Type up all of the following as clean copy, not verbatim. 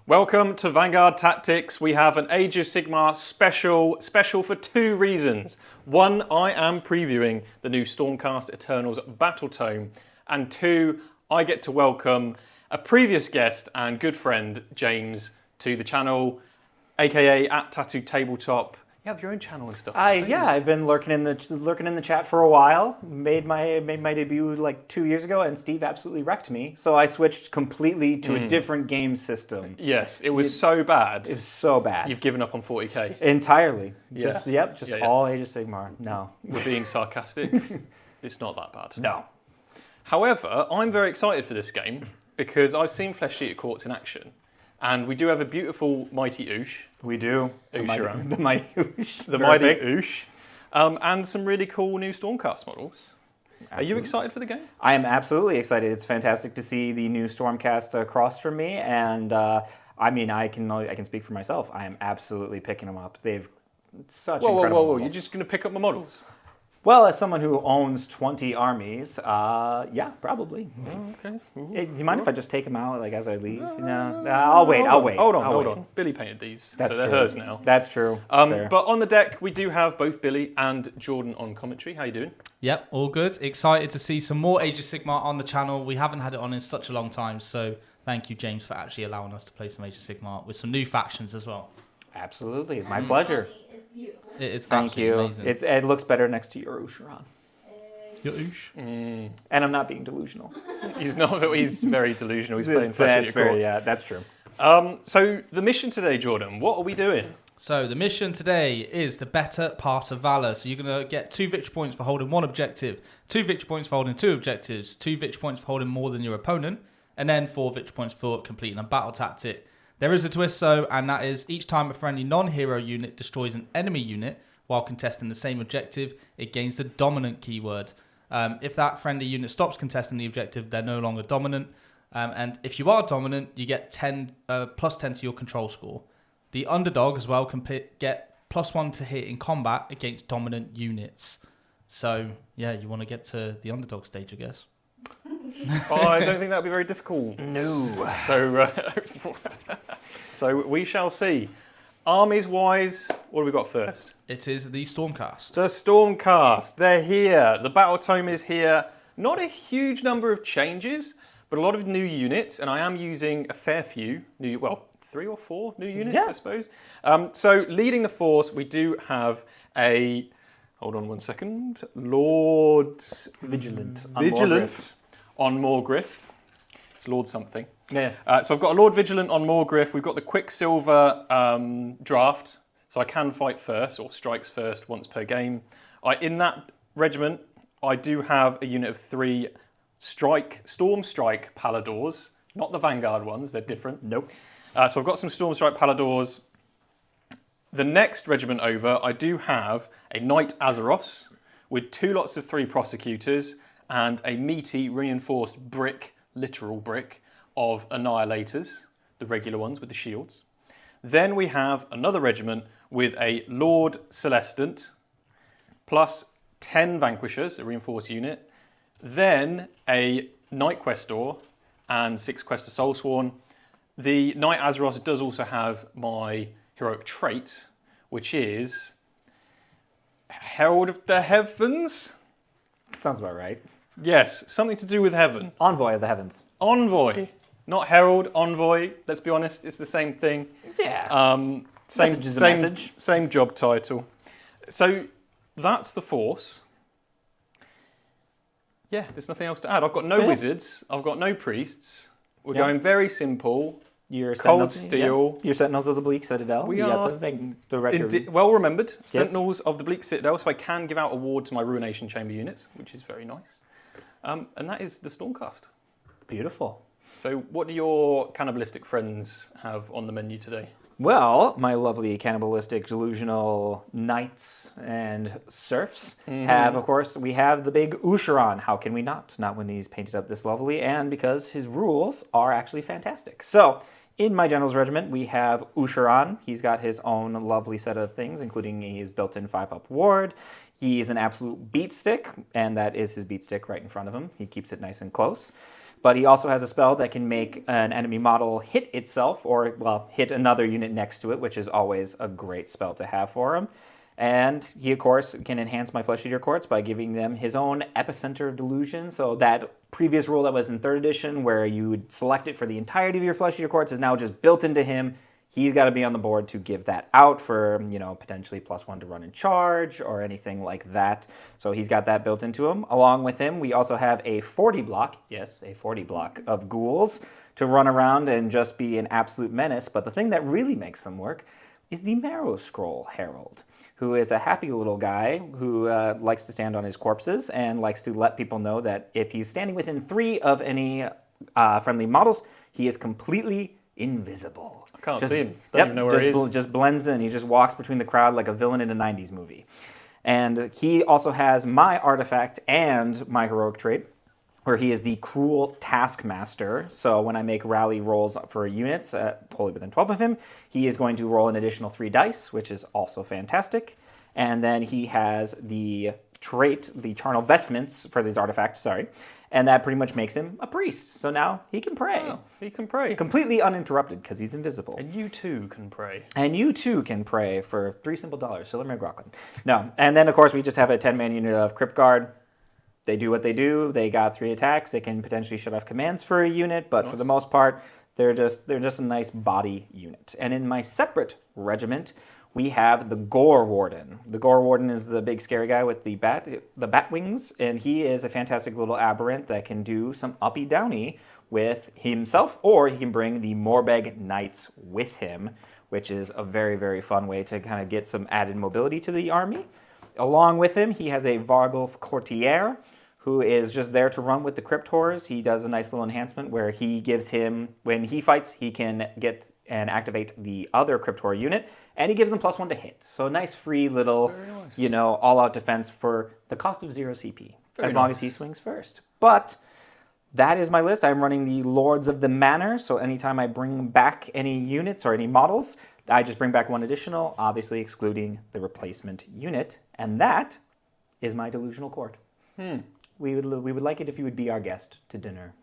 Welcome to Vanguard Tactics. We have an Age of Sigmar special for two reasons. One, I am previewing the new Stormcast Eternals Battle Tome, and two, I get to welcome a previous guest and good friend, James, to the channel, aka at Tattooedtabletop. You have your own channel and stuff. I've been lurking in the chat for a while. Made my debut like 2 years ago, and Steve absolutely wrecked me. So I switched completely to a different game system. Yes, it was so bad. It was so bad. You've given up on 40k. Entirely. Yeah. Just all Age of Sigmar. No. We're being sarcastic. It's not that bad. No. However, I'm very excited for this game because I've seen Flesh Eater Courts in action. And we do have a beautiful Mighty Oosh. We do. The Mighty Oosh. The Mighty Oosh. And some really cool new Stormcast models. Absolutely. Are you excited for the game? I am absolutely excited. It's fantastic to see the new Stormcast across from me. And I can speak for myself. I am absolutely picking them up. They've such incredible models. You're just going to pick up my models? Well, as someone who owns 20 armies, yeah, probably. Oh, okay. Hey, do you mind if I just take them out like as I leave? No, I'll wait. Hold on. Billy painted these, so they're hers now. That's true. But on the deck, we do have both Billy and Jordan on commentary. How you doing? Yep, all good. Excited to see some more Age of Sigmar on the channel. We haven't had it on in such a long time, so thank you, James, for actually allowing us to play some Age of Sigmar with some new factions as well. Absolutely, my pleasure. It is Thank you. amazing. It looks better next to your Usharan. Your Oosh? And I'm not being delusional. He's not. He's very delusional. He's playing Flesh Eater Courts. Yeah, that's true. So the mission today, Jordan, what are we doing? So the mission today is the better part of valor. So you're going to get 2 victory points for holding one objective, 2 victory points for holding 2 objectives, 2 victory points for holding more than your opponent, and then 4 victory points for completing a battle tactic. There is a twist though, and that is each time a friendly non-hero unit destroys an enemy unit while contesting the same objective, it gains the dominant keyword. If that friendly unit stops contesting the objective, they're no longer dominant. And if you are dominant, you get plus 10 to your control score. The underdog as well can get +1 to hit in combat against dominant units. So, yeah, you want to get to the underdog stage, I guess. I don't think that would be very difficult. No. So we shall see. Armies-wise, what do we got first? It is the Stormcast. The Stormcast. They're here. The Battle Tome is here. Not a huge number of changes, but a lot of new units, and I am using a fair few new, 3 or 4 new units, I suppose. So leading the force, we do have a, hold on one second, Lord Vigilant on Morgriff. It's Lord something. Yeah. So I've got a Lord Vigilant on Morgriff. We've got the Quicksilver draft, so I can fight first, or strikes first once per game. In that regiment, I do have a unit of 3 Storm Strike Paladors, not the Vanguard ones, they're different. Nope. So I've got some Storm Strike Paladors. The next regiment over, I do have a Knight Azeroth with 2 lots of 3 Prosecutors and a meaty reinforced literal brick, of Annihilators, the regular ones with the shields. Then we have another regiment with a Lord Celestant, plus 10 Vanquishers, a reinforced unit. Then a Knight Questor and 6 Questor Soulsworn. The Knight Azeroth does also have my heroic trait, which is Herald of the Heavens. Sounds about right. Yes, something to do with heaven. Envoy of the Heavens. Envoy. Not herald, envoy. Let's be honest, it's the same thing. Yeah. Message is a message. Same job title. So that's the force. Yeah, there's nothing else to add. I've got no wizards. I've got no priests. We're going very simple. Your Cold Steel. Your Sentinels of the Bleak Citadel. We are the retro. well remembered. Yes. Sentinels of the Bleak Citadel. So I can give out award to my Ruination Chamber units, which is very nice. And that is the Stormcast. Beautiful. So what do your cannibalistic friends have on the menu today? Well, my lovely cannibalistic delusional knights and serfs have, of course, we have the big Usharan. How can we not? Not when he's painted up this lovely, and because his rules are actually fantastic. So, in my general's regiment, we have Usharan. He's got his own lovely set of things, including his built-in 5-up ward. He is an absolute beat stick, and that is his beat stick right in front of him. He keeps it nice and close. But he also has a spell that can make an enemy model hit itself or, well, hit another unit next to it, which is always a great spell to have for him. And he, of course, can enhance my Flesh Eater Courts by giving them his own Epicenter of Delusion. So that previous rule that was in 3rd edition where you would select it for the entirety of your Flesh Eater Courts is now just built into him. He's got to be on the board to give that out for, potentially +1 to run and charge or anything like that. So he's got that built into him. Along with him, we also have a 40 block, yes, a 40 block of ghouls to run around and just be an absolute menace. But the thing that really makes them work is the Marrow Scroll Herald, who is a happy little guy who likes to stand on his corpses and likes to let people know that if he's standing within 3 of any friendly models, he is completely invisible. I can't see him. Don't even know where he is. Just blends in. He just walks between the crowd like a villain in a 90s movie. And he also has my artifact and my heroic trait, where he is the Cruel Taskmaster. So when I make rally rolls for units, totally within 12 of him, he is going to roll an additional 3 dice, which is also fantastic. And then he has the trait, the Charnel Vestments for these artifacts, and that pretty much makes him a priest. So now he can pray. Oh, he can pray. Completely uninterrupted because he's invisible. And you too can pray. And you too can pray for $3 simple Silvermere Grocklin. No, and then of course we just have a 10-man unit of Crypt Guard. They do what they do. They got 3 attacks. They can potentially shut off commands for a unit, but for the most part, they're just a nice body unit. And in my separate regiment, we have the Gore Warden. The Gore Warden is the big scary guy with the bat wings, and he is a fantastic little aberrant that can do some uppy downy with himself, or he can bring the Morbeg Knights with him, which is a very, very fun way to kind of get some added mobility to the army. Along with him, he has a Vargulf Courtier, who is just there to run with the Crypt Horrors. He does a nice little enhancement where he gives him, when he fights, he can get and activate the other Crypt Horror unit, and he gives them +1 to hit. So a nice free little, all-out defense for the cost of 0 CP, as long as he swings first. But that is my list. I'm running the Lords of the Manor, so anytime I bring back any units or any models, I just bring back 1 additional, obviously excluding the replacement unit, and that is my Delusional Court. We would like it if you would be our guest to dinner.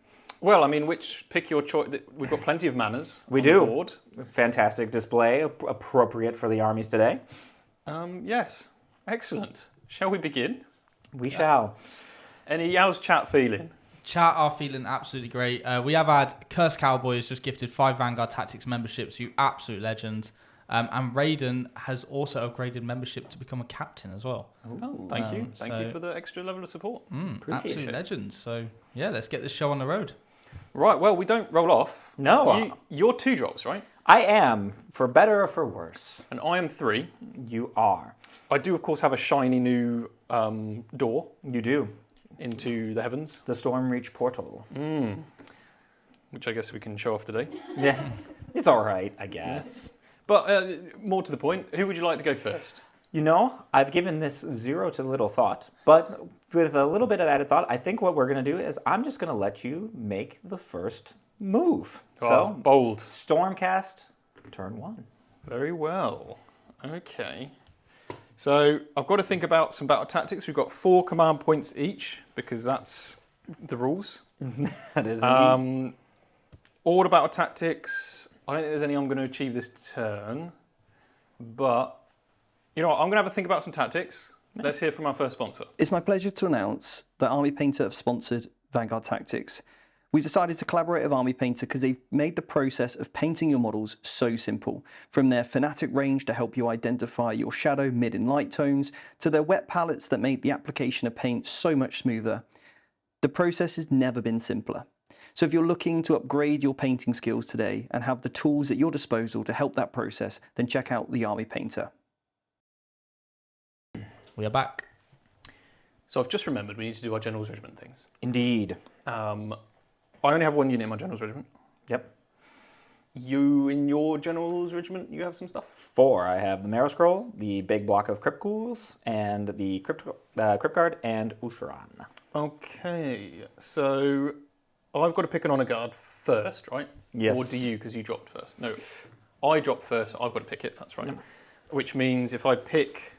Well, I mean, pick your choice. We've got plenty of manners on the board. Fantastic display, appropriate for the armies today. Yes, excellent. Shall we begin? We shall. How's chat feeling? Chat are feeling absolutely great. We have had Curse Cowboy has just gifted 5 Vanguard Tactics memberships, you absolute legends. And Raiden has also upgraded membership to become a captain as well. Oh, thank you. Thank you for the extra level of support. Absolute legends. So, yeah, let's get this show on the road. Right, well, we don't roll off. No. You're 2 drops, right? I am, for better or for worse. And I am 3. You are. I do, of course, have a shiny new door. You do. Into the heavens. The Stormreach portal. Which I guess we can show off today. Yeah, it's all right, I guess. But more to the point, who would you like to go first? I've given this 0 to little thought, but with a little bit of added thought, I think what we're going to do is I'm just going to let you make the first move. So, bold. Stormcast, turn 1. Very well. Okay. So I've got to think about some battle tactics. We've got 4 command points each, because that's the rules. That is indeed. Order battle tactics. I don't think there's any I'm going to achieve this turn, but you know what? I'm going to have a think about some tactics. Let's hear from our first sponsor. It's my pleasure to announce that Army Painter have sponsored Vanguard Tactics. We decided to collaborate with Army Painter because they've made the process of painting your models so simple. From their Fanatic range to help you identify your shadow, mid and light tones, to their wet palettes that make the application of paint so much smoother. The process has never been simpler. So if you're looking to upgrade your painting skills today and have the tools at your disposal to help that process, then check out the Army Painter. We are back. So I've just remembered we need to do our General's Regiment things. Indeed. I only have 1 unit in my General's Regiment. Yep. You, in your General's Regiment, you have some stuff? 4. I have the Marrow Scroll, the big block of Crypt Ghouls, and the Crypt Guard, and Usharan. Okay, so I've got to pick an Honor Guard first, right? Yes. Or do you, because you dropped first? No, I dropped first, I've got to pick it, that's right. Which means if I pick...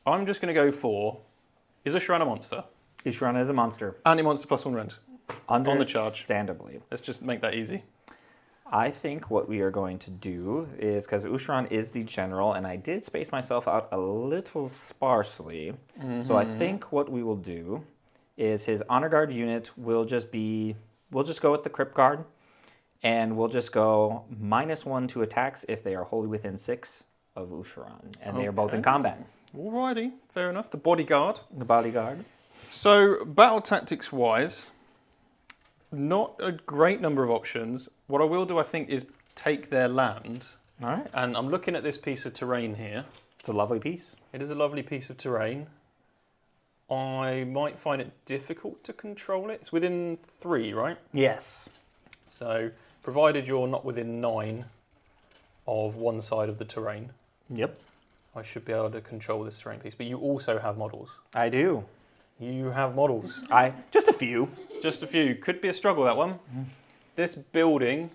I'm just going to go for... Is Usharan a monster? Usharan is a monster. Anti-monster +1 rend. On the charge. Understandably. Let's just make that easy. I think what we are going to do is, because Usharan is the general, and I did space myself out a little sparsely, so I think what we will do is his honor guard unit will just be, we'll just go with the crypt guard, and we'll just go -1 to attacks if they are wholly within 6 of Usharan, and they are both in combat. Alrighty, fair enough. The bodyguard. The bodyguard. So, battle tactics wise, not a great number of options. What I will do, I think, is take their land. All right. And I'm looking at this piece of terrain here. It's a lovely piece. It is a lovely piece of terrain. I might find it difficult to control it. It's within 3, right? Yes. So, provided you're not within 9 of one side of the terrain, Yep. I should be able to control this terrain piece. But you also have models. I do. You have models. Just a few. Just a few. Could be a struggle, that one. This building,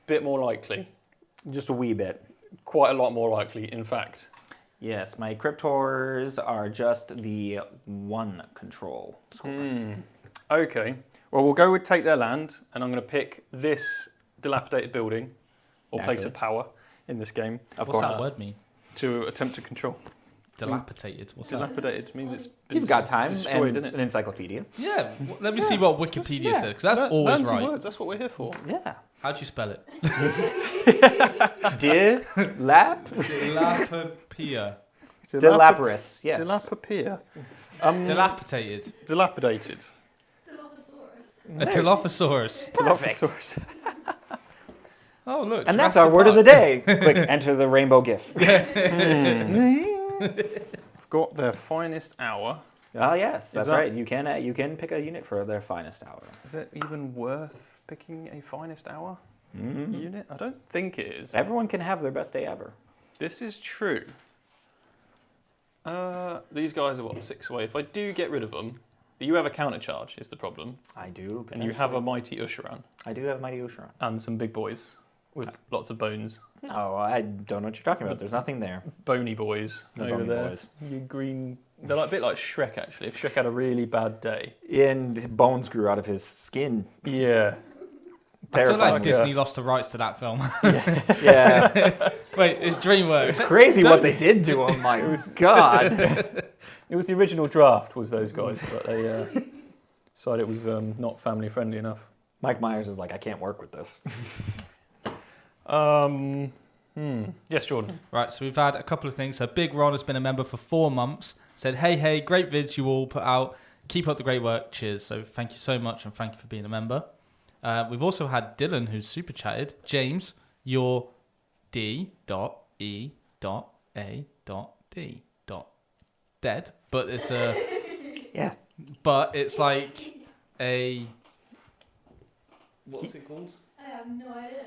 bit more likely. Just a wee bit. Quite a lot more likely, in fact. Yes, my cryptors are just the 1 control. Okay. Well, we'll go with take their land, and I'm going to pick this dilapidated building, or place Naturally. of power in this game, Of What's course. that word mean? to attempt to control. Dilapidated. What's that? Dilapidated means it's been You've got time destroyed, and isn't it? an encyclopedia. Yeah. Let me see what Wikipedia Yeah. says, because that's Learn always some right. words, that's what we're here for. Yeah. How do you spell it? Dilapapia. Dilaparous, yes. Dilapapia. Dilapidated. Dilapidated. A Dilophosaurus. Dilophosaurus. Oh, look. And that's Jurassic our word of the Park. day. Quick, enter the rainbow gif. I've got their finest hour. Oh yes, that's that- right. You can pick a unit for their finest hour. Is it even worth picking a finest hour unit? I don't think it is. Everyone can have their best day ever. This is true. These guys are what, 6 away. If I do get rid of them, do you have a counter charge is the problem. I do. And you have a mighty Usharan I do have Mighty Usharan. and some big boys with lots of bones. No, I don't know what you're talking about. There's nothing there. Bony boys The over bony there. boys. You green. They're like, a bit like Shrek, actually. If Shrek had a really bad day. And bones grew out of his skin. Yeah. I feel Terrifying. like Disney lost the rights to that film. Yeah. Wait, it's DreamWorks. It's crazy what they did to him. My God. It was the original draft, was those guys, but they decided it was not family friendly enough. Mike Myers is like, I can't work with this. Yes, Jordan. Right, so we've had a couple of things. So Big Ron has been a member for 4 months. Said, hey, great vids you all put out. Keep up the great work. Cheers. So thank you so much, and thank you for being a member. We've also had Dylan, who's super chatted. James, you're D.E.A.D. Dead, but it's a... Yeah. But it's like a... What's it called? I have no idea.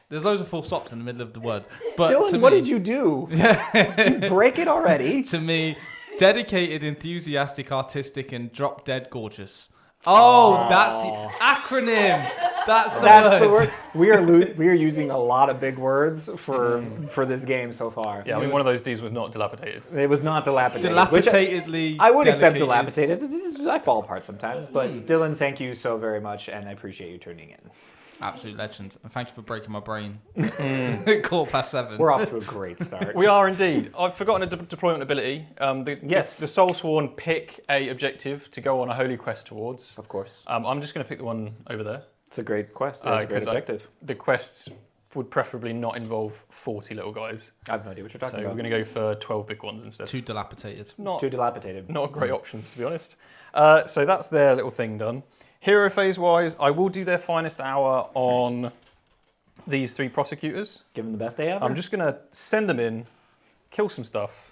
There's loads of full stops in the middle of the word. But Dylan, what did you do? Did you break it already? To me, dedicated, enthusiastic, artistic, and drop dead gorgeous. Oh, that's the acronym. That's the word. We are using a lot of big words for this game so far. Yeah, I mean, one of those Ds was not dilapidated. It was not dilapidated. Dilapidatedly. I would accept dedicated. dilapidated. I fall apart sometimes. But Dylan, thank you so very much, and I appreciate you tuning in. Absolute legend. And thank you for breaking my brain. 7:15. We're off to a great start. We are indeed. I've forgotten a deployment ability. Yes. The Soulsworn pick a objective to go on a holy quest towards. Of course. I'm just going to pick the one over there. It's a great quest. It's a great 'cause objective. The quests would preferably not involve 40 little guys. I have no idea what you're talking So about. we're going to go for 12 big ones instead. Too dilapidated. Not Too dilapidated. Not great options, to be honest. So that's their little thing done. Hero phase wise, I will do their finest hour on these 3 prosecutors. Give them the best day ever. I'm just going to send them in, kill some stuff,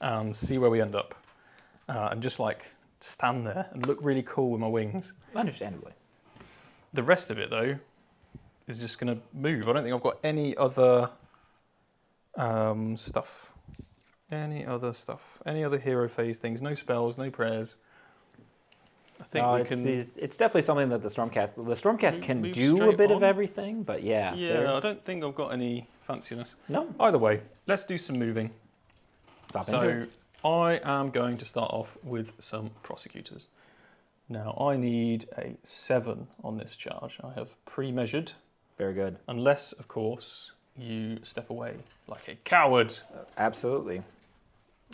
and see where we end up. And just like stand there and look really cool with my wings. Understandably. The rest of it, though, is just going to move. I don't think I've got any other stuff. Any other hero phase things. No spells, no prayers. I think we can... It's definitely something that the Stormcast can move do a straight bit of on. everything, but yeah. Yeah, I don't think I've got any fanciness. No. Either way, let's do some moving. Stop into So I am going to start off with some prosecutors. Now, I need a 7 on this charge. I have pre-measured, Very good. unless, of course, you step away like a coward. Absolutely.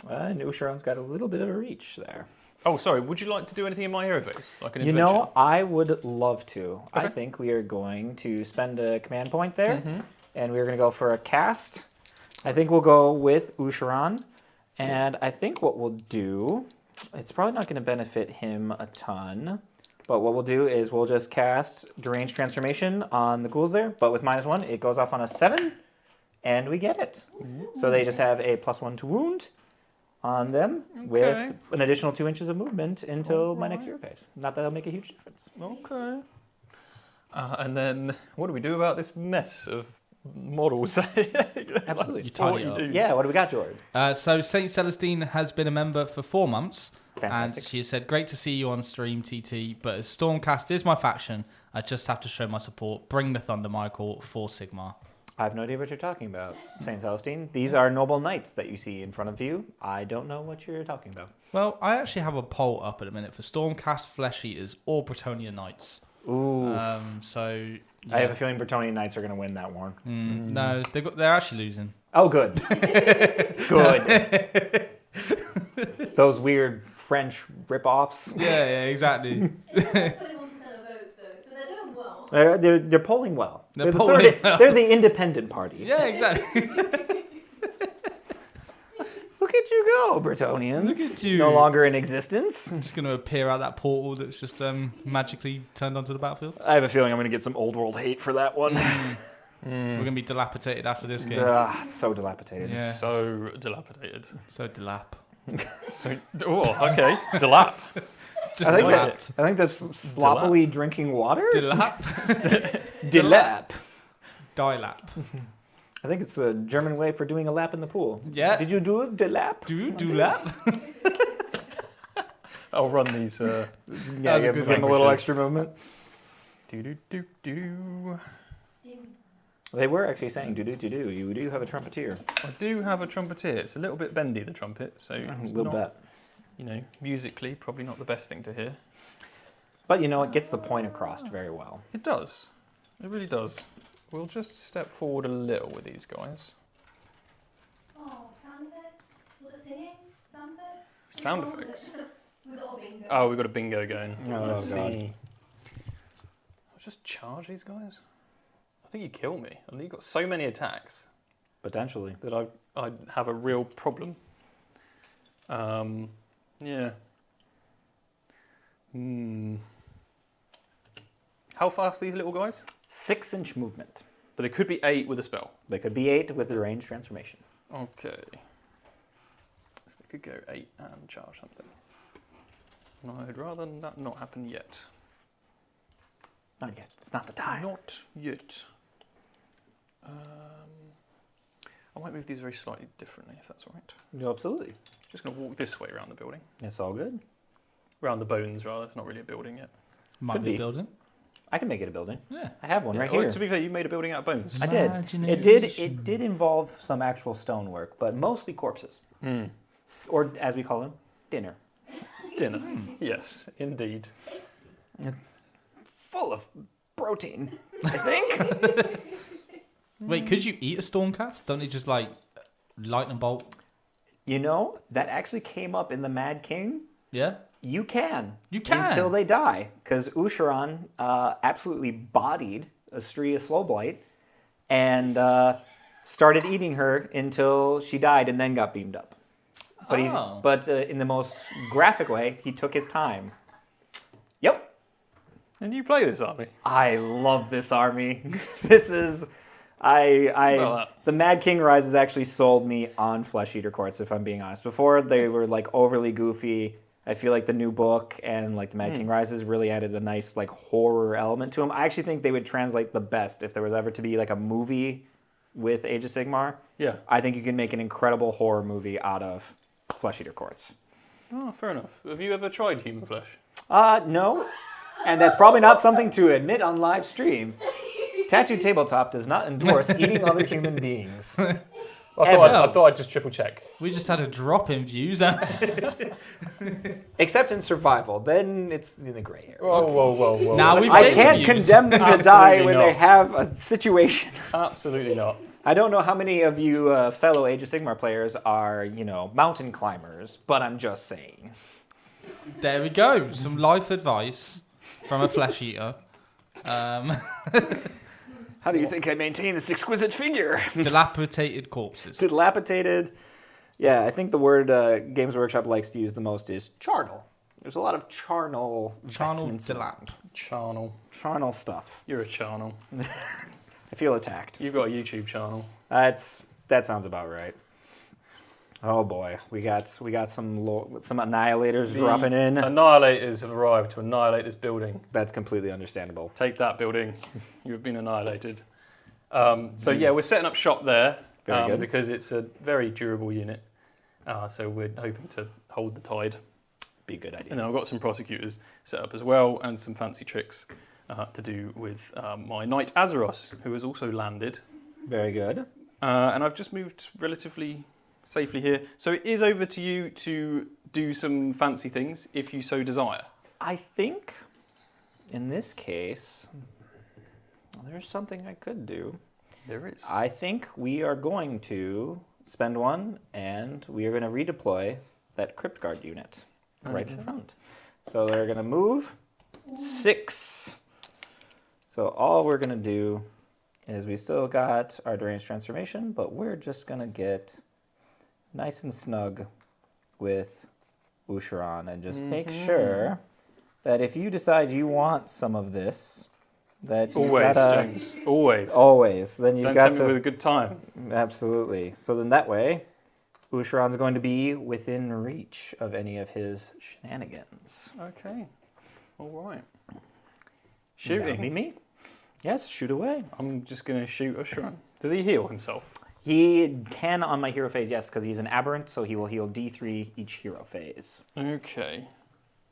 And Usharon's got a little bit of a reach there. Oh, sorry. Would you like to do anything in my hero phase? Like an You intervention? know, I would love to. I Okay. think we are going to spend a command point there, and we're going to go for a cast. I think we'll go with Usharon, and I think what we'll do, it's probably not going to benefit him a ton, but what we'll do is we'll just cast Deranged Transformation on the ghouls there, but with -1, it goes off on a 7, and we get it. So they just have a +1 to wound on them with an additional 2 inches of movement until my next hero phase. Not that it'll make a huge difference. Okay. And then, what do we do about this mess of models? Absolutely. You tidy it up. dudes. Yeah, what do we got, George? So Saint Celestine has been a member for 4 months. Fantastic. And she has said, great to see you on stream, TT, but as Stormcast is my faction, I just have to show my support. Bring the Thunder Michael for Sigmar. I have no idea what you're talking about, Saint Celestine. These are noble knights that you see in front of you. I don't know what you're talking about. Well, I actually have a poll up at the minute for Stormcast Flesh Eaters or Bretonnia Knights. Ooh. So I have a feeling Bretonnian Knights are going to win that one. No, they're actually losing. Oh, good. Good. Those weird French rip-offs. Yeah, exactly. 21% of votes, though, so they're doing well. They're polling well. They're the polling well. They're the independent party. Yeah, exactly. Look at you go, Bretonians. Look at you. No longer in existence. I'm just going to appear out that portal that's just magically turned onto the battlefield. I have a feeling I'm going to get some old world hate for that one. We're going to be dilapidated after this game. So dilapidated. Yeah. So dilapidated. So dilap. So, okay. Delap. Just I think, dilap. I think that's sloppily drinking water. Dilap. Dilap. Dilap. I think it's a German way for doing a lap in the pool. Yeah. Did you do a dilap? Do lap? I'll run these. Yeah, was a give good him a little languages. extra movement. Do. They were actually saying do. You do have a trumpeter. I do have a trumpeter. It's a little bit bendy, the trumpet, so A it's little not, bit. Musically, probably not the best thing to hear. But it gets the point across very well. It does. It really does. We'll just step forward a little with these guys. Oh, sound effects? Was it singing? Sound effects? Sound What was effects? it? We got a bingo. Oh, we've got a bingo going. Oh, Let's God. see. I'll just charge these guys. I think you kill me. I think you've got so many attacks Potentially. that I have a real problem. Yeah. How fast are these little guys? 6-inch movement. But it could be 8 with a spell. They could be 8 with the range transformation. Okay. So they could go 8 and charge something. No, I'd rather that not happen yet. Not yet. It's not the time. Not yet. I might move these very slightly differently, if that's all right. No, absolutely. Just going to walk this way around the building. It's all good. Around the bones, rather. It's not really a building yet. Might Could be a be. building. I can make it a building. Yeah. I have one right Well, here. to be fair, you made a building out of bones. I did. It did involve some actual stonework, but mostly corpses. Or as we call them, dinner. Dinner. Yes, indeed. Full of protein, I think. Wait, could you eat a Stormcast? Don't they just lightning bolt? That actually came up in the Mad King. Yeah. You can. You can. Until they die. Because Usharon absolutely bodied Astria Slowblight and started eating her until she died and then got beamed up. But in the most graphic way, he took his time. Yep. And you play this army? I love this army. This is... The Mad King Rises actually sold me on Flesh Eater Courts, if I'm being honest. Before, they were overly goofy. I feel like the new book and the Mad King Rises really added a nice horror element to them. I actually think they would translate the best if there was ever to be a movie with Age of Sigmar. Yeah. I think you can make an incredible horror movie out of Flesh Eater Courts. Oh, fair enough. Have you ever tried human flesh? No. And that's probably not something to admit on live stream. Tattooed Tabletop does not endorse eating other human beings. I thought I'd just triple check. We just had a drop in views. Except in survival, then it's in the gray area. Whoa. Now we've I gained can't views. condemn them to die Absolutely when they not. have a situation. Absolutely not. I don't know how many of you fellow Age of Sigmar players are, mountain climbers, but I'm just saying. There we go. Some life advice from a flesh eater. How do you think I maintain this exquisite figure? Dilapidated corpses. Dilapidated. Yeah, I think the word Games Workshop likes to use the most is charnel. There's a lot of charnel Charnel vestments dilap. Charnel. charnel stuff. You're a charnel. I feel attacked. You've got a YouTube channel. That sounds about right. Oh boy, we got some annihilators dropping in. Annihilators have arrived to annihilate this building. That's completely understandable. Take that building. You've been annihilated. So yeah, we're setting up shop there Very good. because it's a very durable unit. So we're hoping to hold the tide. Be a good idea. And then I've got some prosecutors set up as well and some fancy tricks to do with my Knight Azeros, who has also landed. Very good. And I've just moved relatively safely here. So it is over to you to do some fancy things if you so desire. I think in this case, there's something I could do. There is. I think we are going to spend one and we are going to redeploy that Crypt Guard unit right in front. So they're going to move 6. So all we're going to do is we still got our deranged transformation, but we're just going to get nice and snug with Usharan and just make sure that if you decide you want some of this, that you've Always, gotta, James. Always. always, then you've Don't got tempt me with a to, good time. absolutely. So then that way, Usharan's going to be within reach of any of his shenanigans. Okay. All right. That'll Shooting. be me. Yes, shoot away. I'm just going to shoot Usharan. Does he heal himself? He can on my hero phase, yes, because he's an aberrant, so he will heal D3 each hero phase. Okay.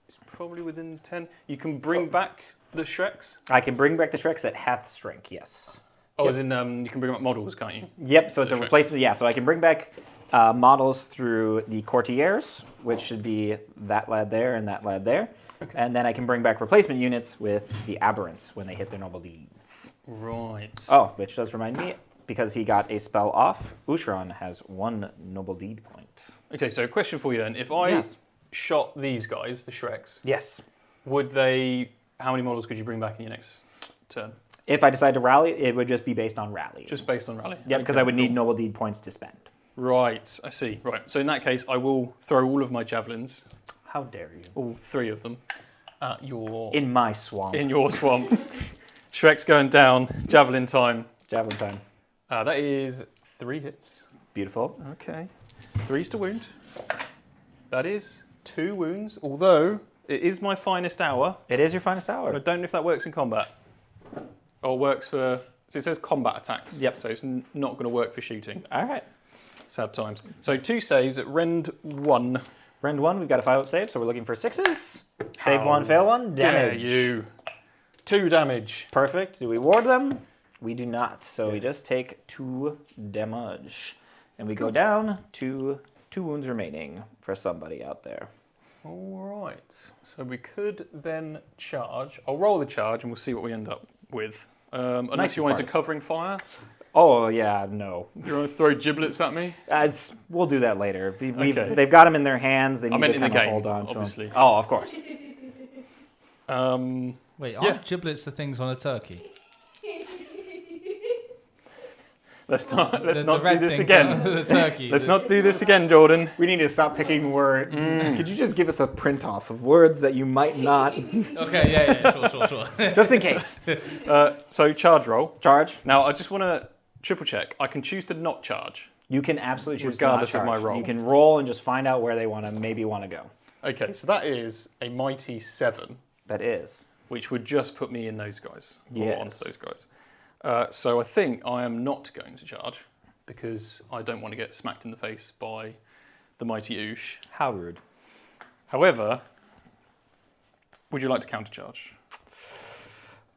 It's probably within 10. You can bring back the Shreks? I can bring back the Shreks that hath strength, yes. Oh, Yep. as in you can bring back models, can't you? Yep, so it's a Shrek. replacement, yeah, so I can bring back models through the courtiers, which should be that lad there and that lad there. Okay. And then I can bring back replacement units with the aberrants when they hit their noble deeds. Right. Oh, which does remind me, because he got a spell off, Usharan has 1 noble deed point. Okay, so question for you then. If I Yes. shot these guys, the Shreks, Yes. would they... How many models could you bring back in your next turn? If I decide to rally, it would just be based on rally. Just based on rally? Yeah, because Okay, I would need cool. noble deed points to spend. Right, I see. Right, so in that case, I will throw all of my javelins, How dare you? all 3 of them, at your... In my swamp. in your swamp. Shrek's going down. Javelin time. Javelin time. That is 3 hits. Beautiful. Okay. 3's to wound. That is 2 wounds, although it is my finest hour. It is your finest But I hour. don't know if that works in combat. Or works for... So it says combat attacks. Yep. So it's not going to work for shooting. All right. Sad times. So 2 saves at rend 1. Rend 1, we've got a 5-up save, so we're looking for 6s. Save How 1, fail 1, Dare damage. you. 2 damage. Perfect. Do we ward them? We do not. So we just take 2 damage. And we go down to 2 wounds remaining for somebody out there. All right. So we could then charge. I'll roll the charge and we'll see what we end up with. Unless Nice you wanted to sparks. covering fire. Oh, yeah, no. You want to throw giblets at me? We'll do that later. Okay. They've got them in their hands. They need meant to in the kind of game, hold on to obviously. them. Oh, of course. Wait, Yeah. aren't giblets the things on a turkey? Let's not The do red this things again. on the turkey. Let's not do this again, Jordan. We need to stop picking words. Could you just give us a print off of words that you might not, Okay, yeah, sure. just in case? So charge roll. Charge. Now I just want to triple check. I can choose to not charge. You can absolutely choose Regardless to not of my charge. roll. You can roll and just find out where they want to go. Okay, so that is a mighty 7, That is. which would just put me in those guys. Or Yes. onto those guys. So I think I am not going to charge because I don't want to get smacked in the face by the mighty Oosh. How rude. However, would you like to countercharge?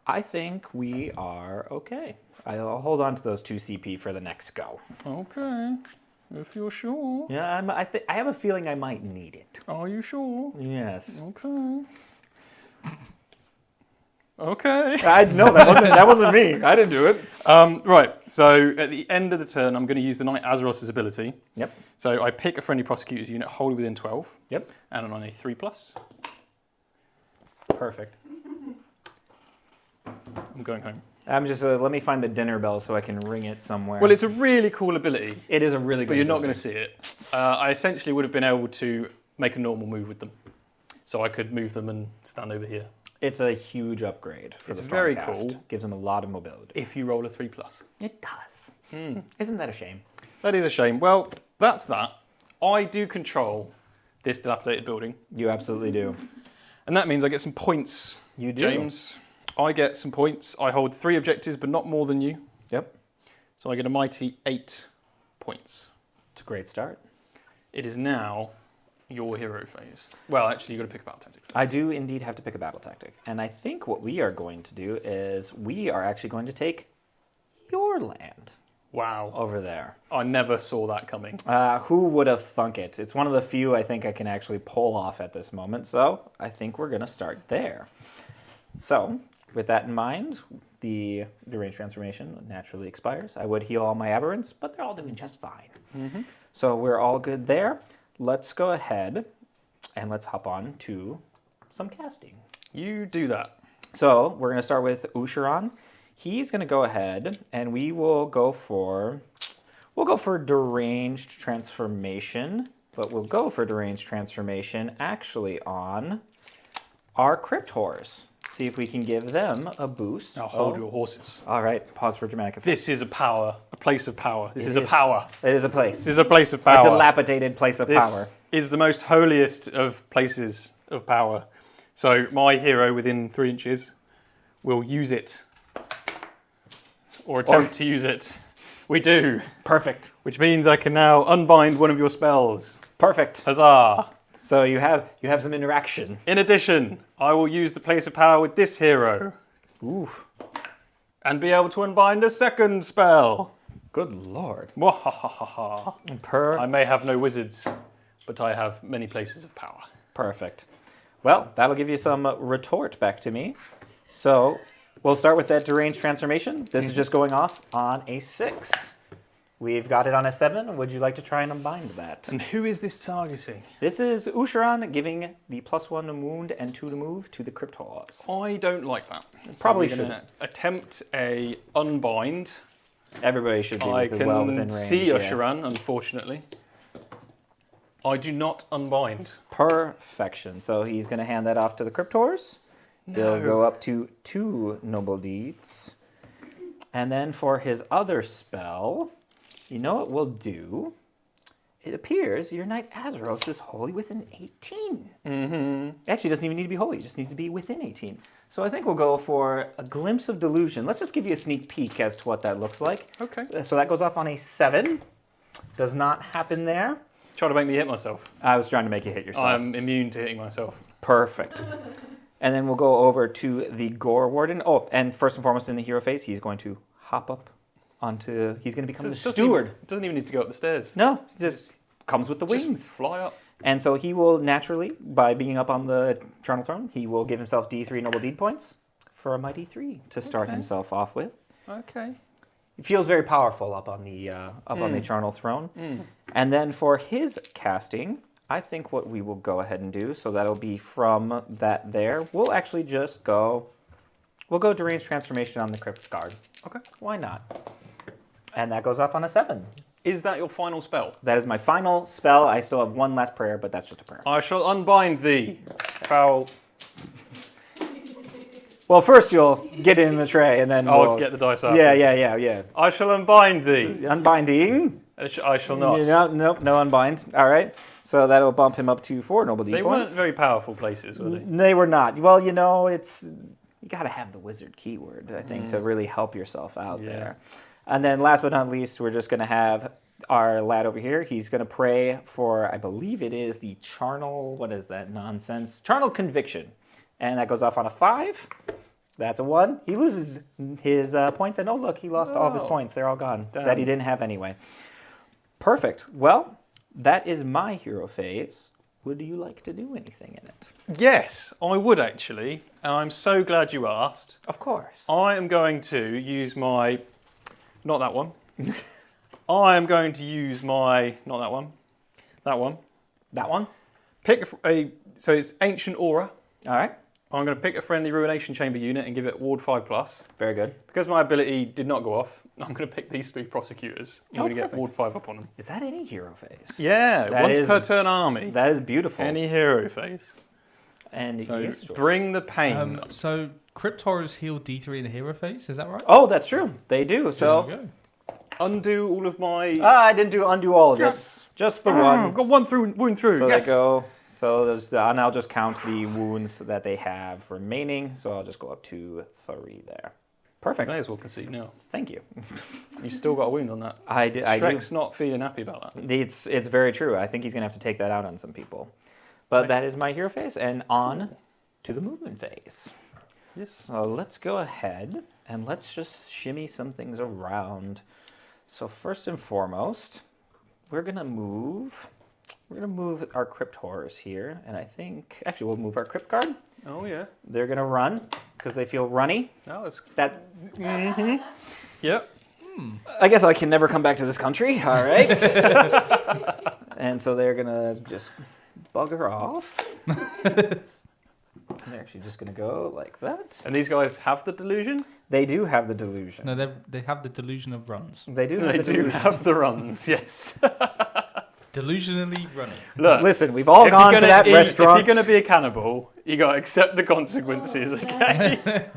I think we are okay. I'll hold on to those 2 CP for the next go. Okay. If you're sure. Yeah, I have a feeling I might need it. Are you sure? Yes. Okay. Okay. No, that wasn't me. I didn't do it. Right, so at the end of the turn, I'm going to use the Knight Azeroth's ability. Yep. So I pick a friendly prosecutor's unit wholly within 12. Yep. And I'm on a 3+. Perfect. I'm going home. I'm just let me find the dinner bell so I can ring it somewhere. Well, it's a really cool ability, it is a really good. but you're not going ability. to see it. I essentially would have been able to make a normal move with them. So I could move them and stand over here. It's a huge upgrade for It's the very Stormcast. cool. Gives them a lot of mobility. If you roll a 3+. It does. Isn't that a shame? That is a shame. Well, that's that. I do control this dilapidated building. You absolutely do. And that means I get some points. You do. James, I get some points. I hold 3 objectives, but not more than you. Yep. So I get a mighty 8 points. It's a great start. It is now your hero phase. Well, actually, you've got to pick a battle tactic. I do indeed have to pick a battle tactic. And I think what we are going to do is we are actually going to take your land Wow. over there. I never saw that coming. Who would have thunk it? It's one of the few I think I can actually pull off at this moment. So I think we're going to start there. So with that in mind, the deranged transformation naturally expires. I would heal all my aberrants, but they're all doing just fine. So we're all good there. Let's go ahead and let's hop on to some casting. You do that. So we're going to start with Usharan. He's going to go ahead and we'll go for deranged transformation, but we'll go for deranged transformation actually on our Crypt Horrors. See if we can give them a boost. Now hold your horses. All right, pause for dramatic effect. This is a place of power. This It is a is. power. It is a place. This is a place of A power. dilapidated place of This power. is the most holiest of places of power. So my hero within 3 inches will use it. Or attempt to use it. We do. Perfect. Which means I can now unbind one of your spells. Perfect. Huzzah! So you have some interaction. In addition, I will use the place of power with this hero. Ooh. And be able to unbind a second spell. Good lord. Mwahahaha. I may have no wizards, but I have many places of power. Perfect. Well, that'll give you some retort back to me. So we'll start with that deranged transformation. This is just going off on a 6. We've got it on a 7. Would you like to try and unbind that? And who is this targeting? This is Usharan giving the +1 to wound and 2 to move to the Crypt Horrors. I don't like that. Probably we're gonna attempt a unbind. Everybody should be I well within can range. see yeah. Usharan, unfortunately. I do not unbind. Perfection. So he's going to hand that off to the Crypt Horrors. He'll go up to 2 Noble Deeds. And then for his other spell, you know what we'll do? It appears your Knight Azeroth is wholly within 18. Actually, it doesn't even need to be wholly. It just needs to be within 18. So I think we'll go for a Glimpse of Delusion. Let's just give you a sneak peek as to what that looks like. Okay. So that goes off on a 7. Does not happen there. Try to make me hit myself. I was trying to make you hit yourself. I'm immune to hitting myself. Perfect. And then we'll go over to the Gore Warden. Oh, and first and foremost in the hero phase, he's going to hop up onto... He's going to become the steward. Doesn't even need to go up the stairs. No, he just comes with the Just wings. fly up. And so he will naturally, by being up on the Eternal Throne, he will give himself D3 Noble Deed points for a mighty 3 to start himself off with. Okay. He feels very powerful up on the Eternal Throne. And then for his casting, I think what we will go ahead and do, so that'll be from that there, we'll actually just go, we'll go Deranged Transformation on the Crypt Guard. Okay. Why not? And that goes off on a 7. Is that your final spell? That is my final spell. I still have one last prayer, but that's just a prayer. I shall unbind thee. Foul. Well, first you'll get it in the tray, and then I'll we'll... get the dice out. Yeah. I shall unbind thee. Unbinding. I shall not. No unbind. All right. So that'll bump him up to 4 Noble Deed They points. weren't very powerful places, were they? They were not. Well, you know, you got to have the wizard keyword, I think, to really help yourself out there. And then last but not least, we're just going to have our lad over here. He's going to pray for, I believe it is the charnel, what is that nonsense? Charnel Conviction. And that goes off on a 5. That's a 1. He loses his points, and oh look, he lost all of his points. They're all gone. Damn. That he didn't have anyway. Perfect. Well, that is my hero phase. Would you like to do anything in it? Yes, I would actually. And I'm so glad you asked. Of course. I am going to use my... Not that one. I am going to use my... Not that one. That one. That one? Pick a... So it's Ancient Aura. All right. I'm going to pick a friendly Ruination Chamber unit and give it Ward 5+. Very good. Because my ability did not go off, I'm going to pick these 3 Prosecutors. I'm going to get perfect. Ward 5 up on them. Is that any hero phase? Yeah, That once is- per turn army. That is beautiful. Any hero phase. And So yes, George. bring the pain. So Crypt Horrors heal D3 in the hero phase, is that right? Oh, that's true. They do. There So you go. Undo all of my... I didn't undo all of Yes! it. Just the I've one. got one wound through. So yes. they go. So there's, and I'll just count the wounds that they have remaining. So I'll just go up to 3 there. Perfect. May as well concede now. Thank you. You've still got a wound on that. I do. Shrek's not feeling happy about that. It's very true. I think he's gonna have to take that out on some people. But Right. that is my hero phase, and on to the movement phase. Yes. So let's go ahead and let's just shimmy some things around. So first and foremost, we're gonna move our Crypt Horrors here, and I think actually we'll move our Crypt Guard. Oh, yeah. They're gonna run because they feel runny. No, that's... That Yep. I guess I can never come back to this country. All right. And so they're gonna just bugger off. And they're actually just gonna go like that. And these guys have the delusion? They do have the delusion. No, they have the delusion of runs. They do have They the do delusion. have the runs, yes. Delusionally running. Look, Listen, we've all gone to that restaurant. If you're going to be a cannibal, you got to accept the consequences, okay?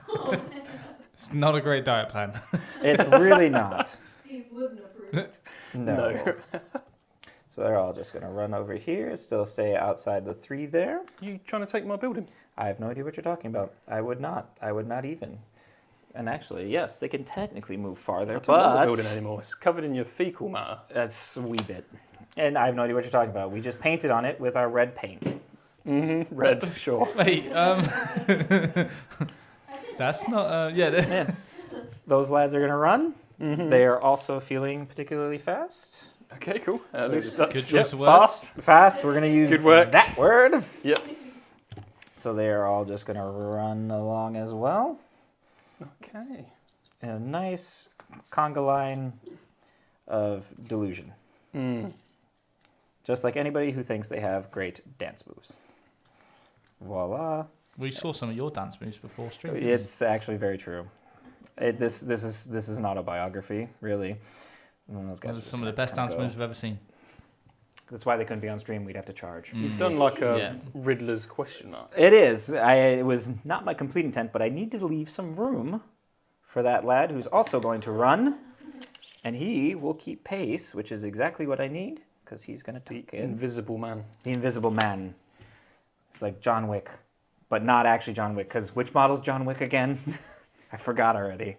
It's not a great diet plan. It's really not. Steve wouldn't approve. No. So they're all just going to run over here, still stay outside the 3 there. You trying to take my building? I have no idea what you're talking about. I would not even. And actually, yes, they can technically move farther, I don't want the but building anymore. It's covered in your fecal matter. that's a wee bit. And I have no idea what you're talking about. We just painted on it with our red paint. Mm-hmm. Red, sure. Wait, that's not, Yeah. Those lads are going to run. They are also feeling particularly fast. Okay, cool. At So least that's good choice of fast. Fast, we're going to use Good work. that word. Yep. So they are all just going to run along as well. Okay. In a nice conga line of delusion. Just like anybody who thinks they have great dance moves. Voila. we saw some of your dance moves before stream. It's actually very true. This is an autobiography, really. And those guys Those are are some of the just best gonna dance go. moves I've ever seen. That's why they couldn't be on stream. We'd have to charge. You've done like a Yeah. Riddler's question mark. It is. It was not my complete intent, but I need to leave some room for that lad who's also going to run. And he will keep pace, which is exactly what I need, because he's going to take in Invisible man. the Invisible Man. It's like John Wick, but not actually John Wick, because which model's John Wick again? I forgot already.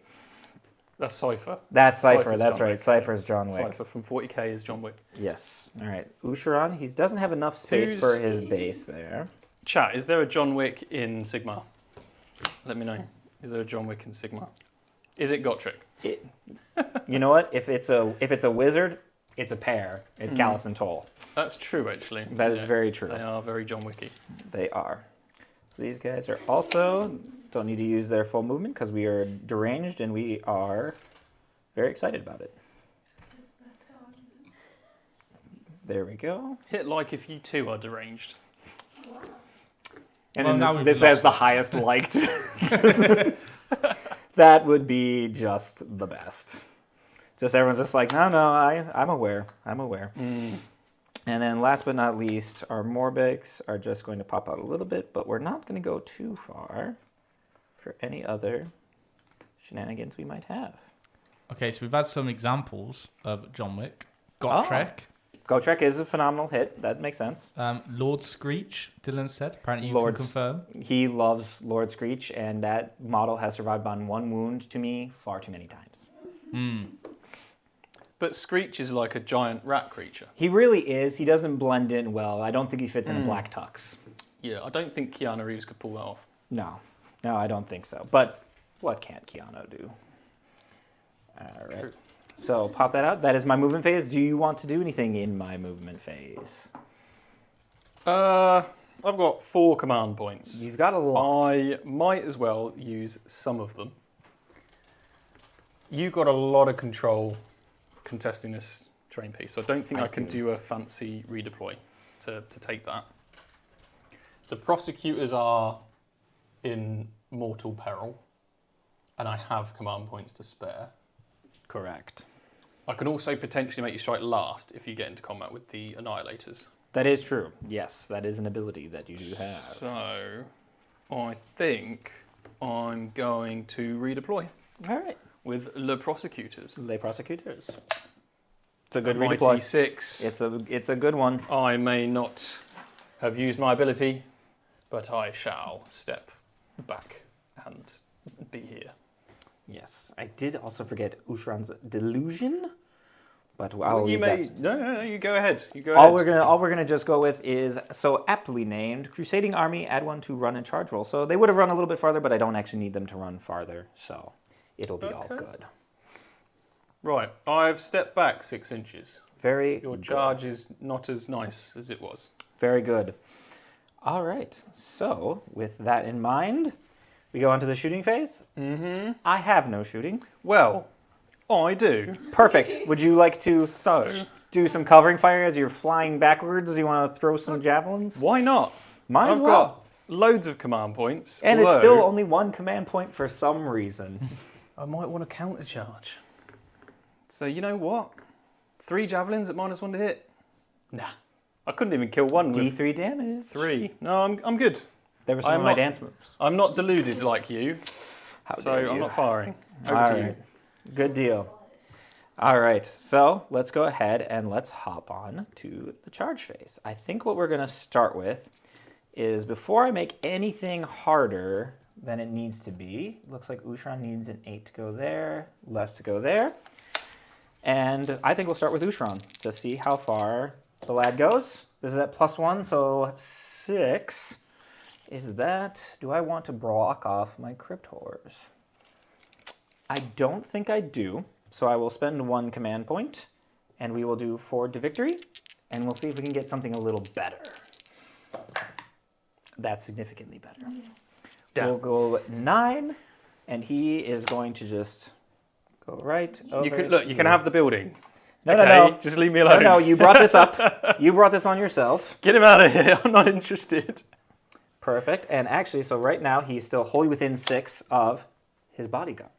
That's Cypher. That's Cypher. Cypher's That's John right. Wick. Cypher's John Wick. Cypher from 40k is John Wick. Yes. All right. Usharon, he doesn't have enough space for Who's- his base there. Chat, is there a John Wick in Sigmar? Let me know. Is there a John Wick in Sigmar? Is it Gotrek? You know what? If it's a wizard, it's a pair. It's Gallus and Toll. That's true, actually. That is Yeah, very true. They are very John Wicky. They are. So these guys are also don't need to use their full movement because we are deranged and we are very excited about it. There we go. Hit like if you too are deranged. And Well, now then we've this says lost the it. highest liked. That would be just the best. Just everyone's just like, no, I'm aware. And then last but not least, our Morbecs are just going to pop out a little bit, but we're not going to go too far for any other shenanigans we might have. Okay, so we've had some examples of John Wick. Gotrek. Gotrek is a phenomenal hit. That makes sense. Lord Screech, Dylan said. Apparently you Lord- can confirm. He loves Lord Screech, and that model has survived on one wound to me far too many times. But Screech is like a giant rat creature. He really is. He doesn't blend in well. I don't think he fits in a black tux. Yeah, I don't think Keanu Reeves could pull that off. No, I don't think so. But What can't Keanu do? All right. So pop that out. That is my movement phase. Do you want to do anything in my movement phase? I've got 4 command points. You've got a lot. I might as well use some of them. You've got a lot of control contesting this terrain piece, so I don't think I can do a fancy redeploy to take that. The prosecutors are in mortal peril, and I have command points to spare. Correct. I can also potentially make you strike last if you get into combat with the Annihilators. That is true. Yes, that is an ability that you do have. So, I think I'm going to redeploy All right. with Le Prosecutors. Les prosecutors. It's a good Mighty redeploy. 6. It's a good one. I may not have used my ability, but I shall step back and be here. Yes, I did also forget Ushran's delusion, but I'll you leave may that. no, you go ahead. You go All ahead. we're gonna just go with is so aptly named Crusading Army. Add 1 to run and charge roll. So they would have run a little bit farther, but I don't actually need them to run farther, so it'll be all Okay. good. Right, I've stepped back 6 inches. Very Your good. charge is not as nice as it was. Very good. All right. So with that in mind, we go on to the shooting phase. Mm-hmm. I have no shooting. Well, I do. Perfect. Would you like to So, do some covering fire as you're flying backwards? Do you want to throw some javelins? why not? Might as I've well. got loads of command points. And it's although still only 1 command point for some reason. I might want to countercharge. So you know what? 3 javelins at -1 to hit? Nah. I couldn't even kill one with D3 damage. 3. No, I'm good. There were some I'm of my not- dance moves. I'm not deluded like you, How so dare I'm you. not firing. Over All to right. you. Good deal. All right. So let's go ahead and let's hop on to the charge phase. I think what we're going to start with is before I make anything harder than it needs to be, looks like Ushran needs an 8 to go there, less to go there. And I think we'll start with Ushran to see how far the lad goes. This is at +1, so 6. Is that, do I want to block off my Cryptors? I don't think I do, so I will spend 1 command point, and we will do forward to victory, and we'll see if we can get something a little better. That's significantly better. We'll go 9, and he is going to just go right over. You can here. have the building. No, okay? no, no. Just leave me No, alone. no, you brought this up. You brought this on yourself. Get him out of here. I'm not interested. Perfect. And actually, so right now he's still wholly within 6 of his bodyguard.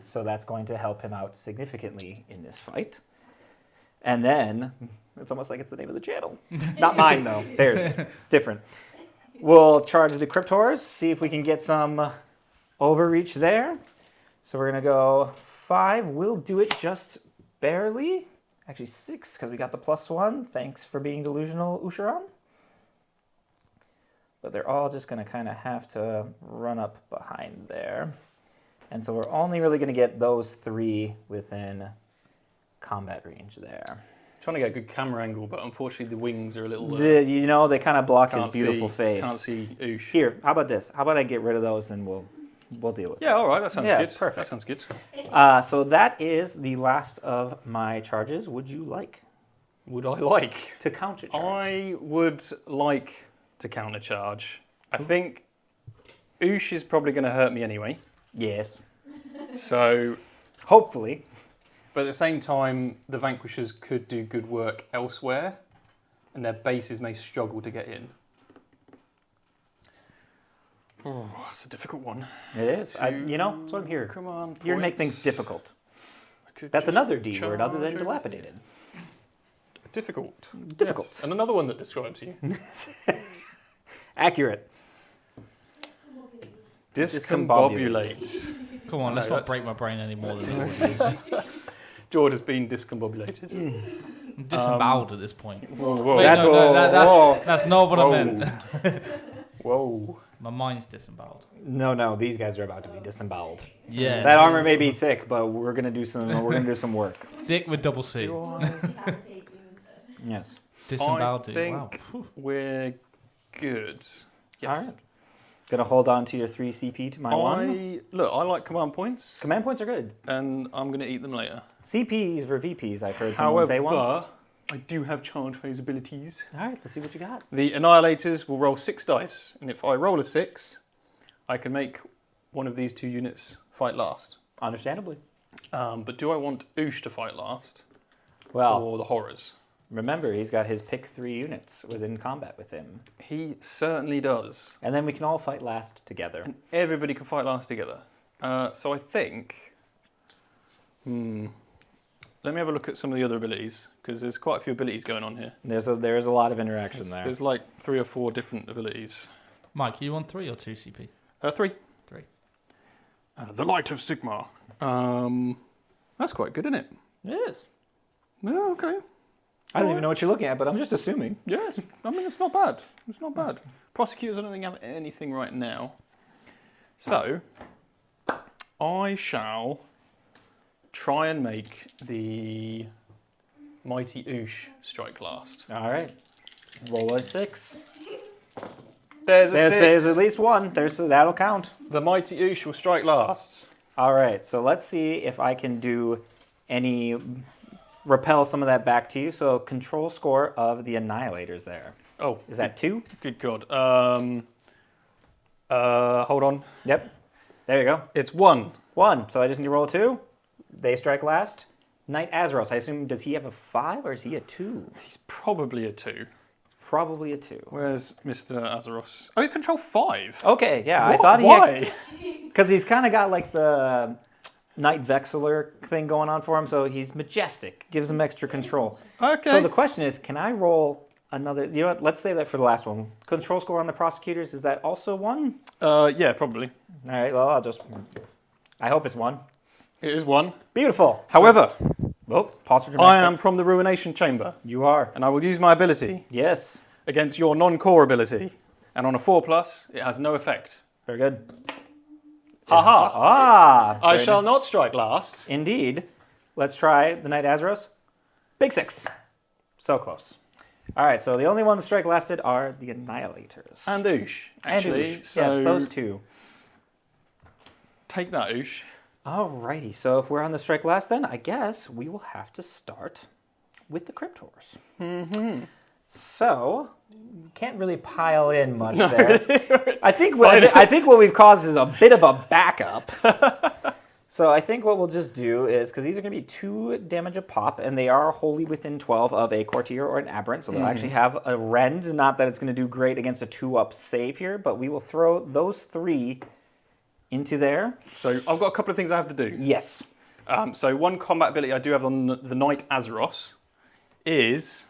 So that's going to help him out significantly in this fight. And then, it's almost like it's the name of the channel. Not mine, though. Theirs. Different. We'll charge the Cryptors, see if we can get some overreach there. So we're going to go 5. We'll do it just barely. Actually, 6, because we got the +1. Thanks for being delusional, Usharan. But they're all just going to kind of have to run up behind there. And so we're only really going to get those 3 within combat range there. Trying to get a good camera angle, but unfortunately the wings are a little. You know, they kind of block his can't beautiful see, face. Can't see Oosh. Here, how about this? How about I get rid of those and we'll deal with it. Yeah, all right. That sounds Yeah, good. perfect. That sounds good. So that is the last of my charges. Would you like Would I like? to counter charge? I would like to countercharge. I think Oosh is probably going to hurt me anyway. Yes. So, Hopefully. but at the same time, the Vanquishers could do good work elsewhere, and their bases may struggle to get in. Oh, that's a difficult one. It is. You know, that's what I'm here. Come on, You're to make things difficult. That's another D word other than dilapidated. Difficult. Difficult. Yes. And another one that describes you. Accurate. Discombobulate. Come on, No, let's not that's- break my brain any more than it already is. George has been discombobulated. I'm disemboweled at this point. Whoa, whoa, Wait, That's- no, whoa. that's not what Whoa. I meant. Whoa. My mind's disemboweled. No, these guys are about to be disemboweled. Yeah. That armor may be thick, but we're gonna do some work. Thick with double C. Yes. Disemboweled. I Wow. think we're good. Yes. All right. Gonna hold on to your 3 CP to my 1. Look, I like command points, Command points are good. and I'm going to eat them later. CPs for VPs, I've heard someone say once. However, I do have charge phase abilities. All right, let's see what you got. The Annihilators will roll 6 dice, and if I roll a 6, I can make one of these 2 units fight last. Understandably. But do I want Oosh to fight last, Well, or the Horrors? remember, he's got his pick 3 units within combat with him. He certainly does. And then we can all fight last together. Everybody can fight last together. So I think... Let me have a look at some of the other abilities, because there's quite a few abilities going on here. There is a lot of interaction there. There's like 3 or 4 different abilities. Mike, you on 3 or 2 CP? 3. 3. The Light of Sigmar. That's quite good, isn't it? It is. Yeah, okay. I don't even know what you're looking at, but I'm just assuming. Yes, I mean, it's not bad. It's not bad. Prosecutors, I don't think have anything right now. So, I shall try and make the Mighty Oosh strike last. All right. Roll a 6. There's a 6. There's at least one. That'll count. The Mighty Oosh will strike last. All right, so let's see if I can do any repel some of that back to you. So control score of the Annihilators there. Oh, Is that 2? good God. Hold on. Yep. There you go. It's 1. 1. So I just need to roll 2. They strike last. Knight Azeros, I assume, does he have a 5 or is he a 2? He's probably a 2. Probably a 2. Where's Mr. Azeros? Oh, he's control 5. Okay, yeah, I What? thought he Why? because he's kind of got like the Knight Vexillor thing going on for him, so he's majestic, gives him extra control. Okay. So the question is, can I roll another? You know what? Let's save that for the last one. Control score on the prosecutors, is that also 1? Yeah, probably. All right. Well, I hope it's 1. It is 1. Beautiful. However, Oh, pause for I dramatic. am from the Ruination Chamber, You are. and I will use my ability Yes. against your non-core ability. And on a 4+, it has no effect. Very good. Haha! Ah. I very shall not strike last. Indeed. Let's try the Knight Azeros. Big 6. So close. All right, so the only ones that strike lasted are the Annihilators. And Oosh, actually. Oosh. So Yes, those 2. take that, Oosh. Alrighty, so if we're on the strike last then, I guess we will have to start with the Cryptors. Mm-hmm. So, can't really pile in much there. I think what we've caused is a bit of a backup. So I think what we'll just do is, because these are going to be 2 damage a pop, and they are wholly within 12 of a Courtier or an Aberrant, so they'll actually have a Rend. Not that it's going to do great against a 2-up save here, but we will throw those 3 into there. So I've got a couple of things I have to do. Yes. So one combat ability I do have on the Knight Azeros is...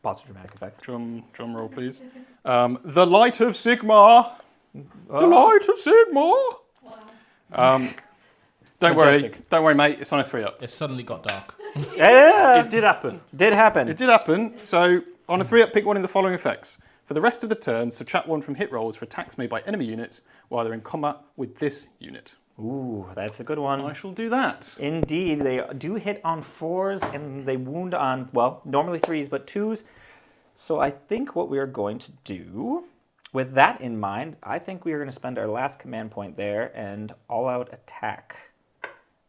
Pause for dramatic effect. Drum roll, please. The Light of Sigmar. The Light of Sigmar. Don't worry, mate. It's on a 3-up. It suddenly got dark. Yeah, It did happen. did happen. It did happen. So on a 3-up, pick one of the following effects. For the rest of the turn, subtract 1 from hit rolls for attacks made by enemy units while they're in combat with this unit. Ooh, that's a good one. I shall do that. Indeed, they do hit on 4s and they wound on, well, normally 3s, but 2s. So I think what we are going to do, with that in mind, I think we are going to spend our last command point there and all-out attack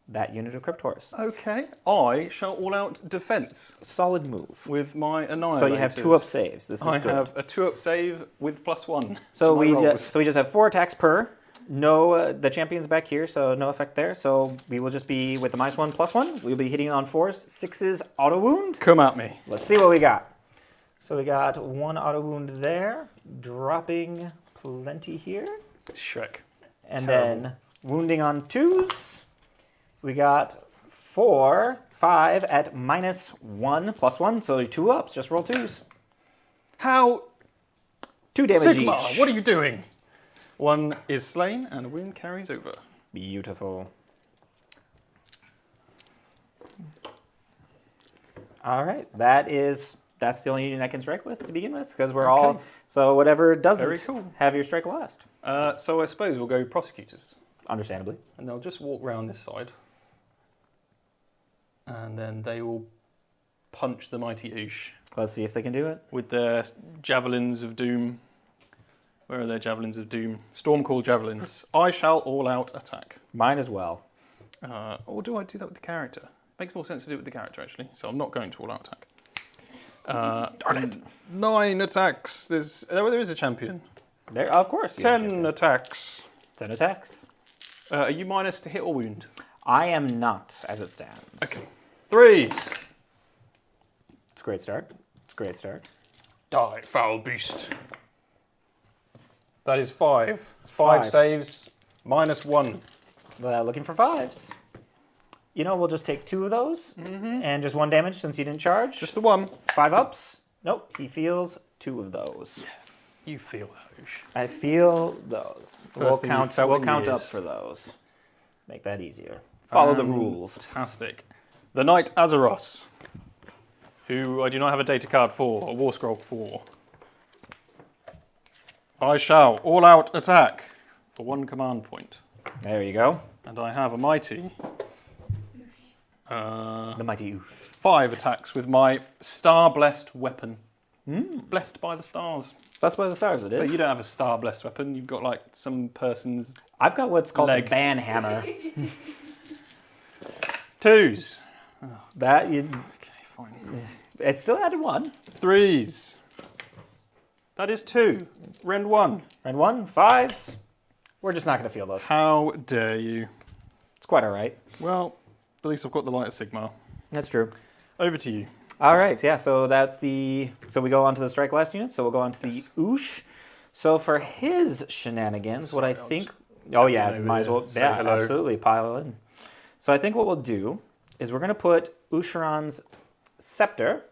that unit of Cryptors. Okay. I shall all-out defense Solid move. with my Annihilators. So you have 2-up saves. This is I good. have a 2-up save with +1. So to my we rolls. just have 4 attacks per. No, the champion's back here, so no effect there. So we will just be with the -1/+1. We'll be hitting on 4s, 6s, auto wound. Come at me. Let's see what we got. So we got 1 auto wound there, dropping plenty here, Shrek. and Terrible. then wounding on 2s. We got 4, 5 at -1/+1, so 2 ups. Just roll 2s. How 2 damage Sigmar, each. what are you doing? 1 is slain and a wound carries over. Beautiful. All right, that's the only unit I can strike with to begin with, because we're all Okay. so whatever doesn't Very cool. have your strike last. So I suppose we'll go prosecutors. Understandably. And they'll just walk round this side. And then they will punch the mighty Oosh Let's see if they can do it. with their javelins of doom. Where are their javelins of doom? Stormcall javelins. I shall all-out attack. Mine as well. Or do I do that with the character? Makes more sense to do it with the character, actually. So I'm not going to all-out attack. Darn it. 9 attacks. There is a champion. There, of course. 10 attacks. 10 attacks. Are you minus to hit or wound? I am not, as it stands. Okay. 3s. It's a great start. It's a great start. Die, foul beast. That is 5. 5 5. saves, -1. Looking for 5s. You know, we'll just take 2 of those and just 1 damage since you didn't charge. Just the 1. 5 ups. Nope, he feels 2 of those. You feel those. I feel those. First thing you've felt We'll in count up years. for those. Make that easier. Follow the rules. Fantastic. The Knight Azeroth, who I do not have a data card for, a war scroll for. I shall all-out attack for 1 command point. There you go. And I have a mighty The mighty Oosh. 5 attacks with my star-blessed weapon. Blessed by the stars. That's what the stars it But is. you don't have a star-blessed weapon. You've got like some person's I've got what's called leg. the ban hammer. 2s. That you, Okay, fine. it still added 1. 3s. That is 2. Rend 1. And 1, 5s. We're just not going to feel those. How dare you? It's quite all right. Well, at least I've got the light of Sigmar. That's true. Over to you. All right, yeah, so that's the... So we go on to the strike last unit, so we'll go on to the Oosh. So for his shenanigans, what I Sorry, I'll think... just Oh yeah, over might as here, well... say Yeah, hello. absolutely, pile in. So I think what we'll do is we're going to put Usharan's scepter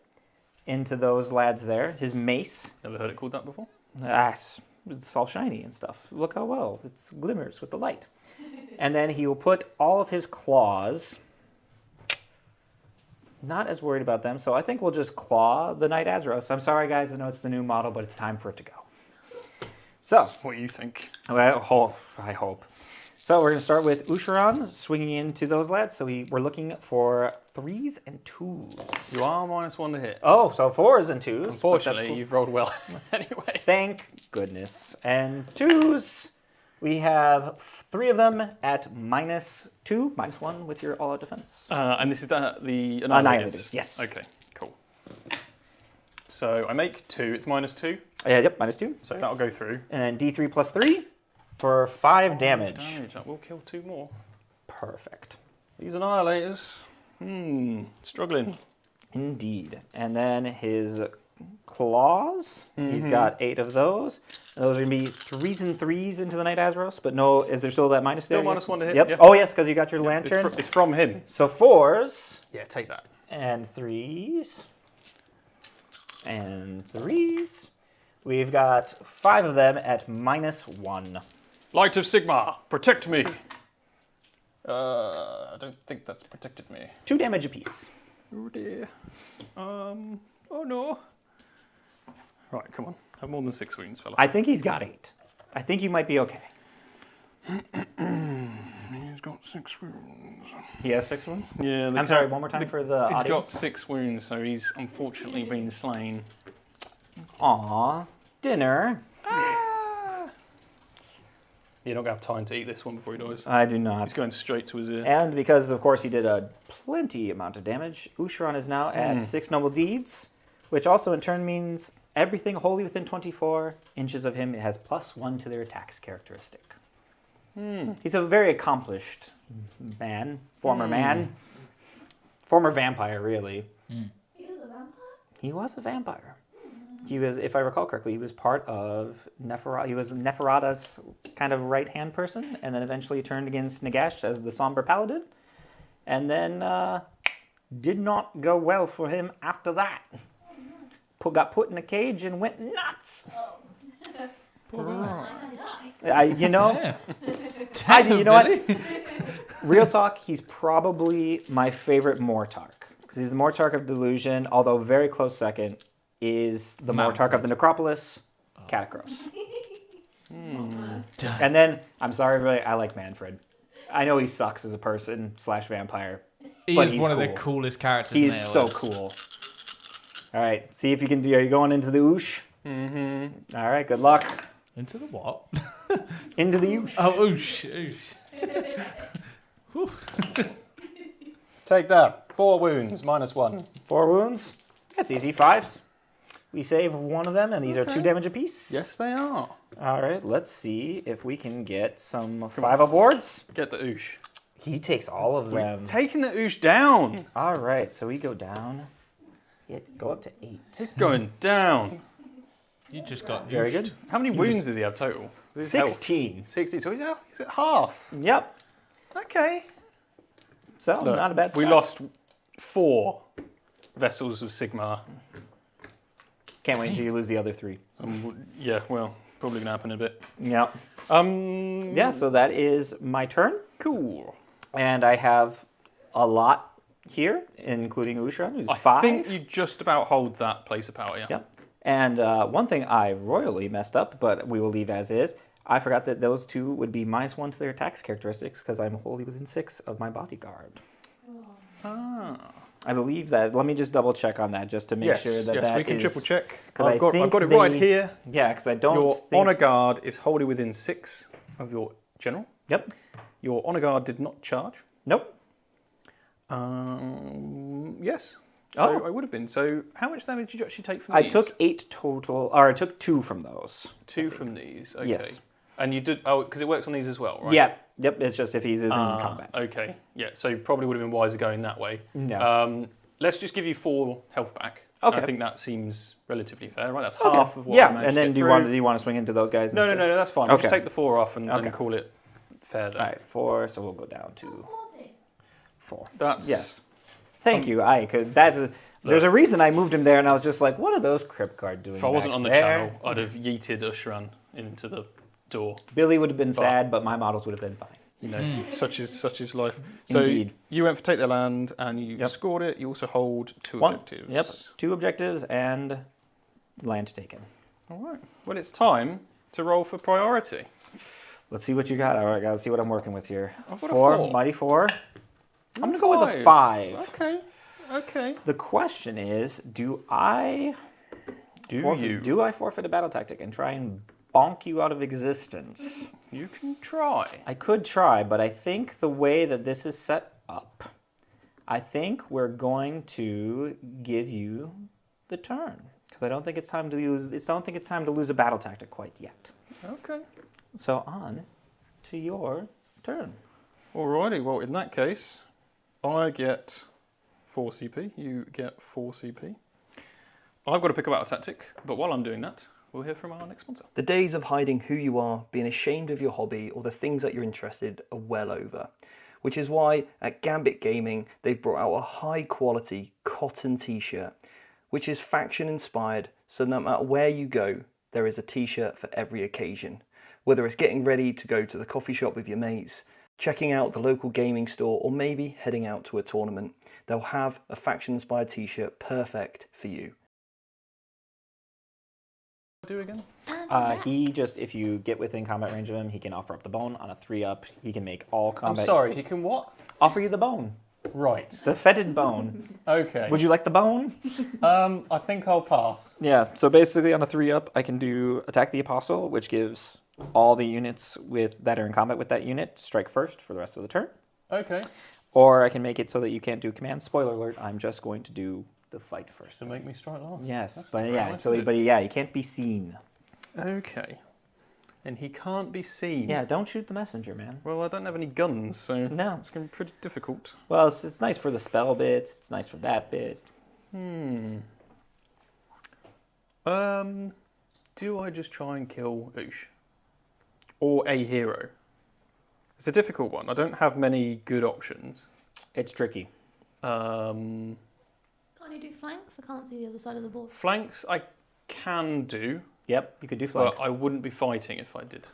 into those lads there, his mace. Never heard it called that before? It's all shiny and stuff. Look how well it glimmers with the light. And then he will put all of his claws. Not as worried about them, so I think we'll just claw the Knight Azeroth. I'm sorry, guys. I know it's the new model, but it's time for it to go. So, What do you think? well, I hope. So we're going to start with Usharan swinging into those lads. So we're looking for 3s and 2s. You are -1 to hit. Oh, so 4s and 2s. but that's Unfortunately, cool. you've rolled well anyway. Thank goodness. And 2s, we have 3 of them at -2, -1 with your all-out defense. And this is the Annihilators, Annihilators? yes. Okay, cool. So I make 2, it's -2, Yep, -2. so that'll go through. And then D3 plus 3 for 5 damage. That will kill 2 more. Perfect. These Annihilators, struggling. Indeed. And then his claws, he's got 8 of those. And those are going to be 3s and 3s into the Knight Azeroth, but no, is there still that minus Still there? -1 to hit, Yep. yeah. Oh, yes, because you got your lantern. It's from him. So 4s Yeah, take that. and 3s and 3s. We've got 5 of them at -1. Light of Sigmar, protect me. I don't think that's protected me. 2 damage apiece. Oh dear. Oh no. Right, come on. Have more than 6 wounds, fella. I think he's got 8. I think you might be okay. He's got 6 wounds. He has 6 wounds? Yeah. I'm sorry, one more time for the He's got audience. 6 wounds, so he's unfortunately been slain. Aw, dinner. You're not going to have time to eat this one before he dies. I do not. He's going straight to his ear. And because, of course, he did a plenty amount of damage, Usharan is now at 6 noble deeds, which also in turn means everything wholly within 24 inches of him has +1 to their attacks characteristic. He's a very accomplished man, former vampire, really. He was a vampire? He was a vampire. He was, if I recall correctly, he was part of Neferata. He was Neferata's kind of right-hand person, and then eventually turned against Nagash as the Somber Paladin. And then did not go well for him after that. Got put in a cage and went nuts. How did I? You know, Damn, you know what? Billy. Real talk, he's probably my favorite Mortark. Because he's the Mortark of Delusion, although very close second is the Mortark of the Necropolis, Catacross. And then, I'm sorry, everybody, I like Manfred. I know he sucks as a person / vampire. He But is he's one of the cool. coolest characters He in is so AOS. cool. All right, see if you can do. Are you going into the Oosh? Mm-hmm. All right, good luck. Into the what? Into the oosh. Oh, oosh. Whew. Take that. 4 wounds, -1. 4 wounds. That's easy. 5s. We save one of them, and these are 2 damage apiece. Yes, they are. All right, let's see if we can get some 5 aboards. Get the oosh. He takes all of them. Taking the oosh down. All right, so we go down. Go up to 8. It's going down. You just got Very ooshed. good. How many wounds does he have total? His health? 16. 16. So he's at half. Yep. Okay. So Look, not a bad start. we lost 4 vessels of Sigmar. Can't wait until you lose the other 3. Yeah, well, probably gonna happen in a bit. Yep. Um. Yeah, so that is my turn. Cool. And I have a lot here, including Ushra, who's I 5. think you just about hold that place of power. Yeah. Yep. And one thing I royally messed up, but we will leave as is, I forgot that those 2 would be -1 to their attacks characteristics because I'm wholly within 6 of my bodyguard. Ah. I believe that. Let me just double check on that just to make sure that yes, that we can is- triple check. 'cause I've got it they- right here. Yeah, because I don't Your think... honor guard is wholly within 6 of your general. Yep. Your honor guard did not charge. Nope. Yes. So Oh. I would have been. So how much damage did you actually take from I these? took 8 total, or I took 2 from those. 2 from these. Okay. Yes. And you did because it works on these as well, right? Yeah. Yep. It's just if he's in combat. Okay. Yeah. So you probably would have been wiser going that way. Yeah. Let's just give you 4 health back. Okay. I think that seems relatively fair, right? That's Okay. half of what I Yeah. managed And to then get do through. you want to swing into those guys? No, instead? that's fine. We'll just Okay. take the 4 off and Okay. call it fair then. All right. 4. So we'll go down to That's naughty. 4. That's Yes. Thank you. I could. There's a reason I moved him there, and I was just like, what are those crypt guard doing? If I wasn't back on the there? channel, I'd have yeeted Ushran into the door. Billy would have been sad, but my models would have been fine. You know, such is life. So Indeed. you went for take their land and you Yep. scored it. You also hold 2 One. objectives. Yep. 2 objectives and land taken. All right. Well, it's time to roll for priority. Let's see what you got. All right, guys. See what I'm working with here. I've got a 4, 4. mighty 4. I'm gonna go with a 5. Okay. Okay. The question is, do I forfeit a battle tactic and try and bonk you out of existence? You can try. I could try, but I think the way that this is set up, I think we're going to give you the turn because I don't think it's time to use. I don't think it's time to lose a battle tactic quite yet. Okay. So on to your turn. Alrighty. Well, in that case, I get 4 CP. You get 4 CP. I've got to pick a battle tactic, but while I'm doing that, we'll hear from our next sponsor. The days of hiding who you are, being ashamed of your hobby or the things that you're interested are well over. Which is why at Gambit Gaming, they've brought out a high quality cotton t-shirt, which is faction inspired, so no matter where you go, there is a t-shirt for every occasion. Whether it's getting ready to go to the coffee shop with your mates, checking out the local gaming store, or maybe heading out to a tournament, they'll have a faction inspired t-shirt perfect for you. Do again? He just, if you get within combat range of him, he can offer up the bone. On a 3-up, he can make all I'm combat. sorry. He can what? Offer you the bone. Right. The fetid bone. Okay. Would you like the bone? I think I'll pass. Yeah, so basically on a 3-up, I can do Attack the Apostle, which gives all the units that are in combat with that unit strike first for the rest of the turn. Okay. Or I can make it so that you can't do command. Spoiler alert, I'm just going to do the fight first. To make me strike last. Yes, That's but not yeah, very nice, so is it? but yeah, you can't be seen. Okay. And he can't be seen. Yeah, don't shoot the messenger, man. Well, I don't have any guns, so No. it's going to be pretty difficult. Well, it's nice for the spell bits. It's nice for that bit. Do I just try and kill Oosh? Or a hero? It's a difficult one. I don't have many good options. It's tricky. Can't you do flanks? I can't see the other side of the board. Flanks I can do, Yep, you could do flanks. but I wouldn't be fighting if I did.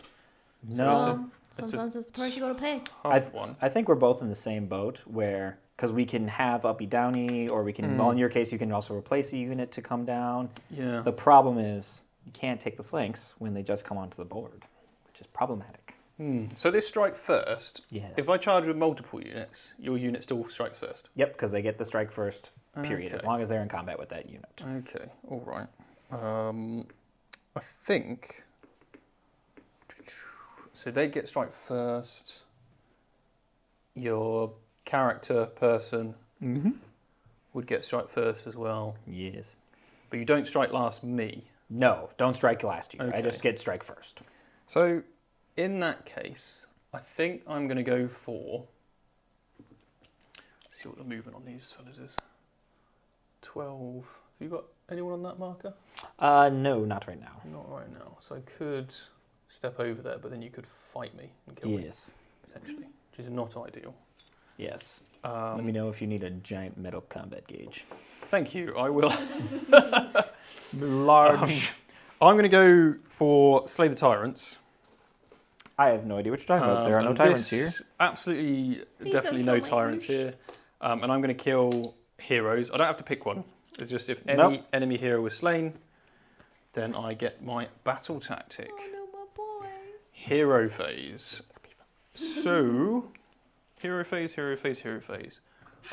No, Well, it's a sometimes that's the price you got to pay. Tough one. I think we're both in the same boat where, because we can have uppy downy, or we can, well, in your case, you can also replace a unit to come down. Yeah. The problem is you can't take the flanks when they just come onto the board, which is problematic. So this strike first. Yes. If I charge with multiple units, your unit still strikes first. Yep, because they get the strike first, period, as Okay. long as they're in combat with that unit. Okay, all right. I think So they get strike first. Your character person would get strike first as well. Yes. But you don't strike last me. No, don't strike last year. I Okay. just get strike first. So in that case, I think I'm going to go for... Let's see what the movement on these fellas is. 12. Have you got anyone on that marker? No, not right now. Not right now. So I could step over there, but then you could fight me and kill me, Yes. potentially, which is not ideal. Yes. Let me know if you need a giant metal combat gauge. Thank you. I will. Large. I'm going to go for Slay the Tyrants. I have no idea what you're talking about. There are no and tyrants this- here. Absolutely, Please definitely don't no kill my tyrants Oosh. here. And I'm going to kill heroes. I don't have to pick one. It's just if any Nope. enemy hero was slain, then I get my battle tactic. Oh no, my boy. Hero phase. So, hero phase, hero phase, hero phase.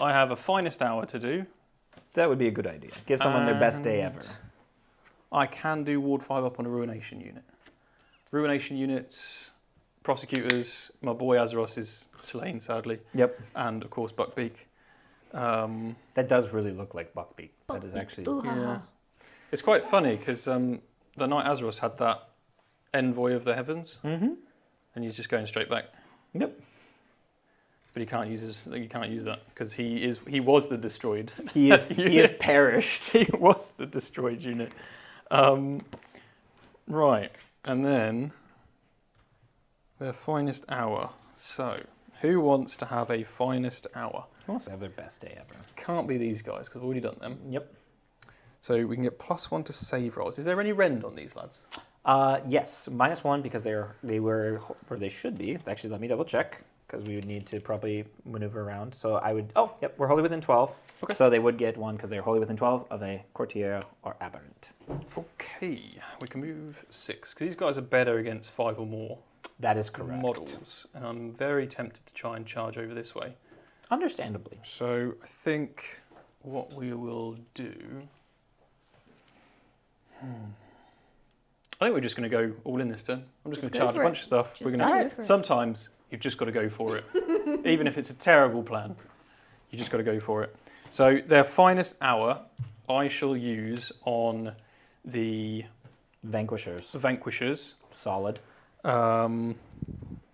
I have a finest hour to do. That would be a good idea. Give someone their best day ever. And I can do Ward 5 up on a Ruination unit. Ruination units, prosecutors, my boy Azeroth is slain, sadly. Yep. And, of course, Buckbeak. That does really look like Buckbeak. That is actually... Ooh, ha, Yeah. ha. It's quite funny, because the Knight Azeroth had that Envoy of the Heavens, Mm-hmm. and he's just going straight back. Yep. But you can't use that, because he was the destroyed. He is unit. perished. He was the destroyed unit. Right, and then their finest hour. So, who wants to have a finest hour? Who wants to have their best day ever? Can't be these guys, because I've already done them. Yep. So we can get +1 to save rolls. Is there any rend on these lads? Yes, -1 because they were where they should be. Actually, let me double check because we would need to probably maneuver around. So I would. Oh, yep, we're wholly within 12. Okay. So they would get 1 because they're wholly within 12 of a courtier or aberrant. Okay, we can move 6, because these guys are better against 5 or more That is correct. models. And I'm very tempted to try and charge over this way. Understandably. So I think what we will do... I think we're just going to go all in this turn. I'm just going Just to go charge a for bunch it. of stuff. Just We're gotta going go to. for it. Sometimes you've just got to go for it, even if it's a terrible plan. You just got to go for it. So their finest hour, I shall use on the Vanquishers. Vanquishers. Solid. Yeah,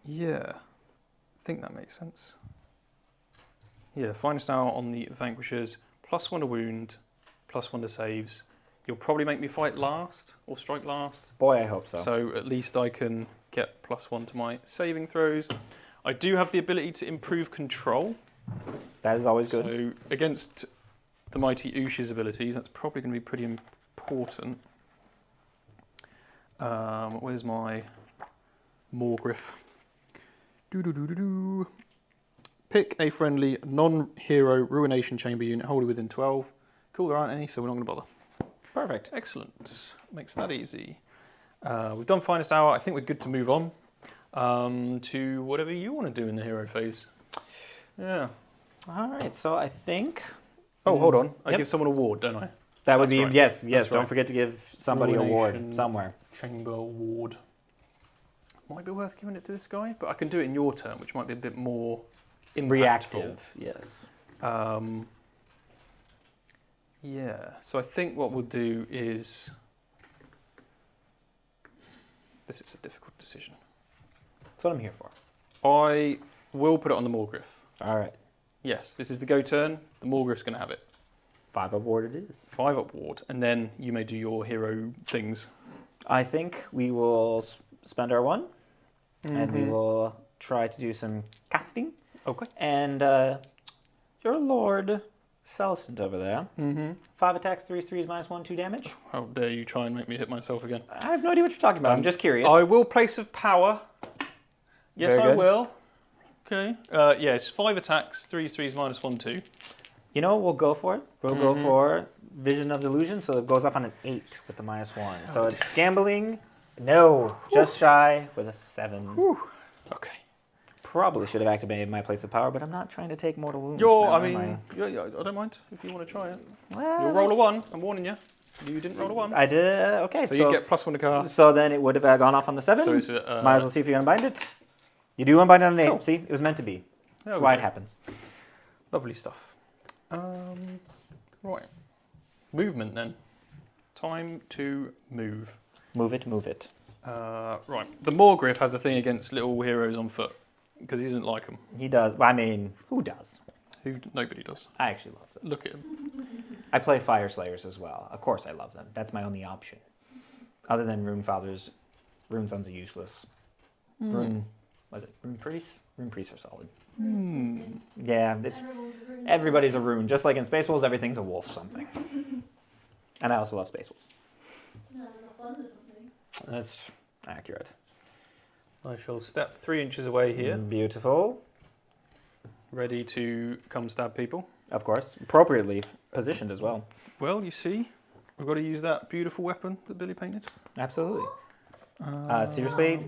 I think that makes sense. Yeah, finest hour on the Vanquishers, +1 to wound, +1 to saves. You'll probably make me fight last or strike last. Boy, I hope so. So at least I can get +1 to my saving throws. I do have the ability to improve control. That is always good. So against the mighty Ush's abilities, that's probably going to be pretty important. Where's my Morgriff? Do. Pick a friendly non-hero Ruination Chamber unit wholly within 12. Cool, there aren't any, so we're not going to bother. Perfect. Excellent. Makes that easy. We've done finest hour. I think we're good to move on to whatever you want to do in the hero phase. Yeah. All right, so I think... Oh, hold on. I Yep. give someone a ward, don't I? That would That's be, right. yes, That's don't right. forget to give somebody a ward Ruination somewhere. Chamber ward. Might be worth giving it to this guy, but I can do it in your turn, which might be a bit more impactful. Reactive, yes. Yeah, so I think what we'll do is... This is a difficult decision. That's what I'm here for. I will put it on the Morgriff. All right. Yes, this is the go turn. The Morgriff's going to have it. 5 up ward it is. 5 up ward, and then you may do your hero things. I think we will spend our 1, and we Mhm. will try to do some casting. Okay. And your Lord Celestant over there. 5 attacks, 3s, -1, 2 damage. How dare you try and make me hit myself again? I have no idea what you're talking about. I'm just curious. I will place of power. Yes, Very I good. will. Okay. Yes, 5 attacks, 3s, -1, 2. You know, we'll go for it. We'll go for Vision of Delusion, so it goes up on an 8 with the -1. So it's gambling. No, just shy with a 7. Okay. Probably should have activated my place of power, but I'm not trying to take mortal wounds. I now, am mean, yeah, I don't mind if you want to try it. Well, You'll roll a 1, I'm warning you. You didn't roll a 1. I did. Okay, So you get +1 to cast. So then it would have gone off on the 7. So it's, Might as well see if you unbind it. You do unbind it on an 8. Cool. See, it was meant to be. That's There why we it go. happens. Lovely stuff. Right. Movement then. Time to move. Move it, move it. Right. The Morgriff has a thing against little heroes on foot because he doesn't like them. He does. I mean, who does? Nobody does. I actually love them. Look at him. I play Fire Slayers as well. Of course I love them. That's my only option. Other than Rune Fathers, Rune Sons are useless. Rune Priests? Rune Priests are solid. Yeah, it's, Everyone's a rune. everybody's a rune. Just like in Space Wolves, everything's a wolf something. And I also love Space Wolves. No, there's a thunder something. That's accurate. I shall step 3 inches away here, Beautiful. ready to come stab people. Of course. Appropriately positioned as well. Well, you see, we've got to use that beautiful weapon that Billy painted. Absolutely. Seriously?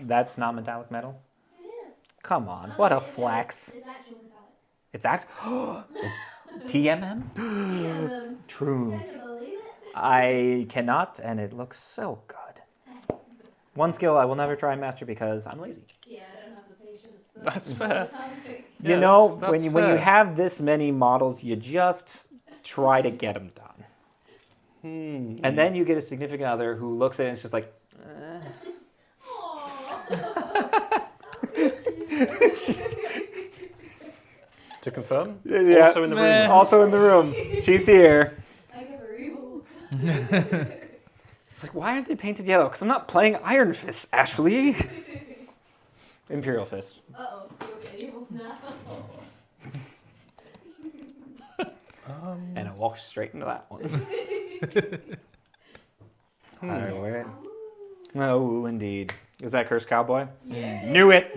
That's not metallic metal? It is. Come on. What a flex. It's actual metallic. It's it's TMM? Yeah, True. can you believe it? I cannot, and it looks so good. One skill I will never try and master because I'm lazy. Yeah, I don't have the patience. For That's fair. metallic. You Yeah, know, that's when you fair. have this many models, you just try to get them done. And then you get a significant other who looks at it and it's just like, Aww. To confirm, Yeah. also in the Man. room. also in the room. She's here. I give her evils. It's like, why aren't they painted yellow? Because I'm not playing Iron Fist, Ashley. Imperial Fist. Uh-oh, you'll get evils now. And I walked straight into that one. Alright, where? Oh, indeed. Is that Cursed Cowboy? Yeah. Knew it!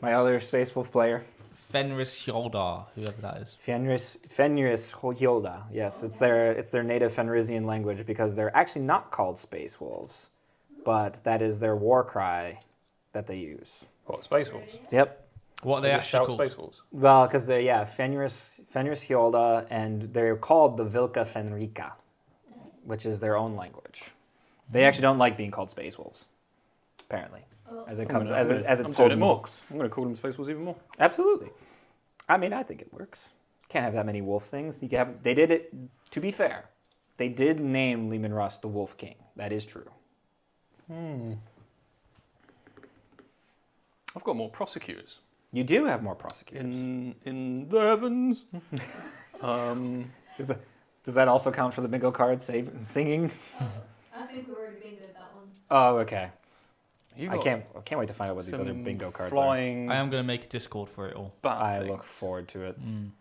My other Space Wolf player. Fenris Hjoldar, whoever that is. Fenris Hjoldar. Yes, it's their native Fenrisian language because they're actually not called Space Wolves, but that is their war cry that they use. What, Space Wolves? Yep. What are they Just actually shout called? Space Wolves. Well, because they're Fenris Hjoldar, and they're called the Vilka Fenrika, which is their own language. They actually don't like being called Space Wolves, apparently, as it comes as it's I'm told doing it in more. books. I'm going to call them Space Wolves even more. Absolutely. I mean, I think it works. Can't have that many wolf things. You can have, they did it, to be fair, they did name Leman Russ the Wolf King. That is true. I've got more prosecutors You do have more prosecutors. in the heavens. Does that also count for the bingo card singing? I think we've already bingoed that one. Oh, okay. You I got can't wait to find out what these other some bingo cards are. flying I am going to make a Discord for it all. bat I things. look forward to it. And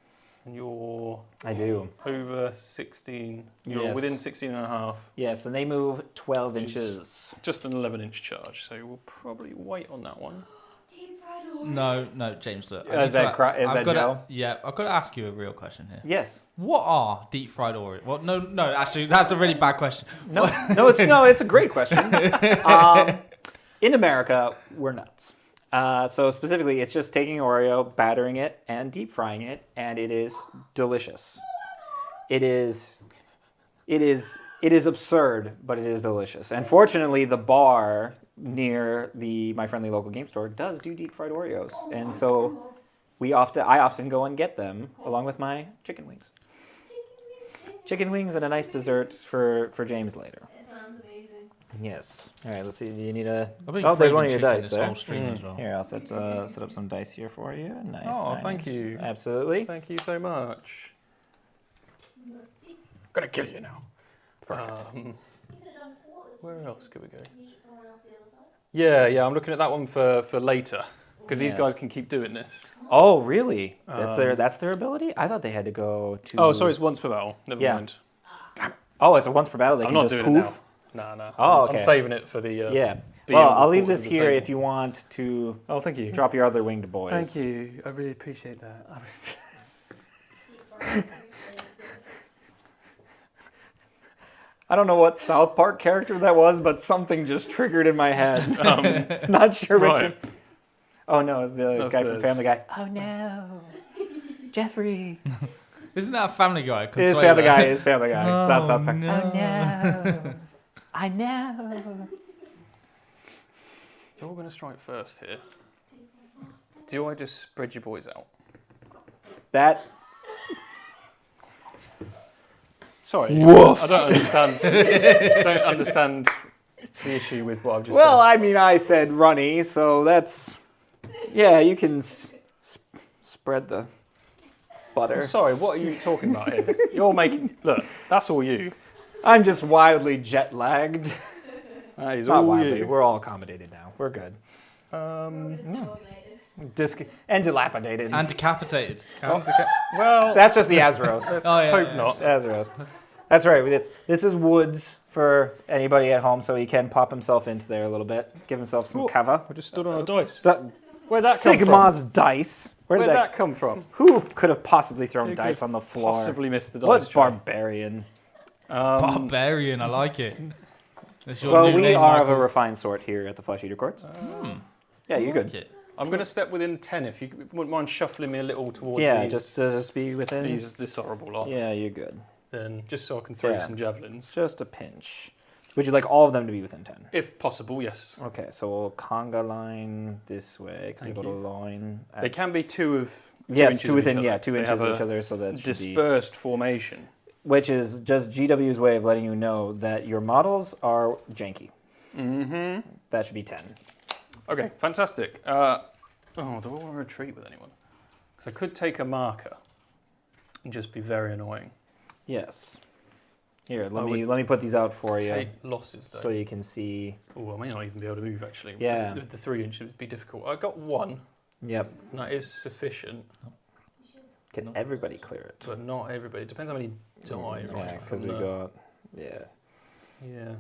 you're I do. over 16. You're Yes. within 16 and a half. Yes, and they move 12 Jeez. inches. Just an 11-inch charge, so we'll probably wait on that one. Deep fried Oreos. No, James, look. Is that I've got Joe? Yeah, I've got to ask you a real question here. Yes. What are deep fried Oreos? Well, no, actually, that's a really bad question. No, it's a great question. In America, we're nuts. So specifically, it's just taking Oreo, battering it, and deep frying it, and it is delicious. It is absurd, but it is delicious. And fortunately, the bar near my friendly local game store does do deep fried Oreos, and so I often go and get them along with my chicken wings. Chicken wings and a nice dessert for James later. It sounds amazing. Yes. All right. Let's see. Do you need a? I've been Oh, there's craving one of your chicken dice this there. whole stream as well. Here, I'll set up some dice here for you. Nice. Oh, nice. thank you. Absolutely. Thank you so much. Mercy. Gonna kill you now. Perfect. You could have done what? Where else could we go? Meet someone else the other side. Yeah, I'm looking at that one for later because these Yes. guys can keep doing this. Oh, really? That's their ability? I thought they had to go to. Oh, sorry, it's once per battle. Never Yeah. mind. Oh, it's a once per battle. They I'm can not just doing poof. it now. No. Oh, I'm okay. saving it for the. Yeah. beyond Well, I'll the leave quarters this of the here table. if you want to Oh, thank you. drop your other winged boys. Thank you. I really appreciate that. I don't know what South Park character that was, but something just triggered in my head. Not sure which. Right. Oh no, it's the That's guy from this. Family Guy. Oh no, Jeffrey. Isn't that a Family Guy? It is Family Guy. It is Family Guy. Oh, It's not South Park. no. Oh no! I know. You're going to strike first here. Do I just spread your boys out? That. Sorry. I don't understand. I don't understand the issue with what I've just Well, said. I mean, I said runny, so that's. Yeah, you can spread the butter. I'm sorry, what are you talking about here? You're making... Look, that's all you. I'm just wildly jet lagged. That is Not all wildly. you. We're all accommodated now. We're good. And dilapidated. And decapitated. Well, That's just the Azeros. hope not. Azeros. That's right. This is woods for anybody at home, so he can pop himself into there a little bit, give himself some cover. I just stood on a dice. That, Where'd that come from? Sigmar's dice. Where'd that come from? Who could have possibly thrown Who dice could on the floor? Possibly missed the dice. What tray. barbarian? Barbarian, I like it. That's your Well, new we name, are of a Michael. refined sort here at the Flesh Eater Courts. Yeah, you're Like good. it. I'm going to step within 10 if you wouldn't mind shuffling me a little towards Yeah, these, just be within. this horrible lot. Yeah, you're good. Then just so I can throw Yeah. some javelins. Just a pinch. Would you like all of them to be within 10? If possible, yes. Okay, so we'll conga line this way. Thank Go to you. line. They can be two Yes, inches two within, of each other. 2 They inches have of a each other, so that should be... dispersed formation. Which is just GW's way of letting you know that your models are janky. Mm-hmm. That should be 10. Okay, fantastic. Do I want to retreat with anyone? Because I could take a marker and just be very annoying. Yes. Here, I let would me put these out for you, Take losses though. so you can see. Oh, I may not even be able to move actually. Yeah. The 3 inches would be difficult. I got 1, Yep. and that is sufficient, Can everybody clear it? but not everybody. It depends how many die. Yeah, right, because from we the- got. Yeah. Yeah,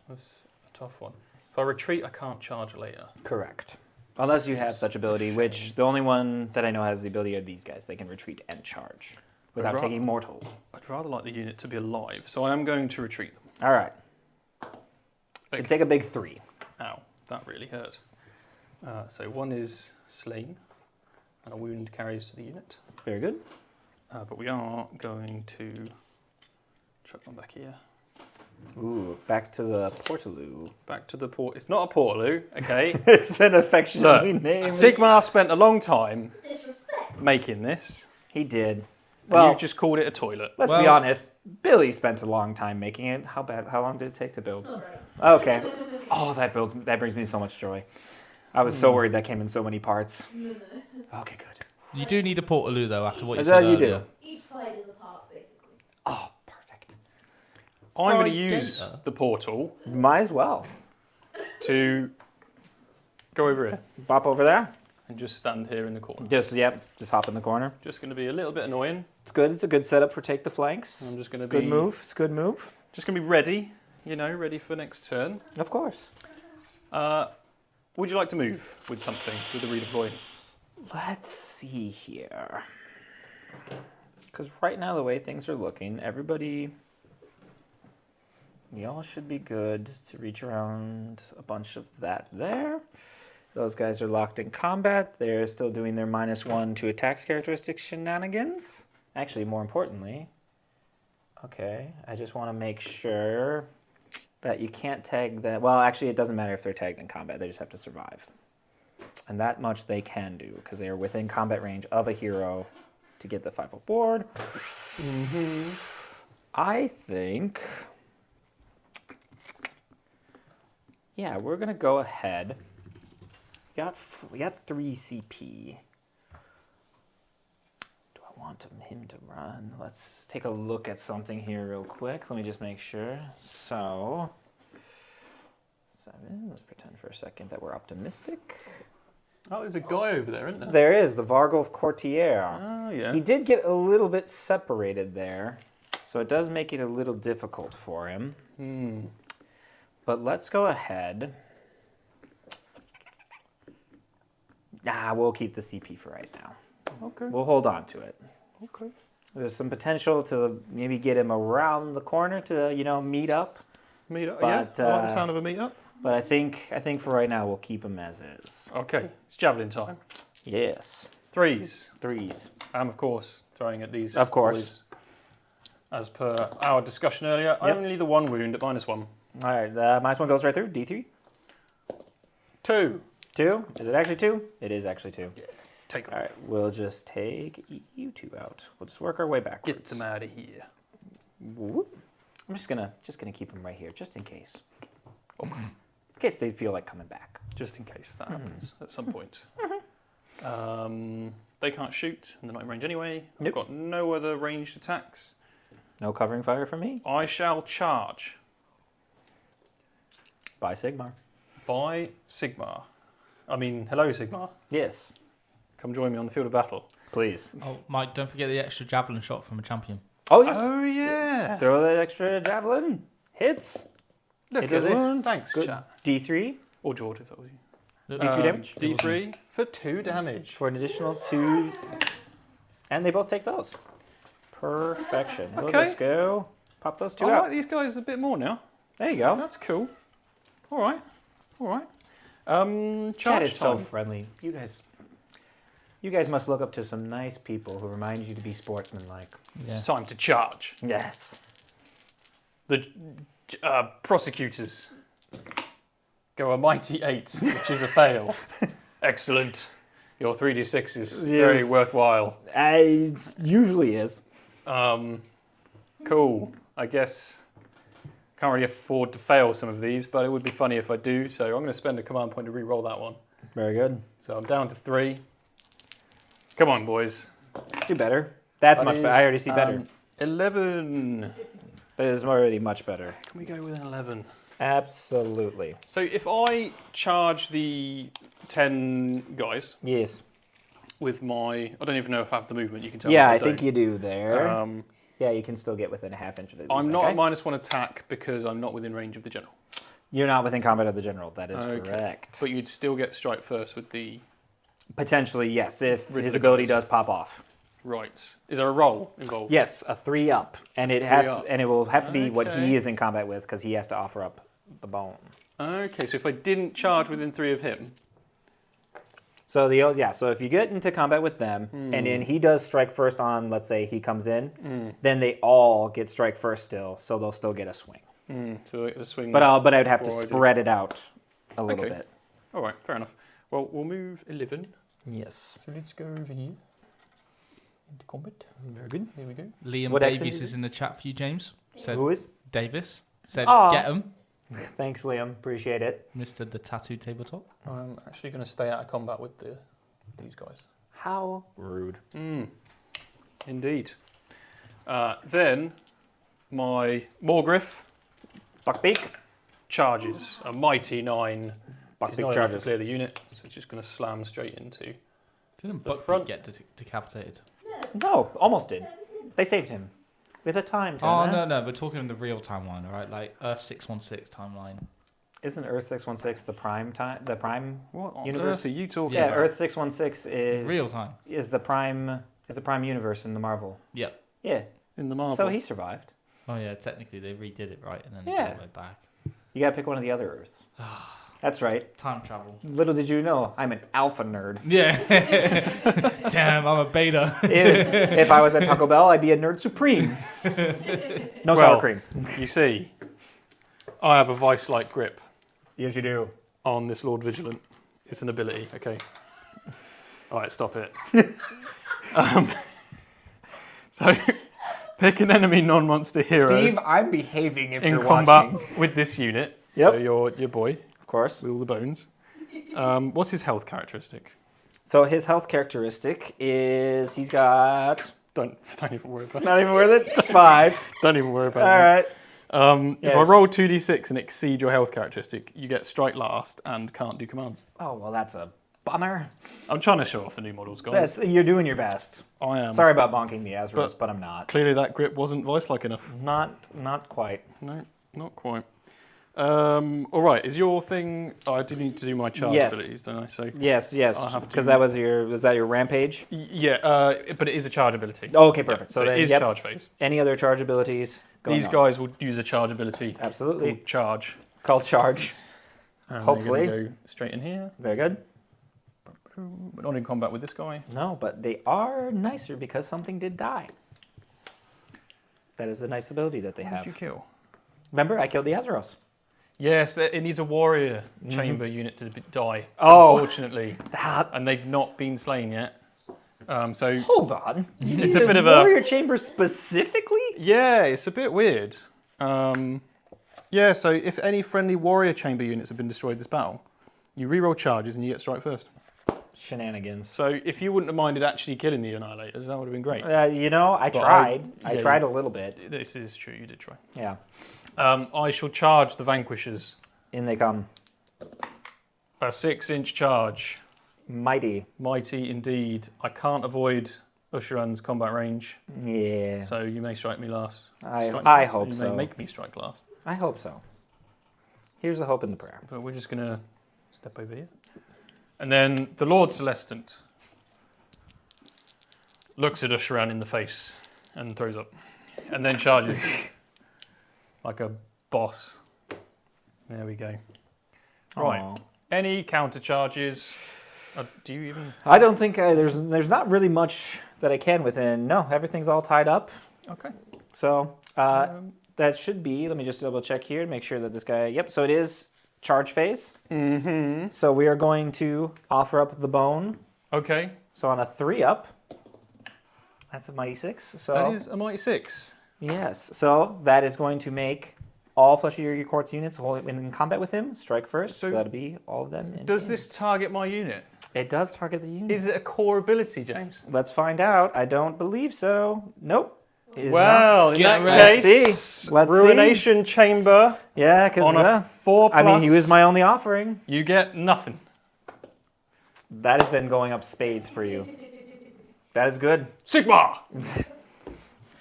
that's a tough one. If I retreat, I can't charge later. Correct. Unless you have such ability, which the only one that I know has the ability are these guys. They can retreat and charge without Right. taking mortals. I'd rather like the unit to be alive, so I am going to retreat them. All right. Okay. You take a big 3. Ow, that really hurt. So 1 is slain, and a wound carries to the unit. Very good. But we are going to chuck one back here. Ooh, back to the Portaloo. Back to the port. It's not a portaloo, okay? It's been affectionately Look, named. Sigmar spent a long time Disrespect. making this. He did. Well, Well, you just called it a toilet. let's be Well- honest. Billy spent a long time making it. How long did it take to build? Alright. Okay. Oh, that brings me so much joy. I was so worried that came in so many parts. Okay, good. You do need a Portaloo though after what you As said you do. earlier. Each side is a part, basically. Oh, perfect. I'm going to Fried use data. the portal Might as well. to go over here Bop over there. and just stand here in the corner. Just hop in the corner. Just going to be a little bit annoying. It's good. It's a good setup for take the flanks. I'm just going to It's a be good move. It's a good move. Just going to be ready, ready for next turn. Of course. Would you like to move with something with the redeploy? Let's see here. Because right now, the way things are looking, we all should be good to reach around a bunch of that there. Those guys are locked in combat. They're still doing their -1 to attacks characteristic shenanigans. Actually, more importantly, okay, I just want to make sure that you can't tag them. Well, actually, it doesn't matter if they're tagged in combat. They just have to survive. And that much they can do because they are within combat range of a hero to get the 5 board. I think, yeah, we're gonna go ahead. We got 3 CP. Do I want him to run? Let's take a look at something here real quick. Let me just make sure. So, 7. Let's pretend for a second that we're optimistic. Oh, there's a guy over there, isn't there? There is the Vargolf Courtier. Oh, yeah. He did get a little bit separated there, so it does make it a little difficult for him. But let's go ahead. We'll keep the CP for right now. Okay. We'll hold on to it. Okay. There's some potential to maybe get him around the corner to, meet up. Meet up, But, yeah. I like the sound of a meet up. But I think for right now we'll keep him as is. Okay, it's javelin time. Yes. Threes. Threes. I'm, of course, throwing at these Of course. boys. As per our discussion earlier, Yep. only the 1 wound at -1. All right, -1 goes right through. D3. 2. 2. Is it actually 2? It is actually 2. Take All right, we'll just take you 2 out. We'll just work our way backwards. Get them out of here. Whoop. I'm just gonna keep them right here, just in case. Okay. In case they feel like coming back. Just in case that happens at some point. They can't shoot, and they're not in range anyway. I've got no other ranged attacks. No covering fire for me. I shall charge By Sigmar. by Sigmar. I mean, hello, Sigmar. Yes, Come join me on the field of battle. please. Oh, Mike, don't forget the extra javelin shot from a champion. Oh yes. Oh, yeah. Throw that extra javelin. Hits. Look It at does this. wound. Thanks, Good. chat. D3 Or George, if that was you. D3 damage? D3 for 2 damage. for an additional 2, and they both take those. Perfection. We'll Okay. just go pop those 2 I out. like these guys a bit more now. There you go. That's cool. All right. All right. Chat Charge is so time. friendly. You guys must look up to some nice people who remind you to be sportsmanlike. Yeah. It's time to charge. Yes. The prosecutors go a mighty 8, which is a fail. Excellent. Your 3d6 is very Yes. worthwhile. It usually is. Cool. I guess can't really afford to fail some of these, but it would be funny if I do. So I'm going to spend a command point to re-roll that one. Very good. So I'm down to 3. Come on, boys. Do better. That's That much better. is, I already see better. 11. That is already much better. Can we go with an 11? Absolutely. So if I charge the 10 guys Yes. with my... I don't even know if I have the movement. You can tell Yeah, me I if think don't. you do there. Um, Yeah, you can still get within a half inch of the I'm not okay? a -1 attack because I'm not within range of the general. You're not within combat of the general. That is Okay. correct. But you'd still get strike first with the... Potentially, yes, if Rid of his the ability guys. does pop off. Right. Is there a roll involved? Yes, a 3 up, and it has, up. and it will have to be what Okay. he is in combat with because he has to offer up the bone. Okay, so if I didn't charge within 3 of him... So so if you get into combat with them, and then he does strike first on, let's say he comes in, then they all get strike first still, so they'll still get a swing. So the swing... But I would have to Before I do. spread it out a little Okay. bit. All right, fair enough. Well, we'll move 11. Yes. So let's go over here. Into combat. Very good. Here we go. Liam What accent Davies is is in the chat for you, James. Said Who is? Davis. Said, Aw. get him, Thanks, Liam. Appreciate it. Mr. The Tattooed Tabletop. I'm actually going to stay out of combat with these guys. How rude. Indeed. Then my Morgriff Buckbeak. charges a mighty 9. Buckbeak It's not enough to charges. clear the unit, so it's just going to slam straight into. Didn't The Buckbeak front- get decapitated? No, almost did. They saved him. With a time Oh, turner. no, we're talking in the real timeline, all right? Like Earth 616 timeline. Isn't Earth 616 the prime time? The prime? What on Universe? earth are you talking Yeah, about? Earth 616 is Real time. is the prime universe in the Marvel. Yep. Yeah. In the Marvel. So he survived. Oh, yeah, technically they redid it, right? And then Yeah. they got it back. You gotta pick one of the other Earths. That's right. Time travel. Little did you know, I'm an alpha nerd. Yeah. Damn, I'm a beta. If I was at Taco Bell, I'd be a nerd supreme. No sour cream. You see, I have a vice-like grip Yes, you do. on this Lord Vigilant. It's an ability, okay? All right, stop it. So, pick an enemy non-monster hero Steve, I'm behaving if in you're combat watching. with this unit. Yep. So your boy Of course. with all the bones. What's his health characteristic? So his health characteristic is he's got Don't even worry about it. not even worth it. It's 5. Don't even worry about All it. right. If I roll 2d6 and exceed your health characteristic, you get strike last and can't do commands. Oh well, that's a bummer. I'm trying to show off the new models, guys. You're doing your best. I am. Sorry about bonking the Azeroth, but I'm not. Clearly that grip wasn't vice-like enough. Not quite. No, not quite. All right, is your thing... Oh, I do need to do my charge Yes. abilities, don't I? So, Yes, I'll have because to- was that your rampage? yeah, but it is a charge ability. Oh, okay, perfect. So then, it is yep. charge phase. Any other charge abilities? going These on? guys will use a charge ability Absolutely. called charge. Called charge. And they're Hopefully. gonna go straight in here. Very good. We're not in combat with this guy. No, but they are nicer because something did die. That is a nice ability that they What have. did you kill? Remember, I killed the Azeros. Yes, it needs a warrior chamber unit to die. Oh. Unfortunately, That. and they've not been slain yet. So Hold on. You It's need a bit of a- warrior chamber specifically? yeah, it's a bit weird. Yeah, so if any friendly warrior chamber units have been destroyed this battle, you reroll charges and you get strike first. Shenanigans. So if you wouldn't have minded actually killing the Annihilators, that would have been great. You know, I But tried. I yeah, tried a little bit. This is true, you did try. Yeah. I shall charge the Vanquishers. In they come. A 6-inch charge. Mighty. Mighty indeed. I can't avoid Usheran's combat range, Yeah. so you may strike me last. I Strike me last. hope You so. may make me strike last. I hope so. Here's the hope and the prayer. But we're just going to step over here. And then the Lord Celestant looks at Usheran in the face and throws up. And then charges like a boss. There we go. Right. Aw. Any counter charges? Do you even... I don't think there's not really much that I can within. No, everything's all tied up. Okay. So that should be. Let me just double check here to make sure that this guy. Yep. So it is charge phase. Mm-hmm. So we are going to offer up the bone. Okay. So on a 3-up, that's a mighty 6. So That is a mighty 6. yes. So that is going to make all Flesh of your Quartz units in combat with him strike first. So So that'll be all of them. Does this target my unit? It does target the unit. Is it a core ability, James? Let's find out. I don't believe so. Nope. It is Well, in Get that ready. case, Let's see. Ruination Chamber not. Yeah, because on a 4+. I mean, he was my only offering. You get nothing. That has been going up spades for you. That is good. Sigmar!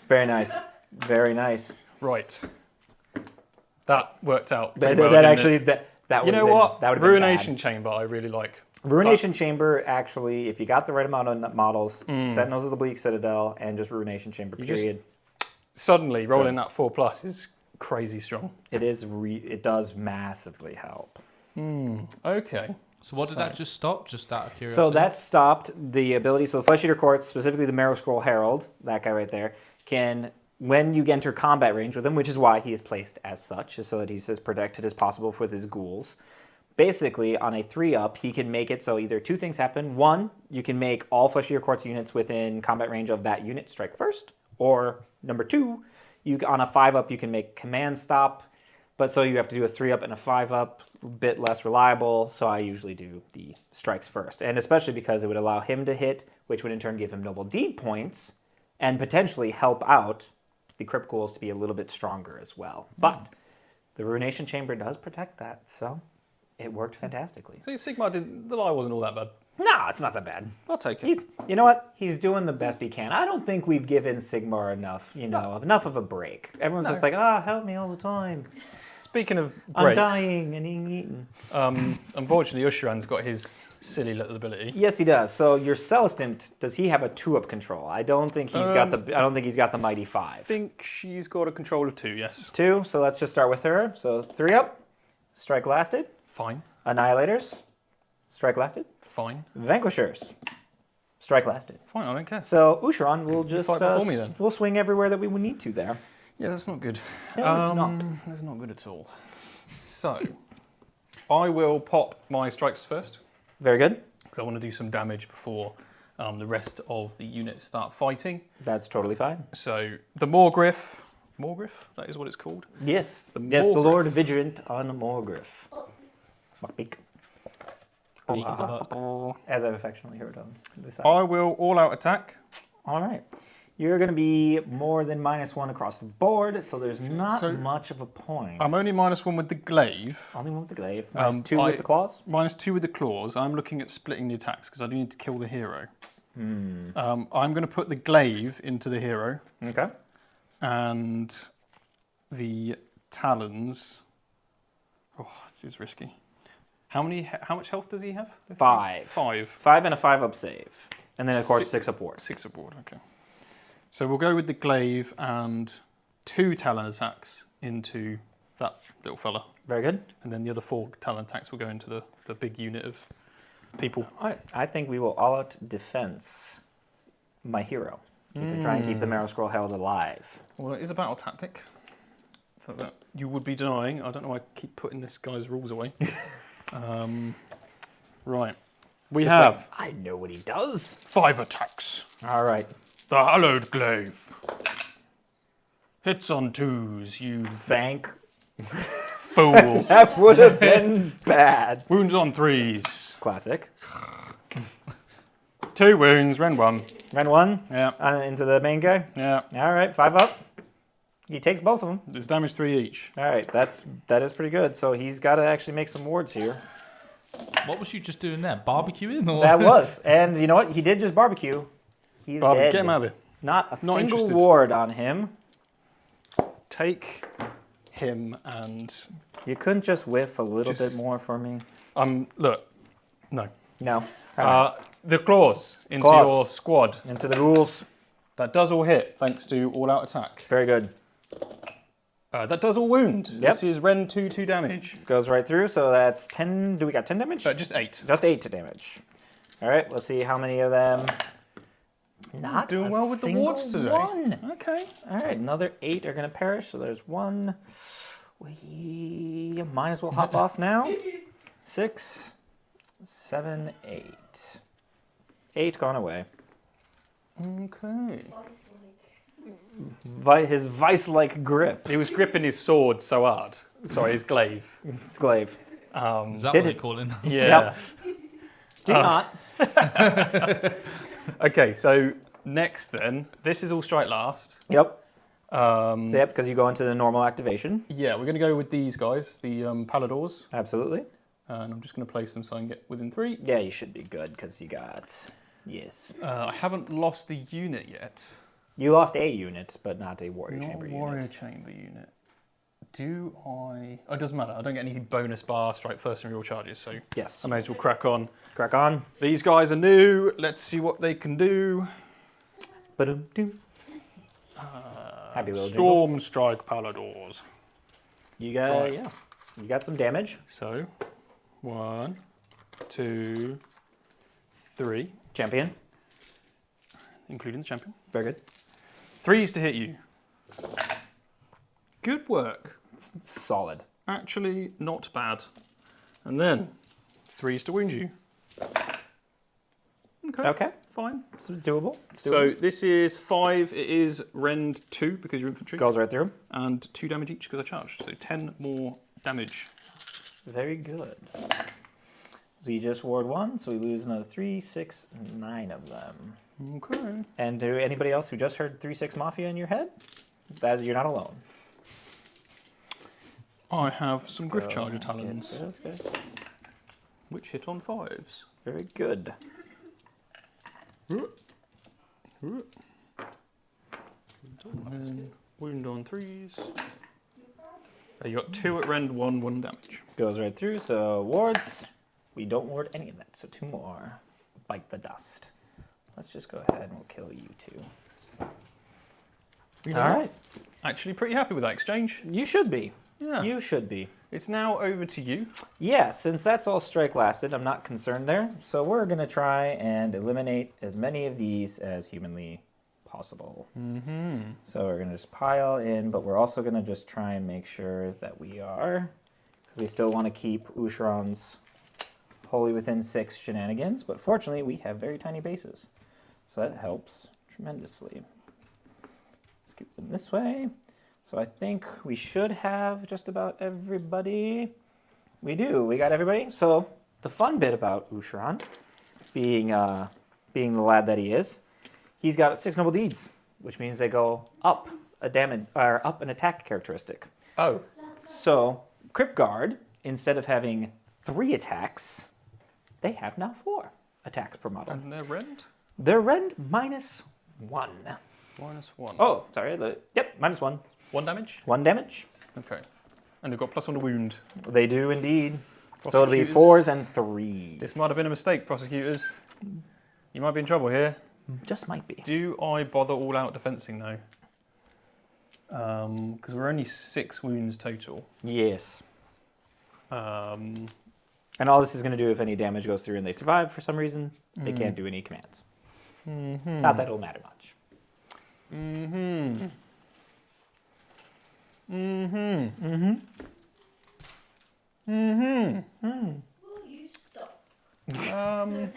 Very nice. Very nice. Right. That worked out. That, pretty well, that didn't actually it? that You would know what? That would Ruination Chamber I really like. Ruination Chamber, actually, if you got the right amount of models, Sentinels of the Bleak Citadel, and just Ruination Chamber, You just- period. Suddenly, rolling that 4+ is crazy strong. It does massively help. Okay. So what did that just stop? Just out of curiosity. So that stopped the ability. So the Flesh Eater Quartz, specifically the Marrow Scroll Herald, that guy right there, can, when you enter combat range with him, which is why he is placed as such, is so that he's as protected as possible with his ghouls. Basically, on a 3-up, he can make it so either two things happen. One, you can make all Flesh Eater Quartz units within combat range of that unit strike first. Or number 2, on a 5-up, you can make command stop. But so you have to do a 3-up and a 5-up, a bit less reliable. So I usually do the strikes first. And especially because it would allow him to hit, which would in turn give him double deed points, and potentially help out the Crypt Ghouls to be a little bit stronger as well. But the Ruination Chamber does protect that, so it worked fantastically. See, Sigmar the lie wasn't all that bad. No, it's not that bad. I'll take it. You know what? He's doing the best he can. I don't think we've given Sigmar enough, enough of a break. Everyone's just like, help me all the time. Speaking of I'm breaks, dying and being eaten. Unfortunately, Usheran's got his silly little ability. Yes, he does. So your Celestant, does he have a 2-up control? I don't think he's got the mighty 5. I think she's got a control of 2, yes. 2. So let's just start with her. So 3-up, strike lasted. Fine. Annihilators, strike lasted. Fine. Vanquishers, strike lasted. Fine, I don't care. So Usheran will just fight before me then. we'll swing everywhere that we would need to there. Yeah, that's not good. No, it's not. That's not good at all. So, I will pop my strikes first, Very good. because I want to do some damage before the rest of the units start fighting. That's totally fine. So, the Morgriff, that is what it's called. Yes. The Yes, the Morgriff. Lord Vigilant on a Morgriff. Muckbeak. Beak of the buck. As I've affectionately heard on this side. I will all-out attack. All right. You're going to be more than -1 across the board, so there's not So- much of a point. I'm only -1 with the glaive. Only one with the glaive. -2 I- with the claws. -2 with the claws. I'm looking at splitting the attacks because I do need to kill the hero. I'm going to put the glaive into the hero Okay. and the talons. Oh, this is risky. How much health does he have? 5. 5. 5 and a 5-up save. And then, of course, 6 up ward. 6 aboard, okay. So we'll go with the glaive and 2 talon attacks into that little fella. Very good. And then the other 4 talon attacks will go into the big unit of people. All right. I think we will all out defense my hero. Try and keep the Marrow Scroll held alive. Well, it is a battle tactic. So that you would be denying. I don't know why I keep putting this guy's rules away. Right. We have I know what he does. 5 attacks. All right. The Hallowed Glaive. Hits on 2s, you Thank. fool. That would have been bad. Wounds on 3s. Classic. 2 wounds, Ren 1. Ren 1. Yeah, Into the main guy. yeah. All right. 5 up. He takes both of them. There's damage 3 each. All right. That is pretty good. So he's got to actually make some wards here. What was you just doing there? Barbecuing? Or? That was. And you know what? He did just barbecue. He's dead. Get him out of here. Not a Not single interested. ward on him. Take him and... You couldn't just whiff a little Just- bit more for me? look. No. No. The claws into Claws. your squad. Into the rules. That does all hit, thanks to all-out attack. Very good. That does all wound. Yep. This is Ren 2 damage. Goes right through, so that's 10. Do we got 10 damage? Just 8. Just 8 damage. All right, let's see how many of them. Not Doing a well with the single wards today. one. Okay. All right, another 8 are going to perish, so there's 1. We might as well hop off now. 6, 7, 8. 8 gone away. Okay. His vice-like grip. He was gripping his sword so hard. Sorry, his glaive. It's glaive. Is that Did what they it- call it? Yeah. Do not. Okay, so next then, this is all strike last. Yep. Um, So, yep, because you go into the normal activation. yeah, we're going to go with these guys, the Paladors. Absolutely. And I'm just going to place them so I can get within 3. Yeah, you should be good because you got... Yes. I haven't lost the unit yet. You lost a unit, but not a warrior Not chamber warrior unit. chamber unit. Do I... Oh, it doesn't matter. I don't get any bonus bar, strike first, and real charges, so Yes. I may as well crack on. Crack on. These guys are new. Let's see what they can do. Ba-dum-dum. Happy little jingle. Storm Strike Paladors. You got, Right. yeah. You got some damage. So, 1, 2, 3, Champion. including the champion. Very good. 3s to hit you. Good work. It's solid. Actually, not bad. And then 3s to wound you. Okay. Fine. It's doable. It's So doable. this is 5. It is rend 2 because you're infantry. Goes right through. And 2 damage each because I charged. So 10 more damage. Very good. So you just ward 1, so we lose another 3, 6, 9 of them. Okay. And to anybody else who just heard 3-6 Mafia in your head, that you're not alone. I have some Griff Go Charger get Talons, those guys. which hit on 5s. Very good. And then wound on 3s. You got 2 at rend, 1 damage. Goes right through, so wards. We don't ward any of that, so 2 more. Bite the dust. Let's just go ahead and we'll kill you 2. All right. Actually pretty happy with that exchange. You should be. Yeah. You should be. It's now over to you. Yeah, since that's all strike lasted, I'm not concerned there. So we're going to try and eliminate as many of these as humanly possible. Mm-hmm. So we're going to just pile in, but we're also going to just try and make sure that we are, because we still want to keep Usharon's wholly within 6 shenanigans, but fortunately we have very tiny bases. So that helps tremendously. Scoop them this way. So I think we should have just about everybody. We do. We got everybody. So the fun bit about Usharon, being the lad that he is, he's got 6 noble deeds, which means they go up a damage or up an attack characteristic. Oh. So Crypt Guard, instead of having 3 attacks, they have now 4 attacks per model. And their rend? Their rend -1. -1. Oh, sorry. Yep, -1. 1 damage? 1 damage. Okay. And they've got +1 to wound. They do indeed. So it'll be Prosecutors. 4s and 3s. This might have been a mistake, prosecutors. You might be in trouble here. Just might be. Do I bother all out defensing though? Because we're only 6 wounds total. Yes. And all this is going to do, if any damage goes through and they survive for some reason, they can't do any commands. Not that it'll matter much. Will you stop? I've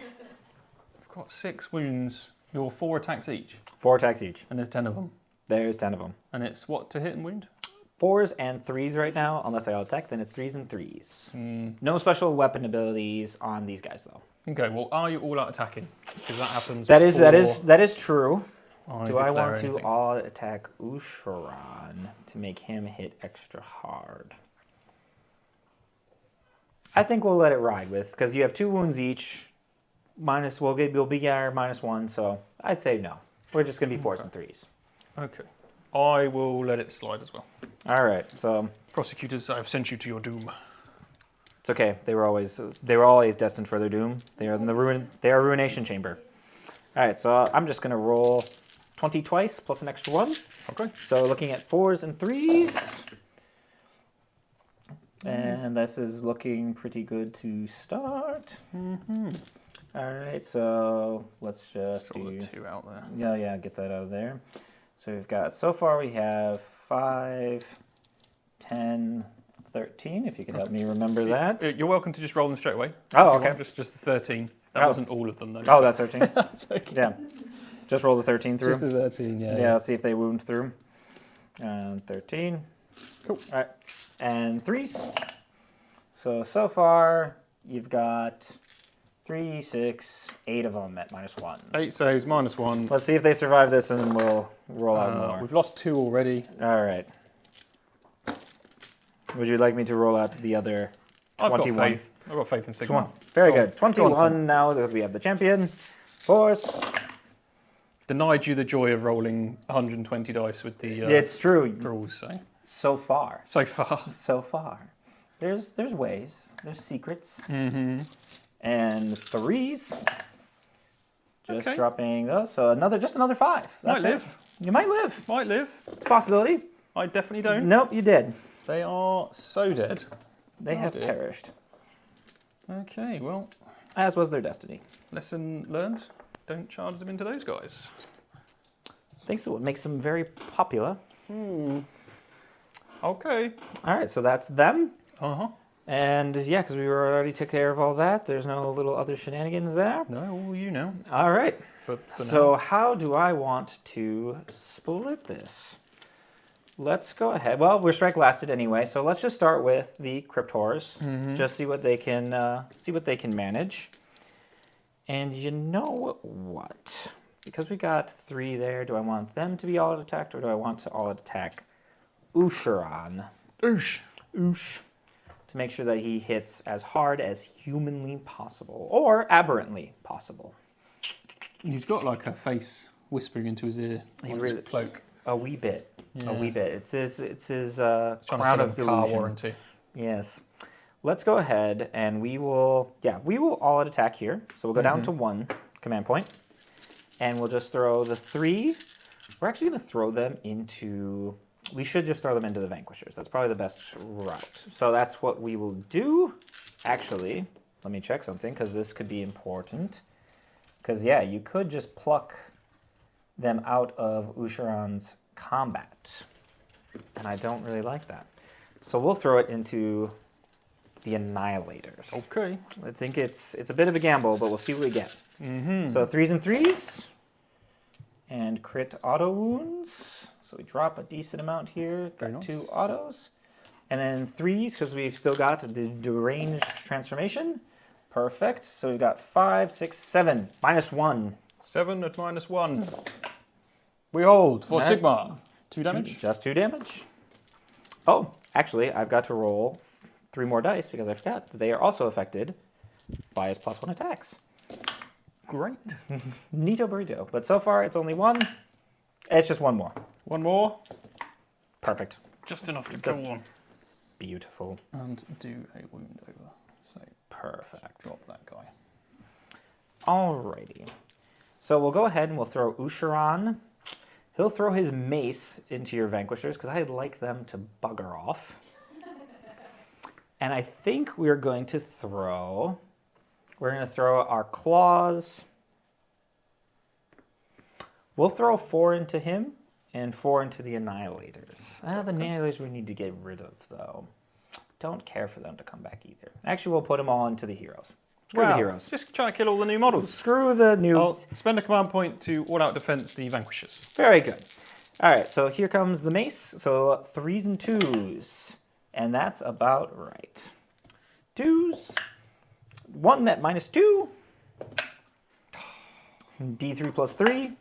got 6 wounds. You're 4 attacks each, 4 attacks each. and there's 10 of them. There's 10 of them. And it's what to hit and wound? 4s and 3s right now. Unless I auto attack, then it's 3s and 3s. No special weapon abilities on these guys though. Okay, well, are you all out attacking? Because that happens. That is before true. Do I declare want to anything. all attack Usharan to make him hit extra hard? I think we'll let it ride with, because you have 2 wounds each. We'll be our -1, so I'd say no. We're just going to be 4s and 3s. Okay. I will let it slide as well. All right, so Prosecutors, I have sent you to your doom. it's okay. They were always destined for their doom. They are in They are ruination chamber. All right, so I'm just going to roll 20 twice plus an extra 1. Okay. So looking at 4s and 3s. And this is looking pretty good to start. All right, so let's just Saw do... the 2 out there. Yeah, get that out of there. So we've got, so far we have 5, 10, 13, if you could help me remember that. You're welcome to just roll them straight away. Oh, If you okay. want, just the 13. That Oh. wasn't all of them, though. Oh, that's 13. That's okay. Yeah. Just roll the 13 through. Just the 13, yeah. Yeah, let's see if they wound through. 13. Cool. All right. And 3s. So far, you've got 3, 6, 8 of them at -1. 8 saves, -1. Let's see if they survive this, and then we'll roll out more. We've lost 2 already. All right. Would you like me to roll out the other 21? I've got faith. I've got faith in Sigmar. Very Go on. good. Go on, 21 son. now, because we have the champion. Force. Denied you the joy of rolling 120 dice with the It's true. rules, so. So far. So far. So far. There's ways. There's secrets. Mm-hmm. And 3s. Just Okay. dropping those. So just another 5. Might That's it. live. You might live. Might live. It's a possibility. I definitely don't. Nope, you did. They are so dead. They Oh, have dear. perished. Okay, well, As was their destiny. lesson learned. Don't charge them into those guys. Thanks to what makes them very popular. Okay. All right, so that's them. Uh-huh. And yeah, because we already took care of all that. There's no little other shenanigans there. No, all you know. All right. For So now. how do I want to split this? Let's go ahead. Well, we're strike lasted anyway, so let's just start with the Crypt Horrors. Just see what they can manage. And you know what? Because we got 3 there, do I want them to be all attacked, or do I want to all attack Usharan? Oosh. Oosh. To make sure that he hits as hard as humanly possible, or aberrantly possible. He's got like a face whispering into his ear He on really- his cloak. A wee bit. Yeah. A wee bit. It's his Trying crown to sell of him car delusion. warranty. Yes. Let's go ahead and we will all out attack here. So we'll go down to 1 command point. And we'll just throw the 3. We're actually going to throw them into... We should just throw them into the Vanquishers. That's probably the best route. So that's what we will do. Actually, let me check something, because this could be important. Because, yeah, you could just pluck them out of Usharan's combat. And I don't really like that. So we'll throw it into the Annihilators. Okay. I think it's a bit of a gamble, but we'll see what we get. So 3s and 3s. And crit auto wounds. So we drop a decent amount here. Very Got nice. 2 autos. And then 3s, because we've still got the deranged transformation. Perfect. So we've got 5, 6, 7. -1. 7 at -1. We hold for Alright. Sigmar. 2 damage. Just 2 damage. Oh, actually, I've got to roll 3 more dice because I forgot that they are also affected by his +1 attacks. Great. Neato burrito. But so far, it's only 1. It's just 1 more. 1 more. Perfect. Just enough to go on. Beautiful. And do a wound over. So Perfect. drop that guy. Alrighty. So we'll go ahead and we'll throw Usharan. He'll throw his mace into your Vanquishers because I'd like them to bugger off. And I think we're going to throw our claws. We'll throw 4 into him and 4 into the Annihilators. The Annihilators we need to get rid of, though. Don't care for them to come back either. Actually, we'll put them all into the heroes. Screw the heroes. Just trying to kill all the new models. Screw the new... I'll spend a command point to all-out defense the Vanquishers. Very good. All right, so here comes the mace. So 3s and 2s. And that's about right. 2s. 1 at -2. D3 plus 3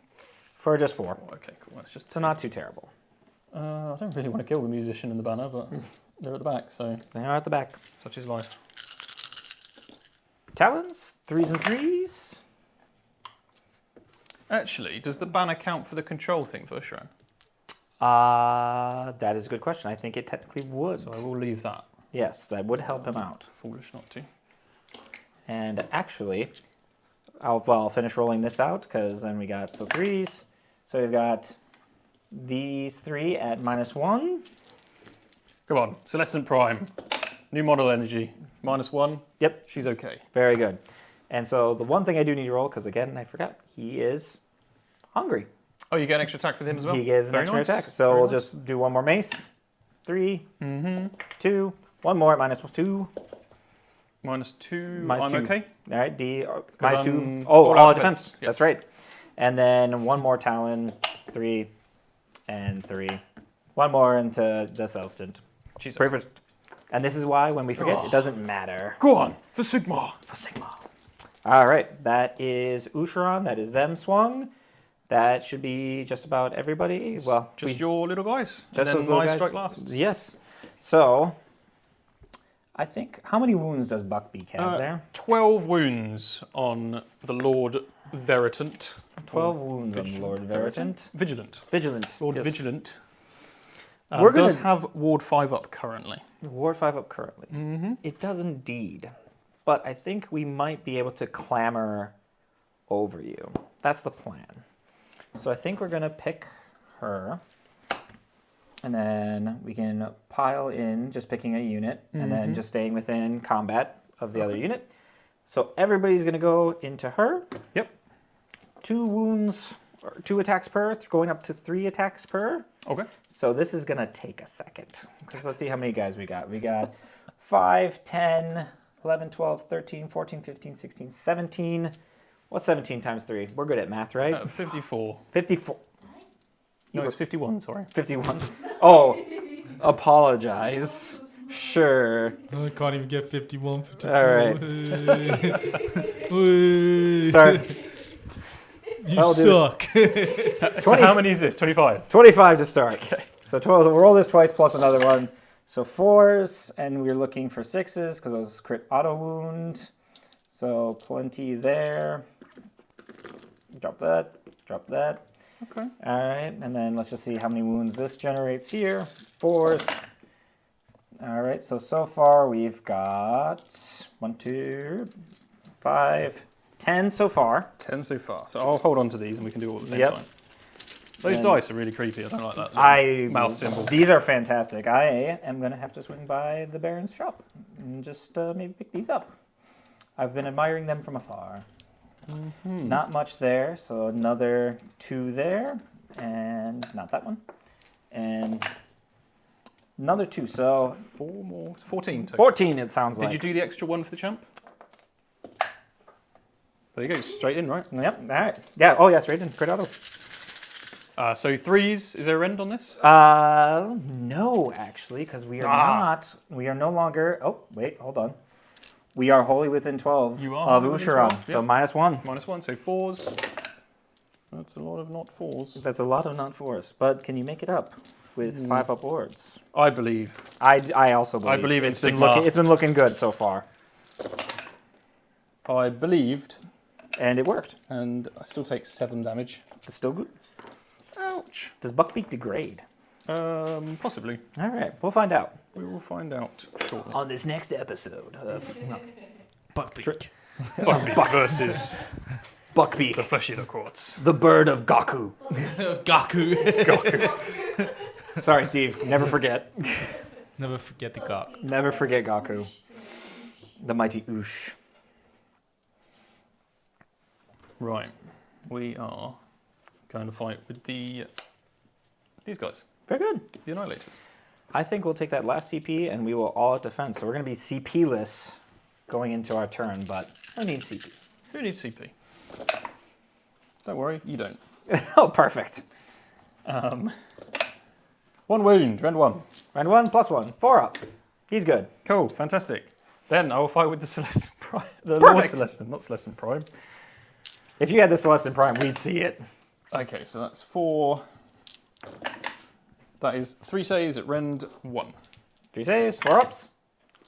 for just 4. Okay, cool. That's just... So not too terrible. I don't really want to kill the musician in the banner, but they're at the back, so... They are at the back. Such is life. Talons, 3s and 3s. Actually, does the banner count for the control thing for Usharan? That is a good question. I think it technically would. So I will leave that. Yes, that would help him out. Foolish not to. And actually, I'll finish rolling this out because then we got 3s. So we've got these 3 at -1. Come on, Celestant Prime. New model energy. -1. Yep. She's okay. Very good. And so the one thing I do need to roll, because again, I forgot, he is hungry. Oh, you get an extra attack with him as well? He gets an Very extra nice. attack. So Very we'll nice. just do one more mace. 3, 2, one more at -2. -2. -2. I'm okay. All right, D, I'm -2. Oh, all all out defense. defense. That's Yes. right. And then one more Talon, 3 and 3. One more into the Celestant. She's Perfect. And this is why when we forget, it doesn't matter. Go on, for Sigmar. For Sigmar. All right, that is Usharan. That is them swung. That should be just about everybody. Well, Just your little guys. just and then those little my guys. strike last. Yes. So, I think, how many wounds does Buckbeak have there? 12 wounds on the Lord Veritant. 12 wounds on Lord Veritant. Vigilant. Vigilant. Lord yes. Vigilant. We're Does gonna- have Ward 5 up currently. Ward 5 up currently. It does indeed. But I think we might be able to clamor over you. That's the plan. So I think we're going to pick her. And then we can pile in just picking a unit and then just staying within combat of the other unit. So everybody's going to go into her. Yep. 2 wounds, or 2 attacks per, going up to 3 attacks per. Okay. So this is going to take a second. Because let's see how many guys we got. We got 5, 10, 11, 12, 13, 14, 15, 16, 17. What's 17 times 3? We're good at math, right? 54. 54. No, it's 51, sorry. 51. Oh, apologize. Sure. I can't even get 51. 54. All right. Hey. Start. You I'll do suck. So how many is this? 25? 25 to start. Okay. So 12. So we'll roll this twice plus another one. So 4s, and we're looking for 6s because those crit auto wound. So plenty there. Drop that. Drop that. Okay. All right, and then let's just see how many wounds this generates here. 4s. All right, so far we've got 1, 2, 5, 10 so far. 10 so far. So I'll hold on to these and we can do all at the same Yep. time. Those And- dice are really creepy. I don't like that little mouth symbol. These are fantastic. I am going to have to swing by the Baron's shop and just maybe pick these up. I've been admiring them from afar. Not much there, so another 2 there, and not that one, and another 2. So 4 more. 14 total. 14. It sounds like. Did you do the extra one for the champ? There you go, straight in, right? Yep. All right. Yeah. Oh, yeah. Straight in. Crit auto. So 3s, is there a rend on this? No, actually, because we are not. We are no longer. Oh, wait. Hold on. We are wholly within 12 You are of wholly within Usharan. 12, So yep. -1. -1, so 4s. That's a lot of not 4s. That's a lot of not 4s. But can you make it up with 5 up wards? I believe. I also believe. I believe in it's been Sigmar. It's been looking good so far, I believed, and it worked. and I still take 7 damage. It's still good. Ouch. Does Buckbeak degrade? Possibly. All right, we'll find out We will find out shortly. on this next episode of Buckbeak. Buckbeak versus Buckbeak, the fleshy quartz. the bird of Gaku. Gaku. Sorry, Steve. Never forget. Never forget the Gok. Never forget Gaku. The mighty Oosh. Right. We are going to fight with these guys, Very good. the Annihilators. I think we'll take that last CP and we will all out defense. So we're going to be CP-less going into our turn, but who needs CP? Who needs CP? Don't worry, you don't. Oh, perfect. 1 wound, rend 1. Round 1 plus 1. 4 up. He's good. Cool, fantastic. Then I will fight with the Celestin Prime. The Perfect. Lord Celestin, not Celestin Prime. If you had the Celestin Prime, we'd see it. Okay, so that's 4. That is 3 saves at rend 1. 3 saves, 4 ups.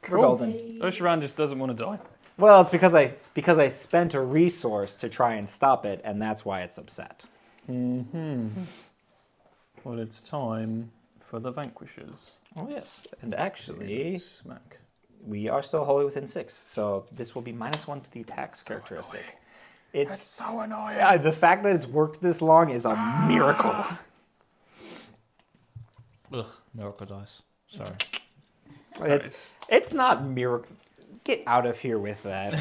We're Cool. golden. Oshiran just doesn't want to die. Well, it's because I spent a resource to try and stop it, and that's why it's upset. Well, it's time for the Vanquishers. Oh, yes. And actually, Smack. we are still wholly within 6, so this will be -1 to the attack characteristic. It's so annoying. yeah, the fact that it's worked this long is a miracle. Ugh, miracle dice. Sorry. It's not miracle. Get out of here with that.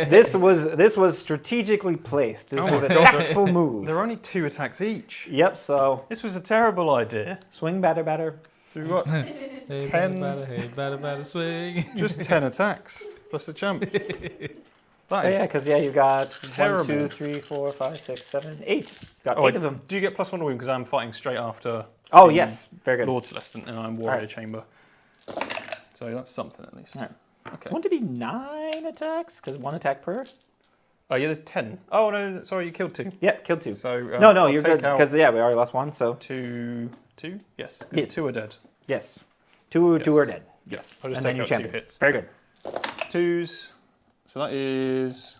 This was strategically placed. It was a tactful move. There are only 2 attacks each. Yep. So This was a terrible idea. swing, batter. So we've got Hey, 10. batter, swing. just 10 attacks plus the champ. That Oh, is yeah, because you got 1, terrible. 2, 3, 4, 5, 6, 7, 8. Got Oh, 8 of them. do you get +1 to wound because I'm fighting straight after Oh the yes, very good. Lord Celestin and I'm Warrior Alright. Chamber. So that's something at least. Alright. Okay. Want to be 9 attacks? Because 1 attack per. Oh yeah, there's 10. Oh no, sorry, you killed 2. Yep, killed 2. So No, I'll you're take good out because we already lost 1. So 2. Yes, 'cause Yes. 2 are dead. yes, two Yes. are dead. Yes, I'll just And then take you out 2 champion. hits. Very good. 2s. So that is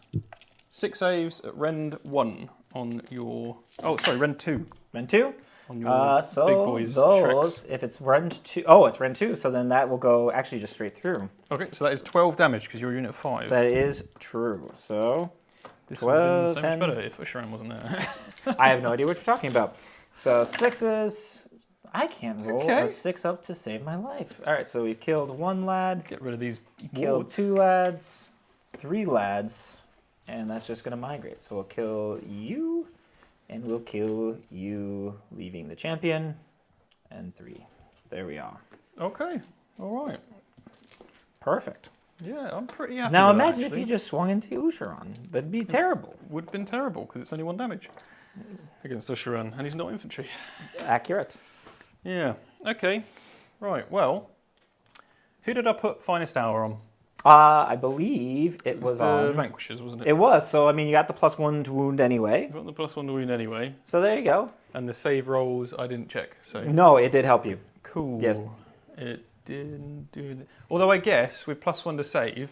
6 saves at rend 1 on your. Oh, sorry, rend 2 Rend 2. on your So big boys. those, Shreks. if it's rend 2, oh, it's rend 2. So then that will go actually just straight through. Okay, so that is 12 damage because you're a unit 5. That is true. So This would have 12, been so 10. much better if Usharan wasn't there. I have no idea what you're talking about. So 6s. I can't roll Okay. a 6 up to save my life. All right, so we killed 1 lad, Get rid of these killed wards. 2 lads, 3 lads, and that's just going to migrate. So we'll kill you, and we'll kill you, leaving the champion, and 3. There we are. Okay, all right. Perfect. Yeah, I'm pretty happy Now with that, imagine if actually. you just swung into Usharan. That'd be terrible. Would have been terrible because it's only 1 damage against Usharan and he's not infantry. Accurate. Yeah, okay. Right, well, who did I put Finest Hour on? I believe it was the on. Vanquishers, wasn't it? It was. So I mean, you got the +1 to wound anyway. You got the +1 to wound anyway, So there you go. and the save rolls I didn't check. So No, it did help you. cool. Yes. It didn't do that. Although I guess with +1 to save,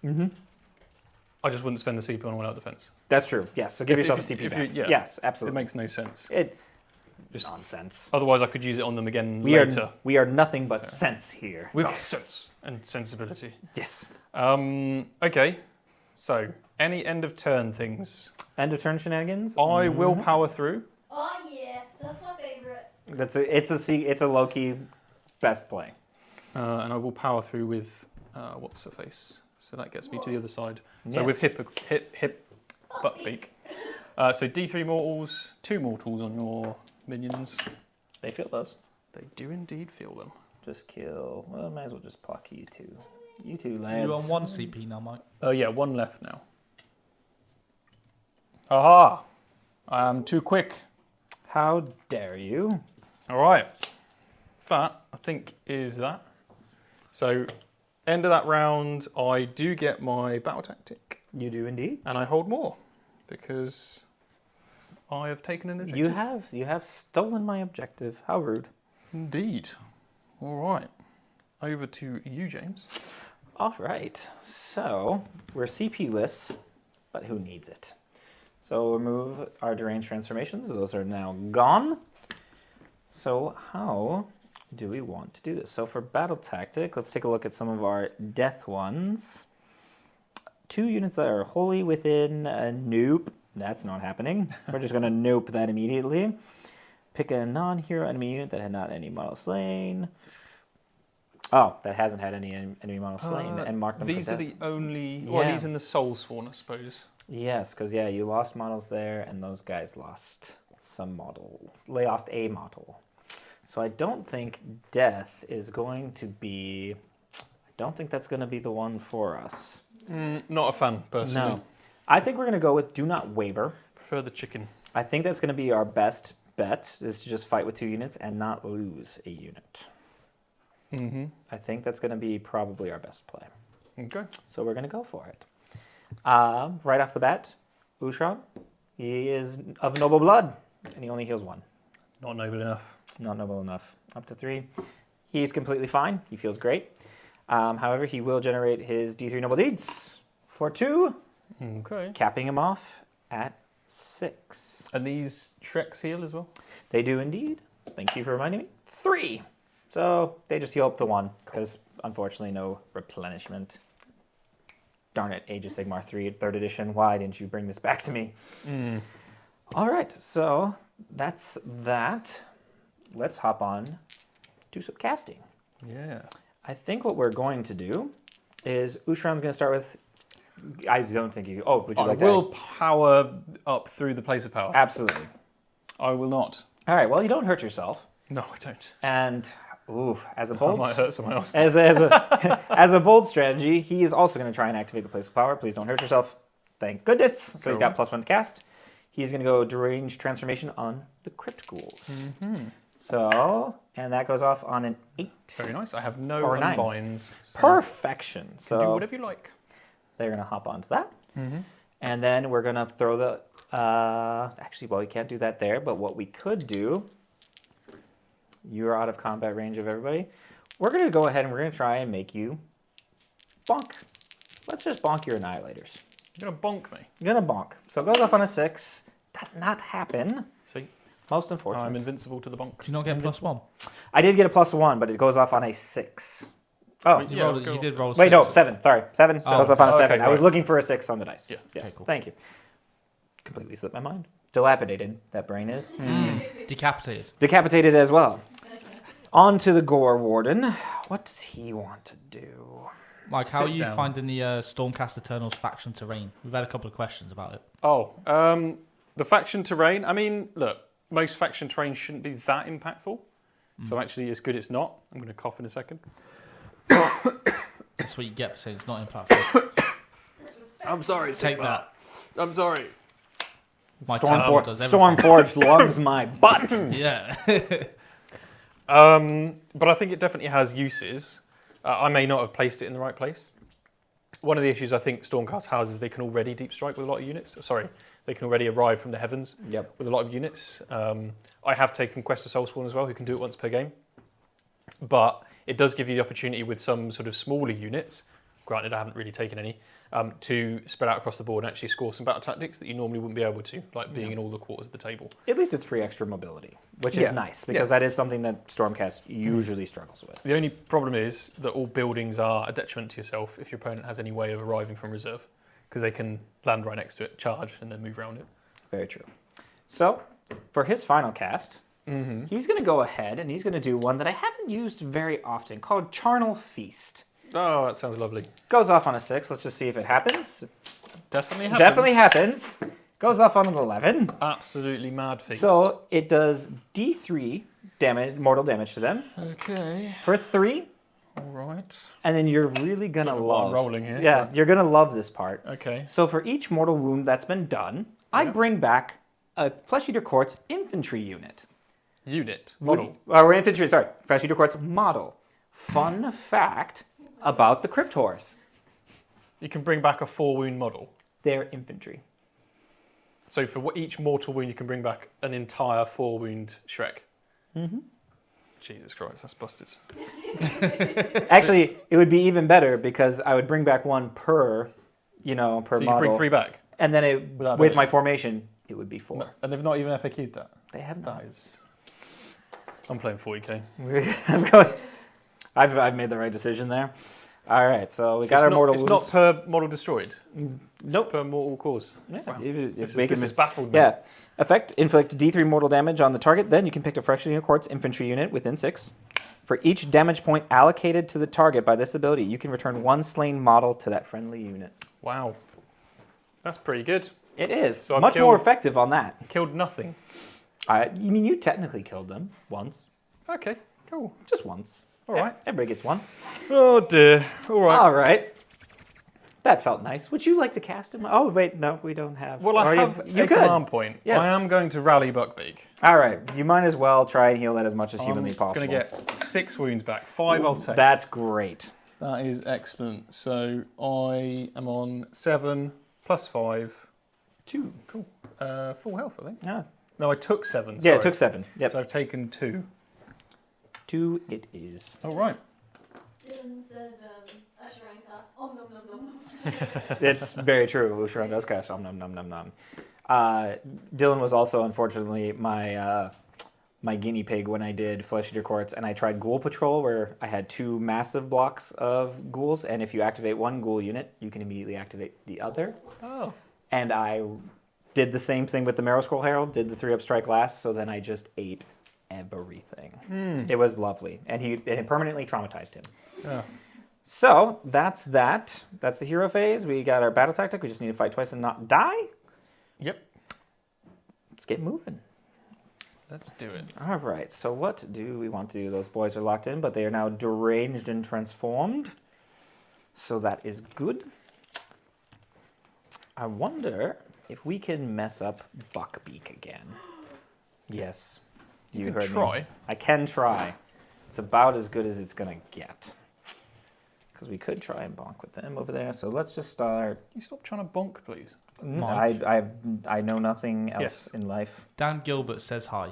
I just wouldn't spend the CP on all-out defense. That's true. Yes. So give If- yourself if- a CP if back. you- yeah. Yes, It absolutely. makes no sense. It Just nonsense. otherwise, I could use it on them again We later. are nothing but sense here. We got sense and sensibility. Yes. Okay, so any end of turn things, End of turn shenanigans. I will power through. Oh yeah, that's my favorite. It's a low key best play. And I will power through with what's her face. So that gets me to the other side. So Yes. with hip butt beak. So D3 mortals, 2 mortals on your minions. They feel those. They do indeed feel them. Just kill. Well, might as well just pluck you two. You two lads. You're on 1 CP now, Mike. Oh yeah, 1 left now. Aha! I am too quick. How dare you? All right. That, I think, is that. So, end of that round, I do get my battle tactic, You do indeed. and I hold more because I have taken an objective. You have stolen my objective. How rude. Indeed. All right. Over to you, James. All right. So we're CP-less, but who needs it? So remove our deranged transformations. Those are now gone. So how do we want to do this? So for battle tactic, let's take a look at some of our death ones. 2 units that are wholly within a nope. That's not happening. We're just going to nope that immediately. Pick a non-hero enemy unit that had not any model slain. Oh, that hasn't had any enemy models slain, and mark them These for are death. the only... Well, Yeah. these in the Soul Sworn, I suppose. Yes, because you lost models there, and those guys lost some model. They lost a model. So I don't think death is going to be... I don't think that's going to be the one for us. Not a fan, personally. No. I think we're going to go with Do Not Waver. Prefer the chicken. I think that's going to be our best bet, is to just fight with 2 units and not lose a unit. Mm-hmm. I think that's going to be probably our best play. Okay. So we're going to go for it. Right off the bat, Ushran, he is of noble blood, and he only heals 1. Not noble enough. Not noble enough. Up to 3. He's completely fine. He feels great. However, he will generate his D3 noble deeds for 2, Okay. capping him off at 6. And these Shreks heal as well? They do indeed. Thank you for reminding me. 3. So they just heal up to 1, because unfortunately no replenishment. Darn it, Age of Sigmar 3, 3rd edition. Why didn't you bring this back to me? All right, so that's that. Let's hop on, do some casting. Yeah. I think what we're going to do is Ushran's going to start with... I don't think you... Oh, would you I like will to... power up through the place of power. Absolutely. I will not. All right, well, you don't hurt yourself. No, I don't. And, as a I bold... might hurt someone else. As a bold strategy, he is also going to try and activate the place of power. Please don't hurt yourself. Thank goodness. So he's got +1 to cast. He's going to go deranged transformation on the crypt ghouls. So, and that goes off on an 8. Very nice. I have no Or 9. unbinds. So Perfection. do So whatever you like. they're going to hop onto that. And then we're going to throw the... actually, well, we can't do that there. But what we could do... You're out of combat range of everybody. We're going to go ahead and we're going to try and make you bonk. Let's just bonk your annihilators. You're going to bonk me. You're going to bonk. So it goes off on a 6. Does not happen. See? Most unfortunate. I'm invincible to the bonk. Do you not get +1? I did get a +1, but it goes off on a 6. Oh, Wait, You, Yeah, rolled, go you on. did roll a wait, 6. no, 7. Sorry, 7. So it goes off on a Oh, 7. okay, I was right. looking for a 6 on the dice. Yeah, Yes, okay, cool. thank you. Completely slipped my mind. Dilapidated, that brain is. Decapitated. Decapitated as well. On to the Gore Warden. What does he want to do? Mike, how are Sit you down. finding the Stormcast Eternals faction terrain? We've had a couple of questions about it. Oh, the faction terrain. I mean, look, most faction terrain shouldn't be that impactful. So actually, it's good it's not. I'm going to cough in a second. That's what you get for saying it's not in platform. I'm sorry, Take Sigmar. that. I'm sorry. My temple does everything. Stormforged lungs my butt. Yeah. But I think it definitely has uses. I may not have placed it in the right place. One of the issues I think Stormcast has is they can already deep strike with a lot of units. Sorry, they can already arrive from the heavens with a lot of units. I have taken Quest of Soulspawn as well, who can do it once per game. But it does give you the opportunity with some sort of smaller units, granted I haven't really taken any, to spread out across the board and actually score some battle tactics that you normally wouldn't be able to, like being in all the quarters of the table. At least it's free extra mobility, which Yeah. is nice, because that is something that Stormcast usually struggles with. The only problem is that all buildings are a detriment to yourself if your opponent has any way of arriving from reserve, because they can land right next to it, charge, and then move around it. Very true. So, for his final cast, he's going to go ahead and he's going to do one that I haven't used very often, called Charnel Feast. Oh, that sounds lovely. Goes off on a 6. Let's just see if it happens. Definitely happens. Definitely happens. Goes off on an 11. Absolutely mad feast. So it does D3 damage, mortal damage to them Okay. for 3. All right. And then you're really going to Don't know what I'm love... rolling here, Yeah, but- you're going to love this part. Okay. So for each mortal wound that's been done, I bring back a Flesh Eater Quartz infantry unit. Unit. Model. Or infantry, sorry. Flesh Eater Quartz model. Fun fact about the Crypt Horse. You can bring back a 4-wound model. They're infantry. So for each mortal wound, you can bring back an entire 4-wound Shrek. Jesus Christ, that's busted. Actually, it would be even better because I would bring back one per, per So you model. can bring 3 back. And then Without with moving. my formation, it would be 4. No. And they've not even FAQ'd that. They have not. That is... I'm playing 40k. I'm going. I've made the right decision there. All right, so we got our mortal It's wounds. not per model destroyed. Nope. Per mortal cause. Yeah, Wow. it's This has baffled me. Yeah. Effect, inflict D3 mortal damage on the target. Then you can pick a Flesh Eater Quartz infantry unit within 6. For each damage point allocated to the target by this ability, you can return one slain model to that friendly unit. Wow. That's pretty good. It is. So I've much killed- more effective on that. Killed nothing. You mean you technically killed them once. Okay, cool. Just once. All right. Everybody gets one. Oh dear. All right. All right. That felt nice. Would you like to cast him? Oh, wait, no, we don't have. Well, I have you a could. command point. Yes. I am going to rally Buckbeak. All right. You might as well try and heal that as much as humanly possible. I'm going to get 6 wounds back. 5 I'll take. That's great. That is excellent. So I am on 7 plus 5. 2. Cool. Full health, I think. Yeah. No, I took 7. Yeah, Sorry. it took 7. Yep. So I've taken 2. 2 it is. All right. Dylan said, Usher cast. Oh, nom nom nom. It's very true. Usharan does cast nom nom nom nom nom. Dylan was also, unfortunately, my my guinea pig when I did Flesh Eater Courts, and I tried Ghoul Patrol, where I had 2 massive blocks of ghouls, and if you activate one ghoul unit, you can immediately activate the other. Oh. And I did the same thing with the Marrow Scroll Herald, did the 3-up strike last, so then I just ate everything. It was lovely, and it permanently traumatized him. Yeah. So that's that. That's the hero phase. We got our battle tactic. We just need to fight twice and not die. Yep. Let's get moving. Let's do it. All right. So what do we want to do? Those boys are locked in, but they are now deranged and transformed. So that is good. I wonder if we can mess up Buckbeak again. Yes. You can heard try. me. I can try. It's about as good as it's going to get. Because we could try and bonk with them over there. So let's just start. Can you stop trying to bonk, please? I know nothing else Yes. in life. Dan Gilbert says hi.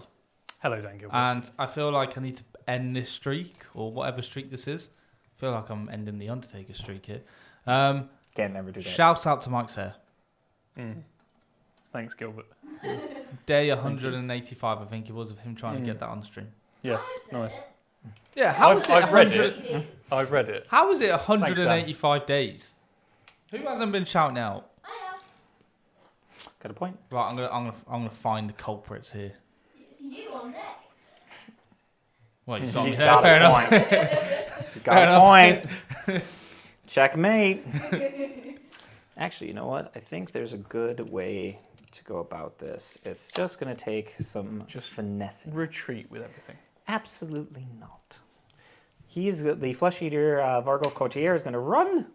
Hello, Dan Gilbert. And I feel like I need to end this streak, or whatever streak this is. I feel like I'm ending the Undertaker streak here. Can't never do that. Shouts out to Mike's hair. Thanks, Gilbert. Day 185, I think it was, of him trying to get that on the stream. Yes, nice. Yeah, how is it? I've read 100 it. I've read it. How is it 185 days? Who hasn't been shouting out? I have. Got a point? Right, I'm gonna find the culprits here. It's you on deck. Well, you've got me She's there, got fair a enough. point. She's got Fair a enough. point. Checkmate. Actually, you know what? I think there's a good way to go about this. It's just going to take some finessing. Retreat with everything. Absolutely not. The Flesh Eater Vargolf Courtier is going to run.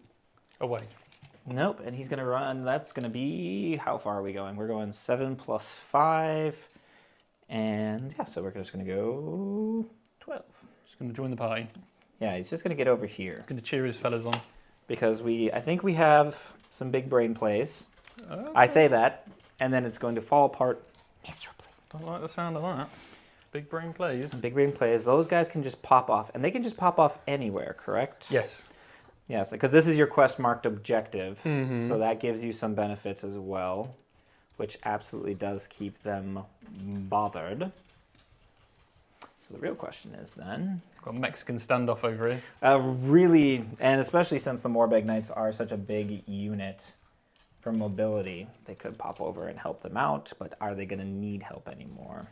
Away. Nope, and he's going to run. That's going to be, how far are we going? We're going 7 plus 5. And yeah, so we're just going to go 12. Just going to join the party. Yeah, he's just going to get over here. Going to cheer his fellas on. Because I think we have some big brain plays. Okay. I say that, and then it's going to fall apart miserably. Don't like the sound of that. Big brain plays. Big brain plays. Those guys can just pop off, and they can just pop off anywhere, correct? Yes. Yes, because this is your quest marked objective, Mhm. so that gives you some benefits as well, which absolutely does keep them bothered. So the real question is then... Got a Mexican standoff over here. Really, and especially since the Morbeg Knights are such a big unit for mobility, they could pop over and help them out, but are they going to need help anymore?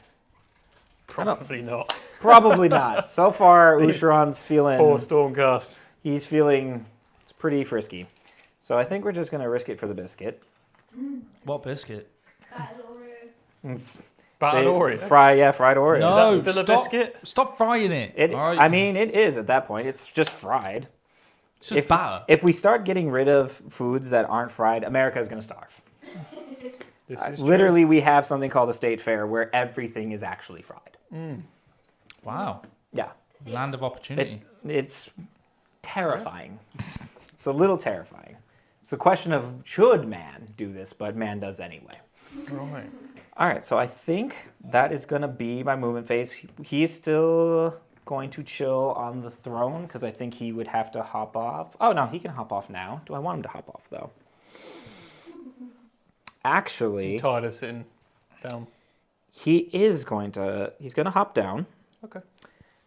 Probably not. Probably not. So far, Usharan's feeling... Poor Stormcast. He's feeling... It's pretty frisky. So I think we're just going to risk it for the biscuit. What biscuit? Battle Oreo. It's Battered Oreo. fried Oreo. No, Is that still a stop, biscuit? Stop frying it. All right? I mean, it is at that point. It's just fried. it's just batter. If we start getting rid of foods that aren't fried, America is going to starve. This is true. Literally, we have something called a state fair where everything is actually fried. Wow. Yeah. Land of opportunity. It's terrifying. It's a little terrifying. It's a question of should man do this, but man does anyway. Right. All right, so I think that is going to be my movement phase. He is still going to chill on the throne because I think he would have to hop off. Oh, no, he can hop off now. Do I want him to hop off, though? Actually, Tired of sitting down. he's going to hop down, Okay.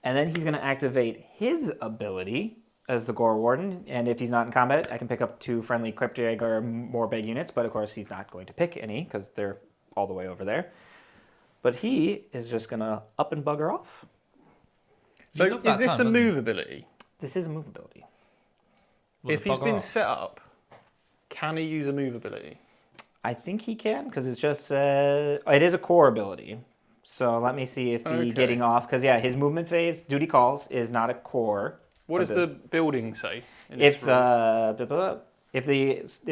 and then he's going to activate his ability as the Gore Warden. And if he's not in combat, I can pick up 2 friendly Cryptid or Morbeg units, but of course he's not going to pick any because they're all the way over there. But he is just going to up and bugger off. So love that is this time, a don't you? move ability? This is a move ability. Well, If he's bugger been off. set up, can he use a move ability? I think he can because it's just it is a core ability. So let me see if the Okay. getting off, because yeah, his movement phase, duty calls, is not a core. What does ability. the building say? In its If rules? if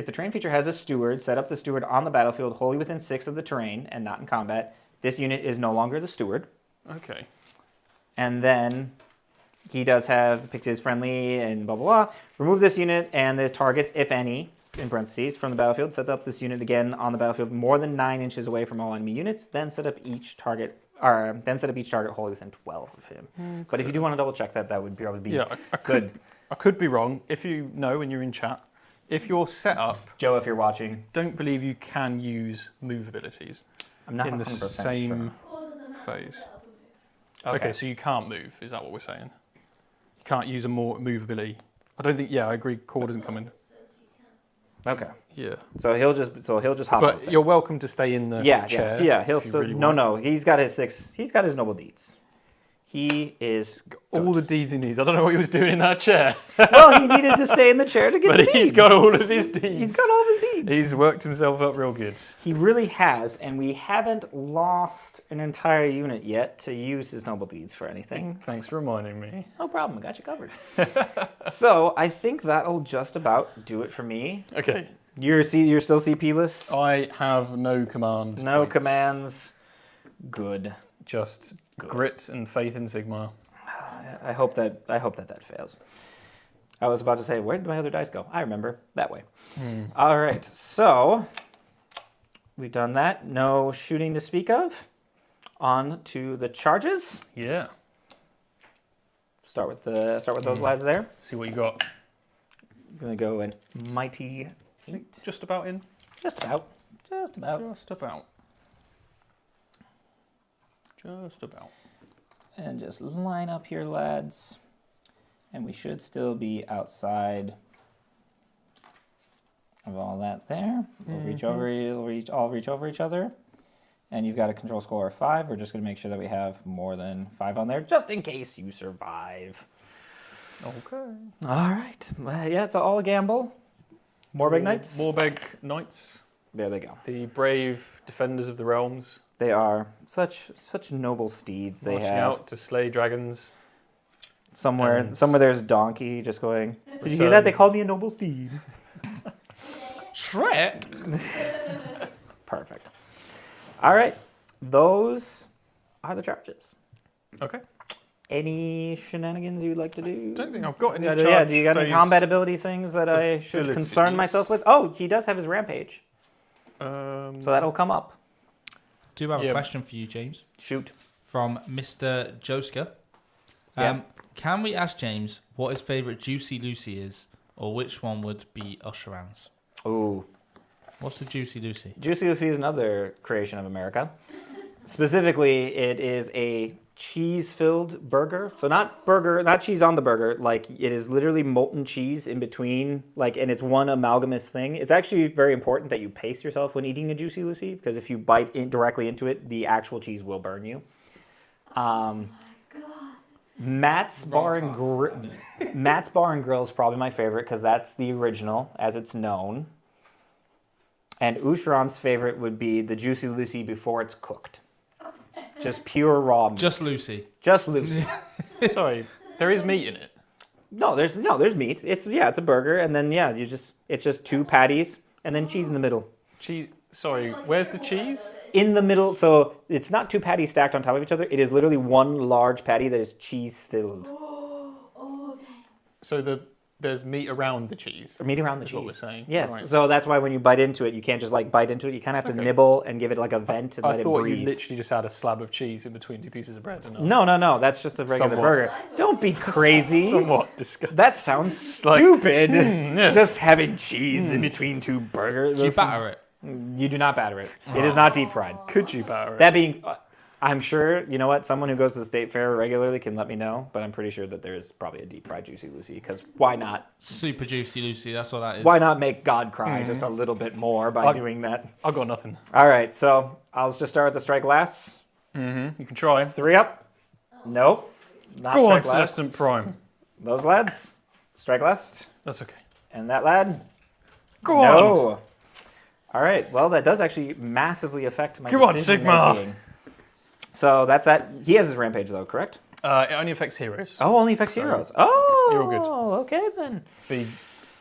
the terrain feature has a steward, set up the steward on the battlefield wholly within 6 of the terrain and not in combat. This unit is no longer the steward. Okay. And then he does have picked his friendly and blah blah blah. Remove this unit and the targets, if any, in parentheses, from the battlefield. Set up this unit again on the battlefield more than 9 inches away from all enemy units. Then set up each target wholly within 12 of him. But if you do want to double check that, that would probably be Yeah, I good. could be wrong. If you know when you're in chat, if you're set up, Joe, if you're watching, don't believe you can use move abilities I'm not in the 100% same sure. Core doesn't have phase. to set up a move. Okay, so you can't move. Is that what we're saying? You can't use a more move ability. I don't think. Yeah, I agree. Core doesn't come in. Okay. Yeah, So he'll just hop out but there. you're welcome to stay in the chair. Yeah, he'll if you still really no want. no, he's got his noble deeds. He is All the deeds he needs. I don't know what he was doing in that chair, well, he needed to stay in the chair to get but the he's deeds. got all of his deeds. He's got all of his deeds. He's worked himself up real good. He really has, and we haven't lost an entire unit yet to use his noble deeds for anything. Thanks for reminding me. No problem, I got you covered. So I think that'll just about do it for me. Okay, You're still CP-less? I have no commands. No points. commands. Good. Just grit and faith in Sigmar. I hope that fails. I was about to say, where did my other dice go? I remember. That way. All right, so we've done that. No shooting to speak of. On to the charges. Yeah. Start with those lads there. See what you got. I'm gonna go in mighty 8. Just about in. Just about. Just about. Just about. And just line up here, lads. And we should still be outside of all that there. We'll reach over. All reach over each other. And you've got a control score of 5. We're just going to make sure that we have more than 5 on there, just in case you survive. Okay. All right. Yeah, it's all a gamble. Morbeg Knights. Morbeg Knights. There they go. The brave defenders of the realms. They are such noble steeds. They Marching have out to slay dragons. somewhere and there's a donkey just going. Did you hear return. that? They called me a noble steed. Shrek? Perfect. All right. Those are the charges. Okay. Any shenanigans you'd like to do? Don't think I've got any. Yeah, charge do you got any phase combat ability things that I should abilities. concern myself with? Oh, he does have his rampage, Um, so that'll come up. Do have Yeah. a question for you, James, Shoot. from Mr. Joska. Yeah. Can we ask James what his favourite Juicy Lucy is, or which one would be Usheran's? Ooh. What's the Juicy Lucy? Juicy Lucy is another creation of America. Specifically, it is a cheese-filled burger. So not cheese on the burger. Like, it is literally molten cheese in between. Like, and it's one amalgamous thing. It's actually very important that you pace yourself when eating a Juicy Lucy, because if you bite directly into it, the actual cheese will burn you. Matt's Bar and Grill is probably my favorite because that's the original, as it's known. And Usheran's favorite would be the Juicy Lucy before it's cooked. Just pure raw meat. Just Lucy. Just Lucy. Sorry, there is meat in it. No, there's meat. It's a burger, and then it's just 2 patties and then cheese in the middle. Cheese. Sorry, where's the cheese? In the middle, so it's not 2 patties stacked on top of each other. It is literally one large patty that is cheese filled. Oh, dang. So there's meat around the cheese. Or meat around the That's cheese. what we're saying. Yes. Right. So that's why when you bite into it, you can't just like bite into it. You kind of have to Okay. nibble and give it like a vent and I let it thought breathe. you literally just had a slab of cheese in between 2 pieces of bread. And No. That's just a regular Somewhat. burger. Don't be crazy. Somewhat disgusting. That sounds Like, stupid. yes. Just having cheese in between 2 burgers. Do you batter it? You do not batter it. It is not deep fried. Could you batter it? That being, I'm sure, you know what, someone who goes to the state fair regularly can let me know, but I'm pretty sure that there's probably a deep fried Juicy Lucy, because why not? Super Juicy Lucy, that's what that is. Why not make God cry just a little bit more by doing that? I've got nothing. All right, so I'll just start with the strike last. You can try. 3 up. Nope. Not Go on, strike last. Celestant Prime. Those lads. Strike last. That's okay. And that lad. Go no. on. All right. Well, that does actually massively affect my Come on, decision Sigmar. making. So that's that. He has his rampage though, correct? It only affects heroes. Oh, only affects heroes. Oh, you're all good. Okay then. Be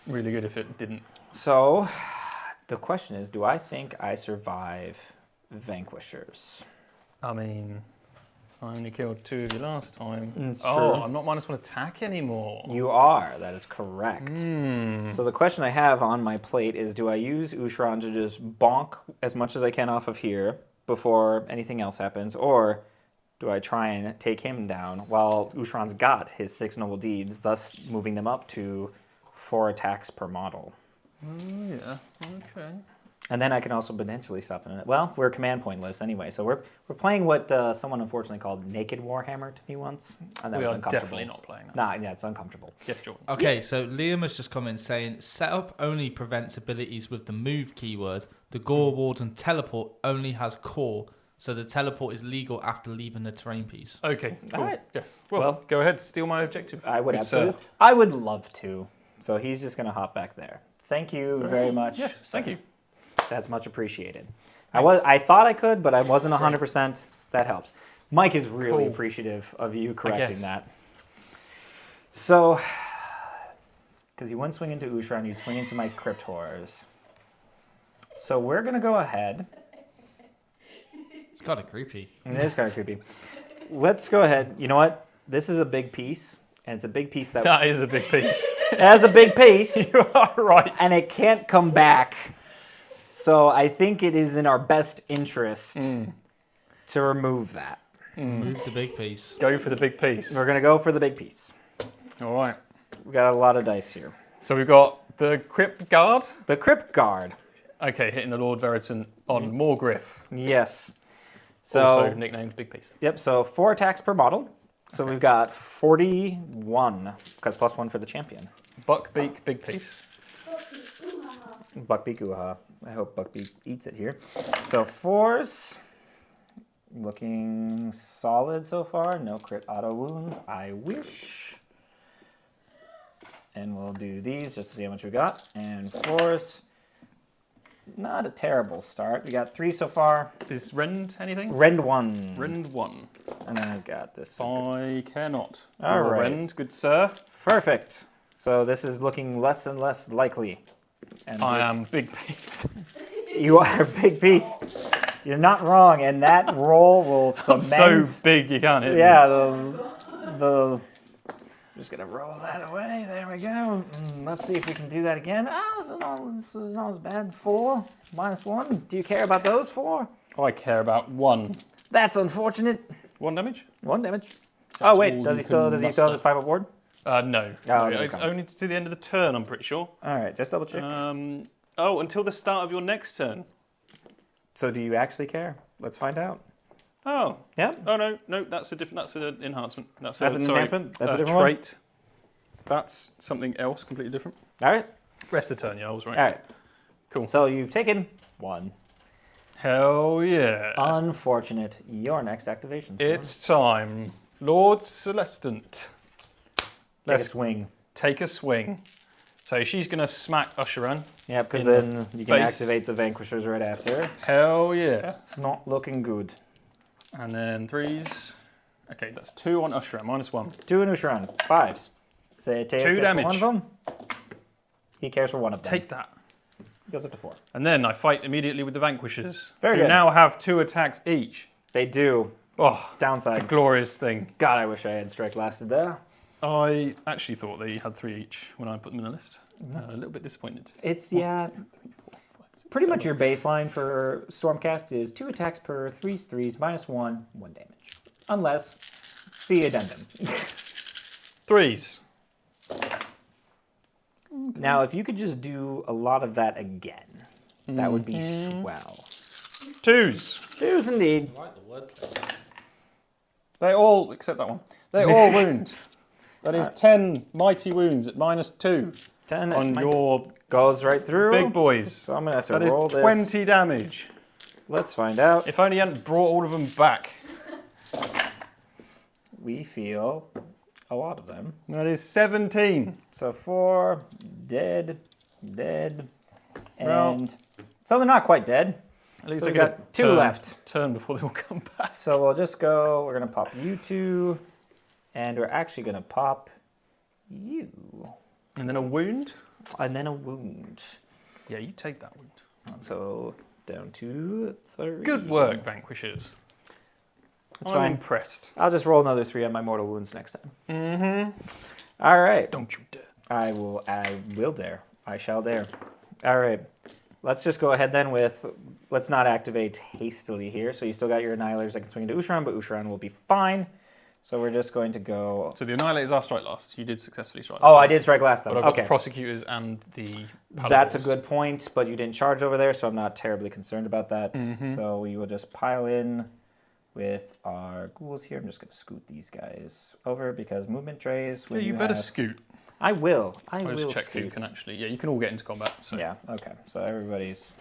really good if it didn't. So, the question is, do I think I survive Vanquishers? I mean, I only killed 2 of you last time. It's Oh, true. I'm not -1 attack anymore. You are. That is correct. Hmm. So the question I have on my plate is, do I use Ushran to just bonk as much as I can off of here before anything else happens, or do I try and take him down while Ushran's got his 6 noble deeds, thus moving them up to 4 attacks per model? Oh, yeah. Okay. And then I can also potentially stop it. Well, we're command pointless anyway, so we're playing what someone unfortunately called Naked Warhammer to me once. And that We was are uncomfortable. definitely not playing that. Nah, yeah, it's uncomfortable. Yes, Jordan. Okay, so Liam has just come in saying setup only prevents abilities with the move keyword. The Gore Warden teleport only has core, so the teleport is legal after leaving the terrain piece. Okay, cool. All right. Yes. Well, go ahead. Steal my objective. I would Good absolutely. sir. I would love to. So he's just going to hop back there. Thank you very much. Yes, thank you. That's much appreciated. I thought I could, but I wasn't 100%. That helps. Mike is really Cool. appreciative of you correcting guess. that. So, because you wouldn't swing into Ushran, you'd swing into my Crypt Horrors. So we're going to go ahead. It's kind of creepy. It is kind of creepy. Let's go ahead. You know what? This is a big piece, and it's a big piece that That is a big piece. it has a big piece, You are right. and it can't come back. So I think it is in our best interest to remove that. Move the big piece. Go for the big piece. We're going to go for the big piece. All right. We got a lot of dice here. So we've got the Crypt Guard. The Crypt Guard. Okay, hitting the Lord Veritan on more Griff. Yes. So, Also nicknamed Big Piece. yep, so 4 attacks per model. So we've got 41, because +1 for the champion. Buckbeak, Big Piece. Buckbeak, ooh-ha. I hope Buckbeak eats it here. So 4s, looking solid so far. No crit auto wounds, I wish. And we'll do these just to see how much we got. And 4s, not a terrible start. We got 3 so far. Is Rend anything? Rend 1. Rend 1. And then I've got this. I cannot. All For right. Rend, good sir. Perfect. So this is looking less and less likely. And I am Big Piece. you are a big piece. You're not wrong, and that roll will I'm cement. so big you can't hit me. Yeah, the. Just gonna roll that away. There we go. Let's see if we can do that again. This is not as bad. 4 -1. Do you care about those 4? I care about 1. That's unfortunate. 1 damage? 1 damage. That's Oh wait, all does you he still can have his muster. 5-up ward? No. Oh, No, then it's it's fine. only to the end of the turn, I'm pretty sure. All right, just double check. Oh, until the start of your next turn. So do you actually care? Let's find out. Oh. Yeah. Oh no, that's a different. That's an enhancement. That's an enhancement? That's a different one? trait. That's something else, completely different. All right. Rest of the turn, yeah, I was right. All right. Cool. So you've taken 1. Hell yeah! Unfortunate. Your next activation. Sigmar. It's time, Lord Celestant. Take a Let's swing. take a swing. So she's gonna smack Usheran. Yeah, because in the then you can face. activate the Vanquishers right after. Hell yeah! It's not looking good. And then 3s. Okay, that's 2 on Usheran, -1. 2 in Ushran. 5s. Say take 2 damage. one of them. He cares for one of them. Take that. Goes up to 4. And then I fight immediately with the Vanquishers, Very who good. now have 2 attacks each. They do. Oh, Downside. it's a glorious thing. God, I wish I had strike lasted there. I actually thought they had 3 each when I put them in the list. A little bit disappointed. It's, 1, yeah, 2, 3, 4, 5, 6, pretty 7. much your baseline for Stormcast is 2 attacks per 3s, -1, 1 damage. Unless, see addendum. 3s. Now, if you could just do a lot of that again, that would be Mm-hmm. swell. 2s. 2s indeed. I like the word. They all, except that one, they all wound. That is 10 mighty wounds at -2 10 on your goes right through. big boys. So I'm gonna have to That is roll 20 this. damage. Let's find out. If only you hadn't brought all of them back. we feel a lot of them. That is 17. So 4 dead, and Well, so they're not quite dead. At least So I we get got 2 left. Turn before they all come back. So we'll just go. We're gonna pop you 2, and we're actually gonna pop you, And then a wound. and then a wound. Yeah, you take that wound. So down to 3. Good work, Vanquishers. That's I'm fine. impressed. I'll just roll another 3 on my mortal wounds next time. Mm-hmm. All right. Don't you dare. I will dare. I shall dare. All right. Let's just go ahead then with, let's not activate hastily here. So you still got your Annihilators that can swing into Usharan, but Usharan will be fine. So we're just going to go. So the Annihilators are strike last. You did successfully strike last. Oh, I did strike last But time. I've got Okay. the Prosecutors and the Paladins. That's a good point, but you didn't charge over there, so I'm not terribly concerned about that. Mhm. So we will just pile in with our ghouls here. I'm just going to scoot these guys over because movement trays. Yeah, when you better have- scoot. I will. I I'll will just check who scoot. can actually. Yeah, you can all get into combat. So Yeah, okay. So everybody's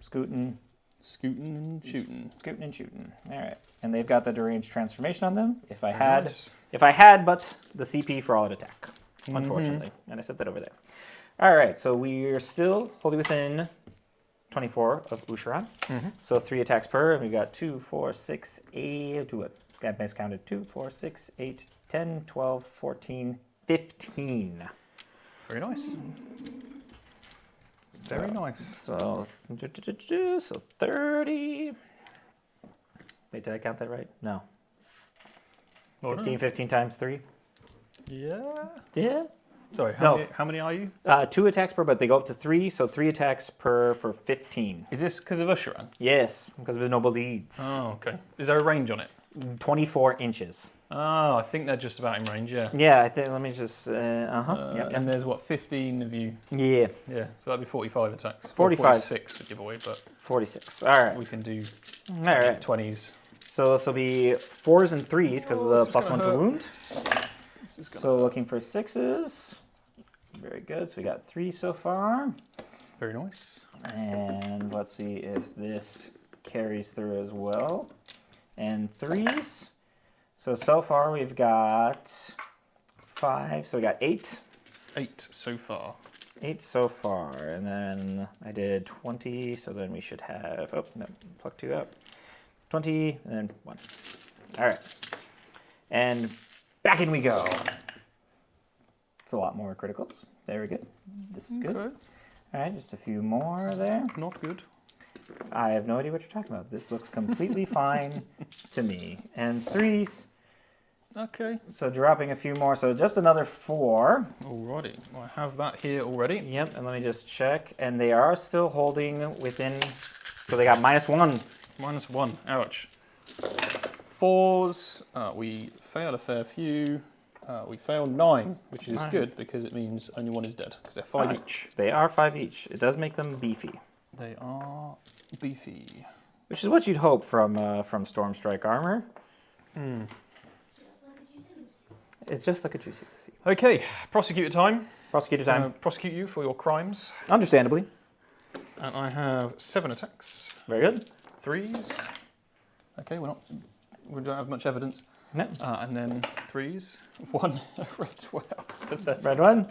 scooting, scooting and shooting. scooting and shooting. All right. And they've got the deranged transformation on them. If I Very had, nice. but the CP for all at attack, unfortunately. And I set that over there. All right. So we're still holding within 24 of Usharan. So 3 attacks per, and we've got 2, 4, 6, 8. Do what? Got miscounted. 2, 4, 6, 8, 10, 12, 14, 15. Very nice. Very nice. So 30. Wait, did I count that right? No. Well 15, done. 15 times 3. Yeah. Yeah. Sorry, No. how many are you? 2 attacks per, but they go up to 3, so 3 attacks per for 15. Is this because of Usharan? Yes, because of his noble deeds. Oh, okay. Is there a range on it? 24 inches. Oh, I think they're just about in range, yeah. Yeah, I think, let me just, yep, And there's what, 15 of you? yeah, Yeah, so that'd be 45 attacks. 45. 46 to give away, but 46. All right. we can do All right. 20s. So this will be 4s and 3s because of Oh, the this is plus gonna 1 to hurt. wound. This is gonna So hurt. looking for 6s. Very good. So we got 3 so far. Very nice. And let's see if this carries through as well. And 3s. So far we've got 5. So we got 8. 8 so far. 8 so far. And then I did 20. So then we should have, oh, no, pluck 2 out. 20 and then 1. All right. And back in we go. It's a lot more criticals. Very good. This is good. Okay. All right, just a few more there. Not good. I have no idea what you're talking about. This looks completely fine to me. And 3s, Okay. so dropping a few more. So just another 4. Alrighty. I have that here already. Yep, and let me just check. And they are still holding within, so they got -1. -1. Ouch. 4s. We failed a fair few. We failed 9, which is 9. good because it means only 1 is dead because they're 5 Alright. each. They are 5 each. It does make them beefy, They are beefy. which is what you'd hope from Stormstrike armor. It's just like a juicy. Okay, prosecutor time. Prosecutor I'm time. gonna prosecute you for your crimes. Understandably. And I have 7 attacks. Very good. 3s. Okay, we don't have much evidence. No. And then 3s. 1 red 12. Pathetic. Red one.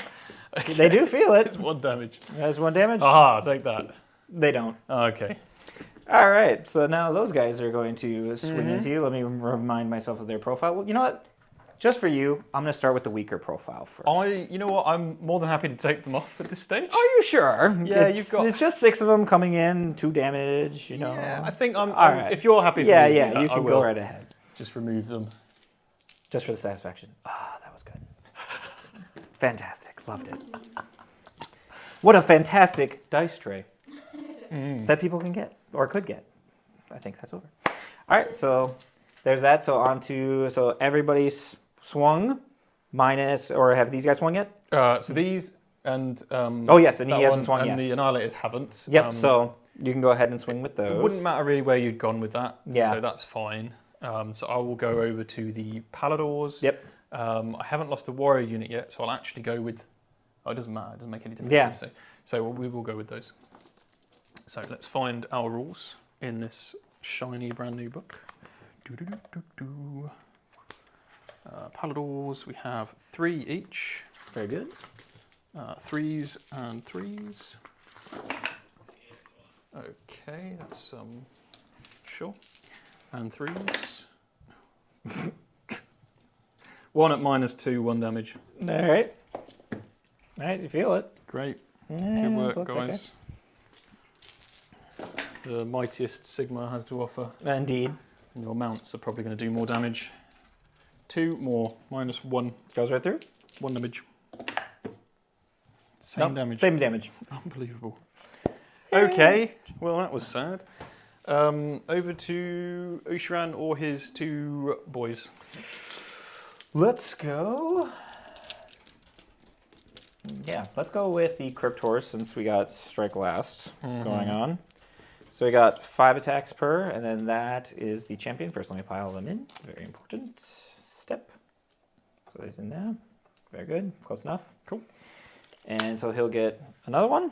They do feel it. It's 1 damage. There's 1 damage. Aha, take that. They don't. Okay. All right. So now those guys are going to swing into you. Let me remind myself of their profile. You know what? Just for you, I'm going to start with the weaker profile first. You know what? I'm more than happy to take them off at this stage. Are you sure? Yeah, It's just 6 of them coming in, 2 damage. You know. Yeah, I think I'm. All right. If you're happy for Yeah, me to do yeah. that, You I can will. go right ahead. Just remove them. Just for the satisfaction. Ah, that was good. Fantastic. Loved it. What a fantastic dice tray that people can get or could get. I think that's over. All right, so there's that. So on to, so everybody's swung minus, or have these guys swung yet? So these and Oh, yes, and he that hasn't one swung and yet. the Annihilators haven't. Yep, so you can go ahead and swing with It those. wouldn't matter really where you'd gone with that. Yeah. So that's fine. So I will go over to the Paladors. Yep. I haven't lost a warrior unit yet, so I'll actually go with. Oh, it doesn't matter. It doesn't make any difference. Yeah. So we will go with those. So let's find our rules in this shiny brand new book. Paladors, we have 3 each. Very good. 3s and 3s. Okay, that's sure. And 3s. 1 at -2, 1 damage. All right. All right, you feel it. Great. Yeah, Good work, look, guys. The mightiest Sigmar has to offer. okay. Indeed. And your mounts are probably going to do more damage. 2 more, -1. Goes right through. 1 damage. Same Nope, damage. Same damage. Unbelievable. Okay, well that was sad. Over to Ushiran or his 2 boys. Let's go. Yeah, let's go with the Crypt Horse since we got Strike Last going on. So we got 5 attacks per, and then that is the champion. First, let me pile them in. Very important step. So he's in there. Very good. Close enough. Cool. And so he'll get another one.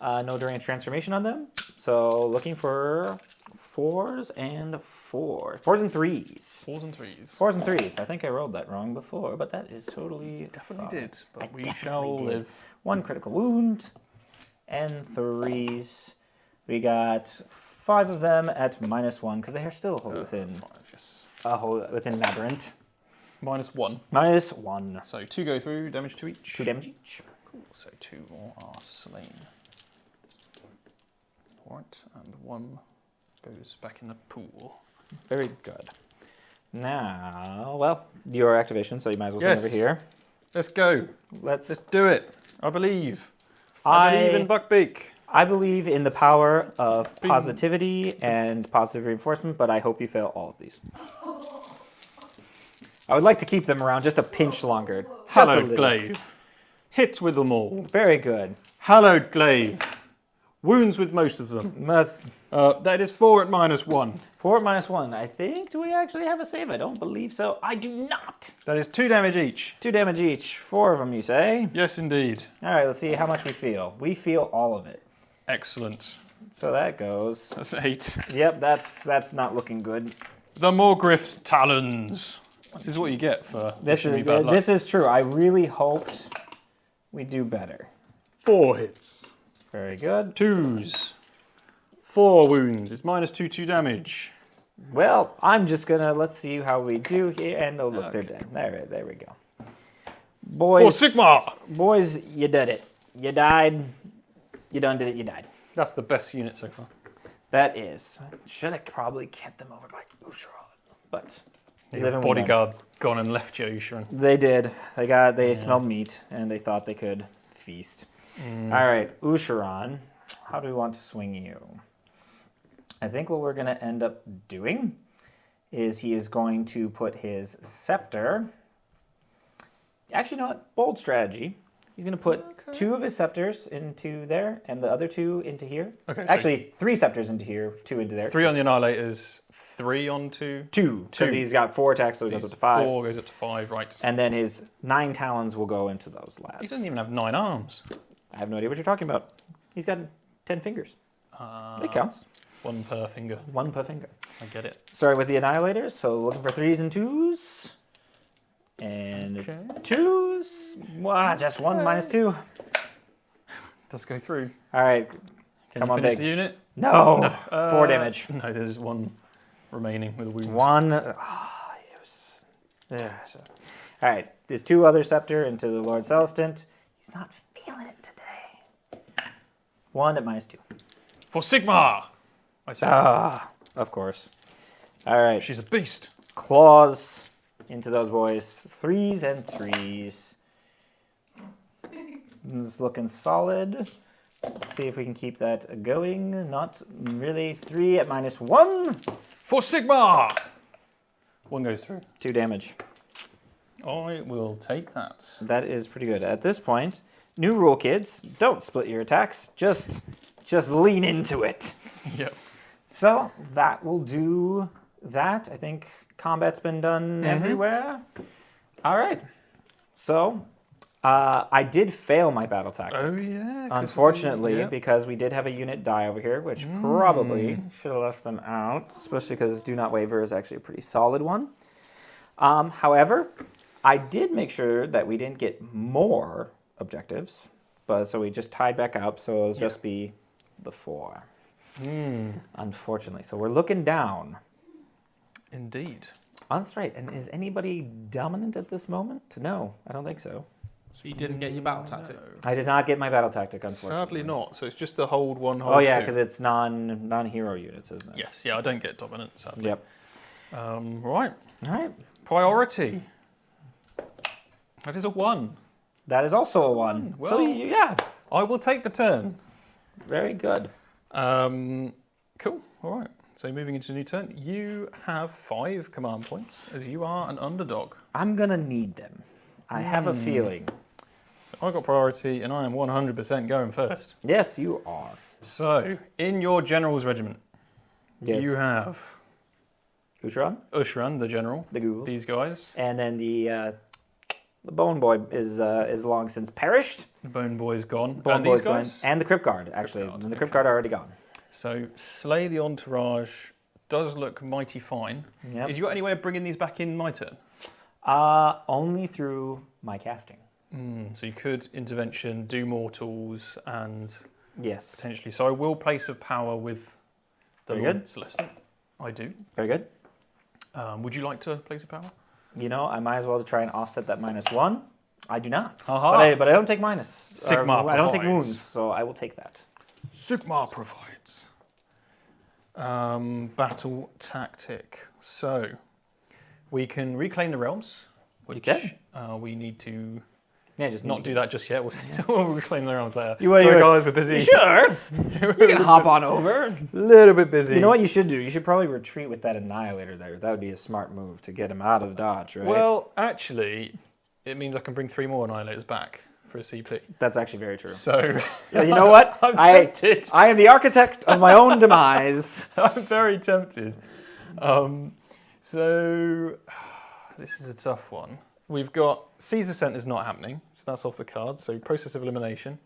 No during transformation on them. So looking for 4s and 4s. 4s and 3s. 4s and 3s. 4s and 3s. I think I rolled that wrong before, but that is totally Definitely fine. did, but I we definitely shall did. live. 1 critical wound and 3s. We got 5 of them at -1 because they are still within 5, yes. within Labyrinth. -1. -1. So 2 go through, damage to each. 2 damage each. Cool, so 2 more are slain. Right, and 1 goes back in the pool. Very good. Now, well, your activation, so you might as well send Yes. over here. Let's go. Let's do it. I believe. I believe in Buckbeak. I believe in the power of positivity and positive reinforcement, but I hope you fail all of these. I would like to keep them around just a pinch longer. Just a Hallowed little. glaive. Hits with them all. Very good. Hallowed glaive. Wounds with most of them. That's That is 4 at -1. 4 at -1. I think, do we actually have a save? I don't believe so. I do not. That is 2 damage each. 2 damage each. 4 of them, you say? Yes, indeed. All right, let's see how much we feel. We feel all of it. Excellent. So that goes. That's 8. Yep, that's not looking good. The Morgriff's talons. This is what you get for This wishing me bad luck. is true. I really hoped we do better. 4 hits. Very good. 2s. 4 wounds. It's -2 damage. Well, I'm just gonna let's see how we do here. And oh look, they're Okay. dead. There we go. Boys, For Sigmar. boys, you did it. You died. You done did it. You died. That's the best unit so far. That is. Should have probably kept them over by Ushiran, but we live Your and we learn. bodyguard's gone and left you, Ushiran. They did. They smelled meat and they thought they could feast. All right, Ushiran, how do we want to swing you? I think what we're going to end up doing is he is going to put his scepter. Actually, you know what? Bold strategy. He's going to put 2 of his scepters into there and the other 2 into here. Okay, so- Actually, 3 scepters into here, 2 into there. 3 on the Annihilators, 3 onto... 2, because 2. he's got 4 attacks, so he goes up to 5. 4 goes up to 5, right. And then his 9 talons will go into those labs. He doesn't even have 9 arms. I have no idea what you're talking about. He's got 10 fingers. It counts. 1 per finger. 1 per finger. I get it. Starting with the Annihilators, so looking for 3s and 2s. And Okay. 2s. Wow, just 1 -2. Does go through. All right. Can Come you on, finish big. the unit? No. 4 damage. No, there's 1 remaining with a wound. 1. Yes. There. So. All right. There's 2 other scepter into the Lord Celestant. He's not feeling it today. 1 at -2. For Sigmar! I said, Of course. All right. she's a beast. Claws into those boys. 3s and 3s. It's looking solid. Let's see if we can keep that going. Not really. 3 at -1. For Sigmar! 1 goes through. 2 damage. I will take that. That is pretty good. At this point, new rule, kids. Don't split your attacks. Just lean into it. Yep. So that will do that. I think combat's been done everywhere. All right. So I did fail my battle tactic. Oh, yeah. Unfortunately, because we did have a unit die over here, which probably should have left them out, especially because Do Not Waver is actually a pretty solid one. However, I did make sure that we didn't get more objectives, but so we just tied back up, so it'll just be the 4. Unfortunately, so we're looking down. Indeed. Oh, that's right. And is anybody dominant at this moment? No, I don't think so. So you didn't get your battle tactic. I did not get my battle tactic, unfortunately. Sadly not. So it's just a hold 1, hold 2. Oh yeah, because it's non-hero units, isn't it? Yes, yeah, I don't get dominant, sadly. Yep. Right. All right. Priority. That is a 1. That is also a 1. Well- So yeah, I will take the turn. very good. Cool. All right. So moving into a new turn, you have 5 command points as you are an underdog. I'm gonna need them. I have a feeling. So I got priority and I am 100% going first. Yes, you are. So in your general's regiment, Yes. you have Ushran, Ushran, the general, the ghouls, these guys. and then the Bone Boy is long since perished. The Bone Boy's gone. Bone and Boy's these guys? gone, and the Crypt Guard actually. Guard, And the okay. Crypt Guard are already gone. So slay the entourage does look mighty fine. Yep. Is you got any way of bringing these back in my turn? Only through my casting. So you could intervention, do mortals, and Yes. potentially. So I will place of power with the Very Lord good. Celestia. I do. Very good. Would you like to place of power? You know, I might as well try and offset that -1. I do not. Aha. But I don't take minus. Sigmar I don't take provides. wounds, so I will take that. Sigmar provides. Battle tactic. So we can reclaim the realms, which can. we need to Yeah, just not do that just yet. We'll reclaim the realms later. You- Sorry you- guys, we're busy. Sure. You can hop on over. A little bit busy. You know what you should do? You should probably retreat with that Annihilator there. That would be a smart move to get him out of dodge, right? Well, actually, it means I can bring 3 more Annihilators back for a CP. that's actually very true. So Yeah, you know what? I'm tempted. I am the architect of my own demise. I'm very tempted. So this is a tough one. We've got Seize the Centre is not happening, so that's off the card. So process of elimination.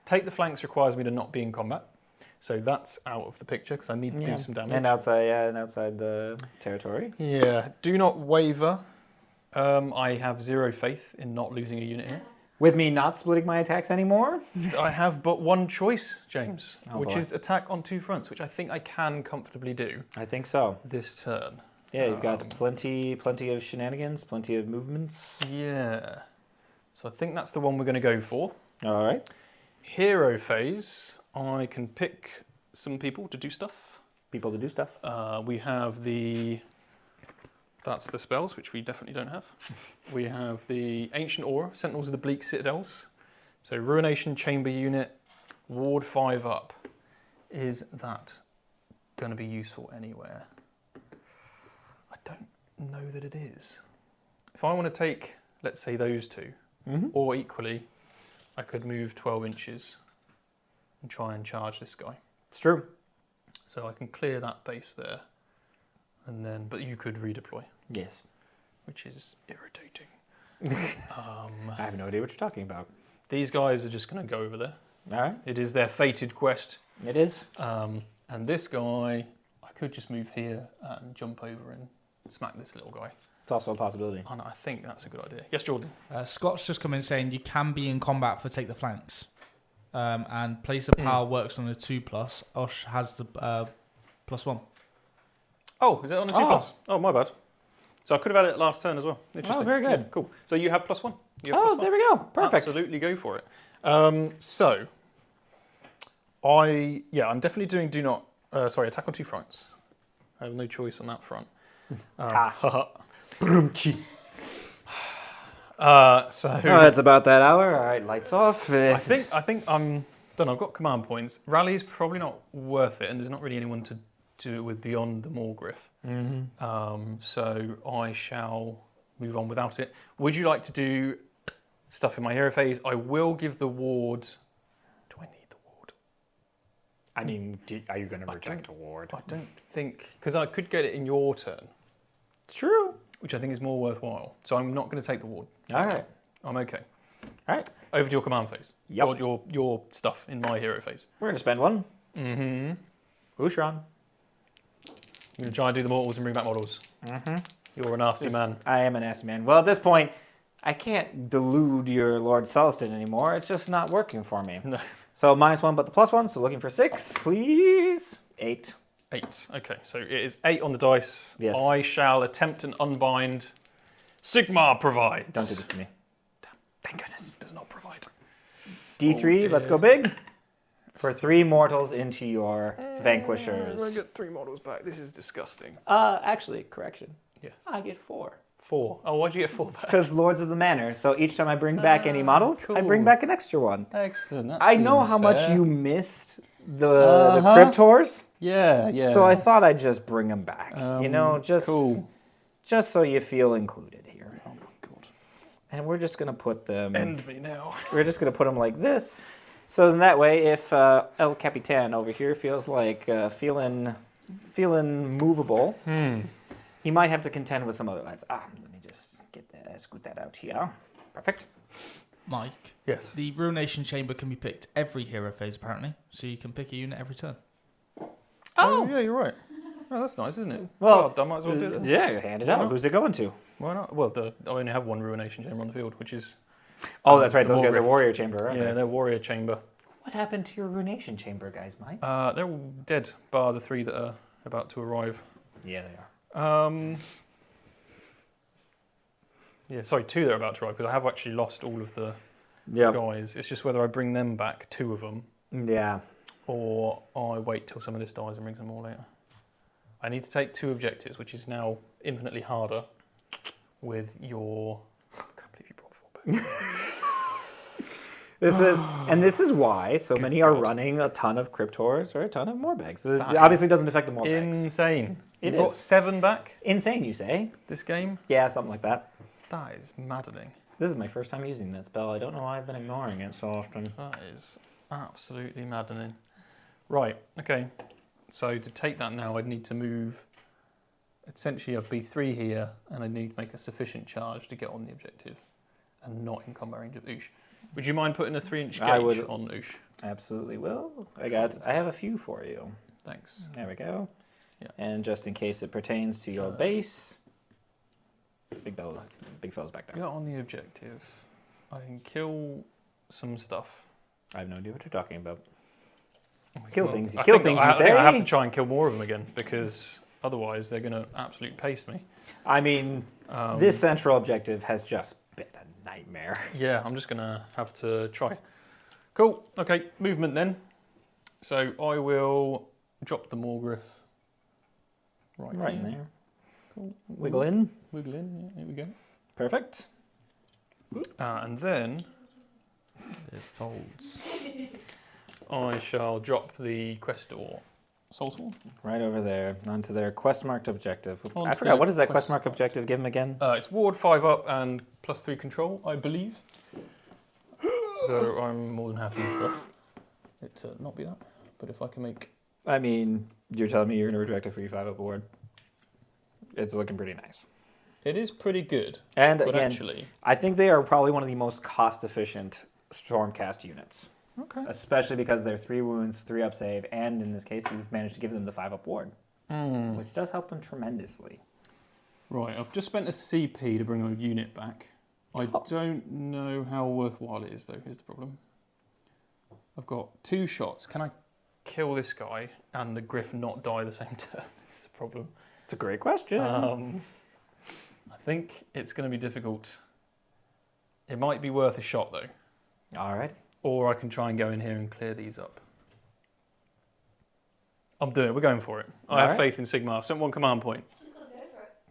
Take the flanks requires me to not be in combat, so that's out of the picture because I need to do some damage. And outside the territory. Yeah. Do not waver. I have 0 faith in not losing a unit here. With me not splitting my attacks anymore. I have but one choice, James, Oh, which boy. is attack on 2 fronts, which I think I can comfortably do I think so. this turn. Yeah, you've got plenty of shenanigans, plenty of movements. Yeah. So I think that's the one we're going to go for. All right. Hero phase, I can pick some people to do stuff. People to do stuff. We have that's the spells, which we definitely don't have. We have the Ancient Aura, Sentinels of the Bleak Citadels. So Ruination Chamber unit, Ward 5 up. Is that going to be useful anywhere? I don't know that it is. If I want to take, let's say, those 2, or equally, I could move 12 inches and try and charge this guy. It's true. So I can clear that base there, and then, but you could redeploy, Yes. which is irritating. I have no idea what you're talking about. These guys are just going to go over there. All right. It is their fated quest. It is. And this guy, I could just move here and jump over and smack this little guy. It's also a possibility. And I think that's a good idea. Yes, Jordan. Scott's just come in saying you can be in combat for take the flanks. And place of power works on a 2+. Osh has the +1. Oh, is it on a 2+? Oh, my bad. So I could have had it last turn as well. Interesting. Oh, very good. Yeah, cool. So you have +1. You have Oh, +1. there we go. Perfect. Absolutely go for it. So I'm definitely doing attack on 2 fronts. I have no choice on that front. So it's about that hour. All right, lights off. I think I'm done. I've got command points. Rally's probably not worth it, and there's not really anyone to do it with beyond the Morgriff. So I shall move on without it. Would you like to do stuff in my hero phase? I will give the ward. Do I need the ward? I mean, are you going to reject a ward? I don't think, because I could get it in your turn, It's true. which I think is more worthwhile. So I'm not going to take the ward. All right. I'm okay. All right. Over to your command phase. Yep. Or your stuff in my hero phase. We're going to spend one. Ushran. I'm going to try and do the mortals and bring back models. You're a nasty man. I am a nasty man. Well, at this point, I can't delude your Lord Celestin anymore. It's just not working for me. No. So -1, but the +1. So looking for 6, please. 8. 8. Okay, so it is 8 on the dice. Yes. I shall attempt an unbind. Sigmar provides. Don't do this to me. Thank goodness. Does not provide. D3, Oh, let's go big. For 3 mortals into your vanquishers. I get 3 models back. This is disgusting. Actually, correction. Yeah. I get 4. 4. Oh, why'd you get 4 back? Because Lords of the Manor. So each time I bring back any models, I bring cool. back an extra one. Excellent. That I know seems how much fair. you missed the Cryptors. Yeah, yeah. So I thought I'd just bring them back. Just cool. just so you feel included here. Oh my god. And we're just gonna put them. End me now. We're just gonna put them like this. So in that way, if El Capitan over here feels like feeling movable, he might have to contend with some other lads. Let me just get that, scoot that out here. Perfect. Mike, Yes. the Ruination Chamber can be picked every hero phase, apparently. So you can pick a unit every turn. Oh, yeah, you're right. Oh, that's nice, isn't it? Well, I might as well do this. Yeah, hand it out. Who's it going to? Why not? Well, I only have 1 Ruination Chamber on the field, which is... Oh, that's right. the Those guys are Wargriff. Warrior Chamber, aren't Yeah, they? they're Warrior Chamber. What happened to your Ruination Chamber, guys, Mike? They're all dead, bar the 3 that are about to arrive. Yeah, they are. Yeah, sorry, 2 that are about to arrive, because I have actually lost all of the Yeah. guys. It's just whether I bring them back, 2 of them, Yeah. or I wait till some of this dies and bring some more later. I need to take 2 objectives, which is now infinitely harder with your... I can't believe you brought 4 back. This is why so many are God. running a ton of Cryptors or a ton of Morbags. So it obviously doesn't affect the Morbags. Insane. It You got is. 7 back Insane, you say? this game? Yeah, something like that. That is maddening. This is my first time using that spell. I don't know why I've been ignoring it so often. That is absolutely maddening. Right, okay. So to take that now, I'd need to move essentially a B3 here, and I need to make a sufficient charge to get on the objective and not in combat range of Oosh. Would you mind putting a 3-inch I gauge would. on Oosh? Absolutely will. I have a few for you. Thanks. There we go. Yeah. And just in case it pertains to your base, big fella's back Get there. on the objective. I can kill some stuff. I have no idea what you're talking about. Kill things. You I kill think things. You I think I have to say. try and kill more of them again, because otherwise they're going to absolutely pace me. I mean, this central objective has just been a nightmare. Yeah, I'm just going to have to try. Cool. Okay, movement then. So I will drop the Morgriff right in here. there. Cool. Wiggle in. Wiggle in. Yeah, here we go. Perfect. And then It folds. I shall drop the Questor Soul Sword. Right over there, onto their quest marked objective. Onto I forgot, what does that quest quest mark marked. objective give them again? It's ward 5 up and +3 control, I believe. So I'm more than happy for it to not be that. But if I can make... I mean, you're telling me you're going to reject a free 5-up award? It's looking pretty nice. It is pretty good. And But again, actually... I think they are probably one of the most cost-efficient Stormcast units. Okay. Especially because they're 3 wounds, 3 up save, and in this case, you've managed to give them the 5-up ward, which does help them tremendously. Right, I've just spent a CP to bring a unit back. I don't know how worthwhile it is, though. Here's the problem. I've got 2 shots. Can I kill this guy and the Griff not die the same turn? That's the problem. It's a great question. I think it's going to be difficult. It might be worth a shot, though. All right. Or I can try and go in here and clear these up. I'm doing it. We're going for it. I have faith in Sigmar. Spent 1 command point.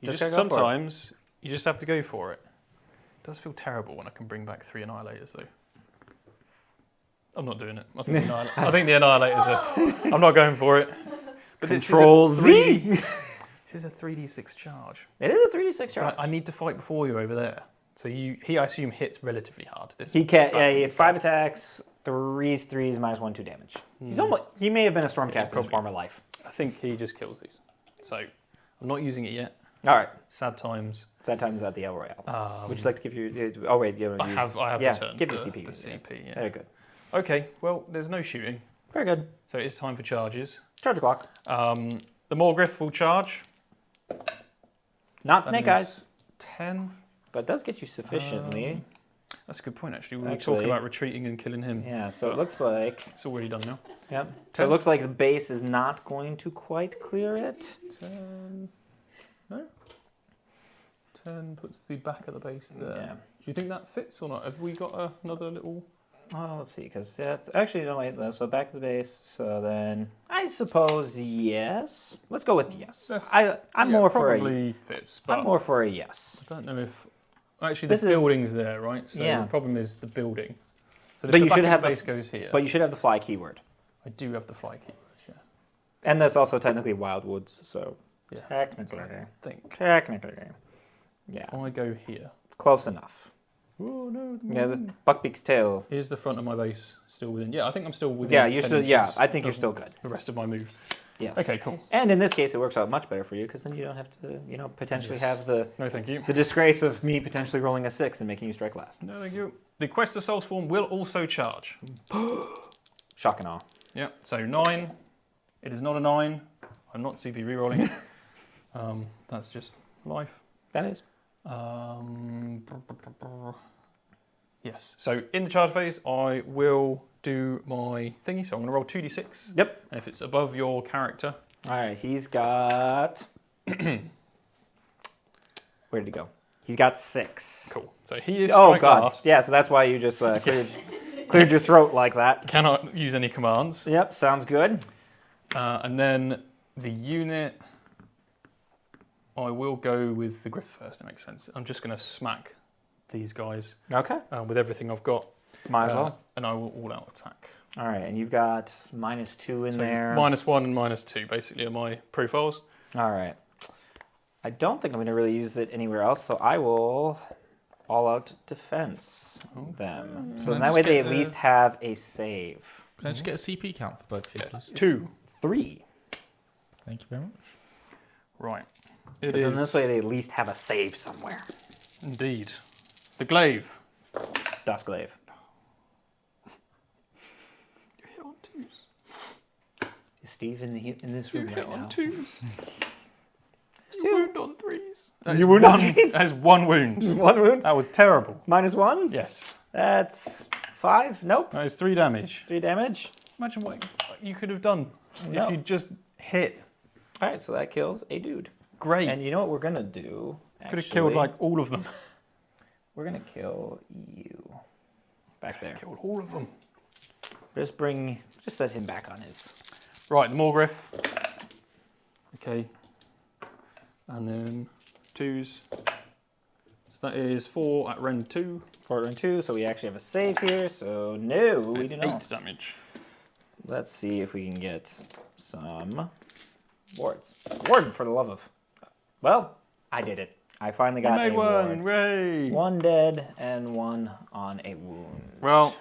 Just gotta go for it. Sometimes you just have to go for it. It does feel terrible when I can bring back 3 Annihilators, though. I'm not doing it. I think the Annihilators are... I'm not going for it. But Control Z! This is a 3d6 charge. It is a 3d6 charge. But I need to fight before you over there. So he, I assume, hits relatively hard. This He can't. back- Yeah, he had 5 attacks, 3s, -1, 2 damage. He's almost. He may have been a Stormcast in his probably. former life. I think he just kills these. So I'm not using it yet. All right. Sad times. That time is at the El Royale. Would you like to give your? Oh wait, you I have yeah, returned give your the CP. CP. Yeah. Very good. Okay. Well, there's no shooting, Very good. so it's time for charges. Charge the clock. The Morgriff will charge. Not That snake is eyes, 10. but does get you sufficiently. That's a good point, actually. We were Actually- talking about retreating and killing him. Yeah, so it looks like... It's already done now. Yep. So it looks like the base is not going to quite clear it. 10. No? 10 puts the back of the base there. Yeah. Do you think that fits or not? Have we got another little... Oh, let's see, because it's actually, no, wait, so back to the base, so then I suppose yes. Let's go with yes. I'm more for a... probably fits, but I'm more for a yes. I don't know if... Actually, This the is- building's there, right? So Yeah. the problem is the building. So But if you the back should of have the the- base goes here. But you should have the fly keyword. I do have the fly keywords, yeah. And that's also technically Wildwoods, so Yeah. technically. I think. Technically. Yeah, If I go here... close enough. Oh, no. Yeah, the Buckbeak's tail. Is the front of my base still within? Yeah, I think I'm still within. Yeah, 10 you're still. inches Yeah, I think you're of still good. The rest of my move. Yes. Okay, cool. And in this case, it works out much better for you because then you don't have to, potentially Yes. have the No, thank you. disgrace of me potentially rolling a 6 and making you strike last. No, thank you. The Quest of Soulspawn will also charge. Shock and awe. Yeah, so 9. It is not a 9. I'm not CP rerolling. That's just life. That is. Yes. So in the charge phase, I will do my thingy. So I'm going to roll 2d6. Yep. And if it's above your character, All right, he's got. Where did he go? He's got 6. cool. So he is Oh strike God! last. Yeah, so that's why you just cleared your throat like that. Cannot use any commands. Yep, sounds good. And then the unit, I will go with the Griff first. It makes sense. I'm just going to smack these guys Okay. with everything I've got. Might as well. And I will all-out attack. All right, and you've got -2 in So there. -1 and -2 basically are my profiles. All right. I don't think I'm going to really use it anywhere else, so I will all-out defense them. So then that just way they get at the- least have a save. Can I just get a CP count for both of you, please? 2. 3. Thank you very much. Right. It Because in is this way they at least have a save somewhere. indeed. The glaive. Duskglaive. You hit on 2s. Is Steve in this You room hit right on now? 2s. Stu? You wound on 3s. That You is wound on one- 3s? That is 1 wound. 1 wound? That was terrible. -1? Yes. That's 5? Nope. That is 3 damage. 3 damage. Imagine what you could have done No. if you just hit. All right, so that kills a dude. Great. And you know what we're going to do? Could have killed actually? like all of them. We're going to kill you. Back there. Killed all of them. Just set him back on his. Right, the Morgriff. Okay. And then 2s. So that is 4 at rend 2. 4 and 2, so we actually have a save here. So no, we That's do 8 not. damage. Let's see if we can get some wards. Ward, for the love of. Well, I did it. I finally got I made a one. ward. Ray. 1 dead and 1 on a wound. Well,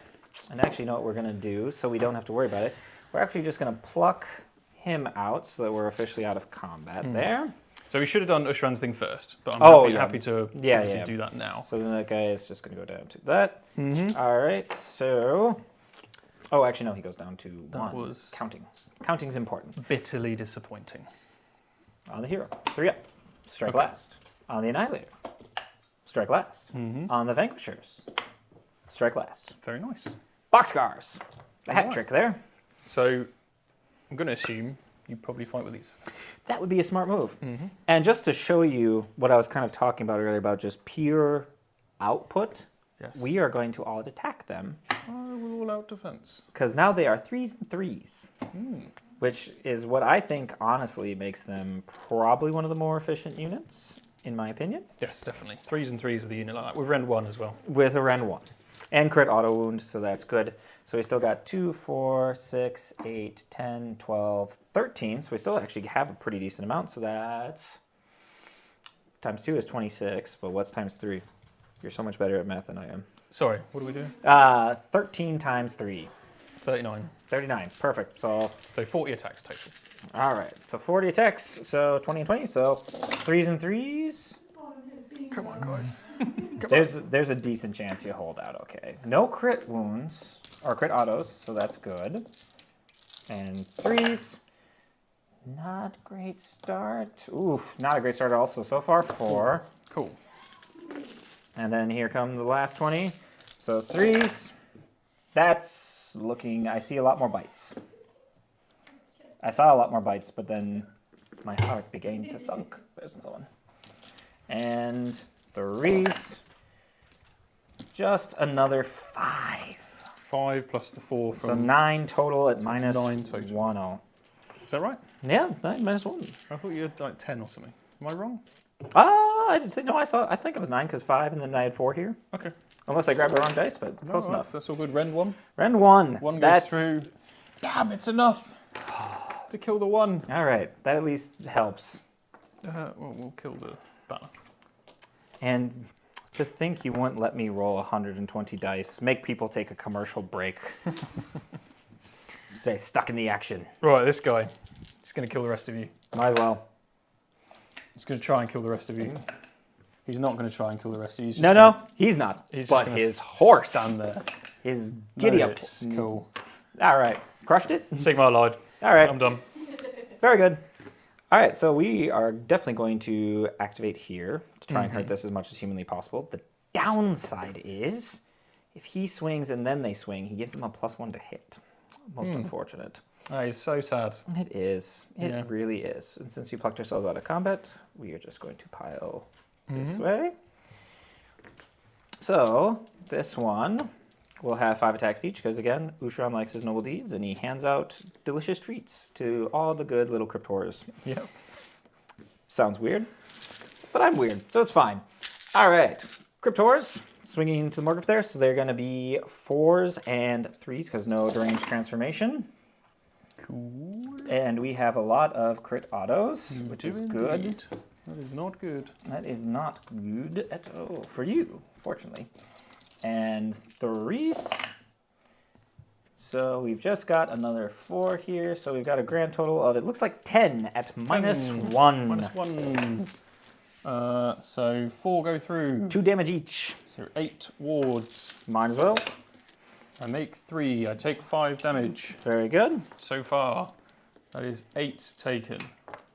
And actually, you know what we're going to do, so we don't have to worry about it? We're actually just going to pluck him out so that we're officially out of combat there. so we should have done Ushran's thing first, but I'm Oh, happy to Yeah, obviously yeah. do that now. So then that guy is just going to go down to that. All right, so... Oh, actually, no, he goes down to 1. was- Counting. Counting's important. Bitterly disappointing. On the hero. 3 up. Strike Okay. last. On the Annihilator. Strike last. On the Vanquishers. Strike last. Very nice. Boxcars. The hat Alright. trick there. So I'm going to assume you probably fight with these. That would be a smart move. And just to show you what I was kind of talking about earlier about just pure output, Yes. we are going to all attack them I will all out defense. because now they are 3s and 3s, which is what I think honestly makes them probably one of the more efficient units, in my opinion, Yes, definitely. 3s and 3s with a unit like that. With rend 1 as well. with a Ren 1. And crit auto wound, so that's good. So we still got 2, 4, 6, 8, 10, 12, 13. So we still actually have a pretty decent amount. So that's times 2 is 26. But what's times 3? You're so much better at math than I am. Sorry, what do we do? 13 times 3. 39. 39. Perfect. So, So 40 attacks total. all right. So 40 attacks. So 20 and 20. So 3s and 3s. Come on, guys. There's a decent chance you hold out, okay. No crit wounds, or crit autos, so that's good. And 3s, Not great start. Oof, not a great start also. So far, 4. Cool. And then here come the last 20. So 3s. That's looking, I see a lot more bites. I saw a lot more bites, but then my heart began to sunk. There's another one. And 3s. Just another 5. 5 plus the 4 So from... 9 total at minus 9 total. 1. Is that right? Yeah, 9 minus 1. I thought you had like 10 or something. Am I wrong? I didn't think, no, I think it was 9 because 5 and then I had 4 here. Okay. Unless I grabbed the wrong dice, but close enough. That's all good. Rend 1. Rend 1. 1 goes That's through. Damn, it's enough to kill the 1. All right, that at least helps. Well, we'll kill the banner. And to think you wouldn't let me roll 120 dice, make people take a commercial break. Say, stuck in the action. Right, this guy. He's going to kill the rest of you. Might as well. He's going to try and kill the rest of you. He's not going to try and kill the rest of you. He's just No, gonna, he's not. He's just But gonna his horse. stand there. His giddy up. It's cool. All right, crushed it. Sigmar lied. All right, I'm done. very good. All right, so we are definitely going to activate here to try and hurt this as much as humanly possible. The downside is, if he swings and then they swing, he gives them a +1 to hit. Most unfortunate. Oh, he's so sad. It is. It Yeah. really is. And since we plucked ourselves out of combat, we are just going to pile this way. So this one will have 5 attacks each because, again, Ushram likes his noble deeds, and he hands out delicious treats to all the good little cryptors. Yep. Sounds weird, but I'm weird, so it's fine. All right, cryptors swinging into the Morgriff there, so they're going to be 4s and 3s because no deranged transformation. Cool. And we have a lot of crit autos, which is good. Indeed. That is not good. That is not good at all for you, fortunately. And 3s. So we've just got another 4 here. So we've got a grand total of, it looks like 10 at minus 1. Minus 1. So 4 go through. 2 damage each. So 8 wards. Might as well. I make 3. I take 5 damage. Very good. So far, that is 8 taken.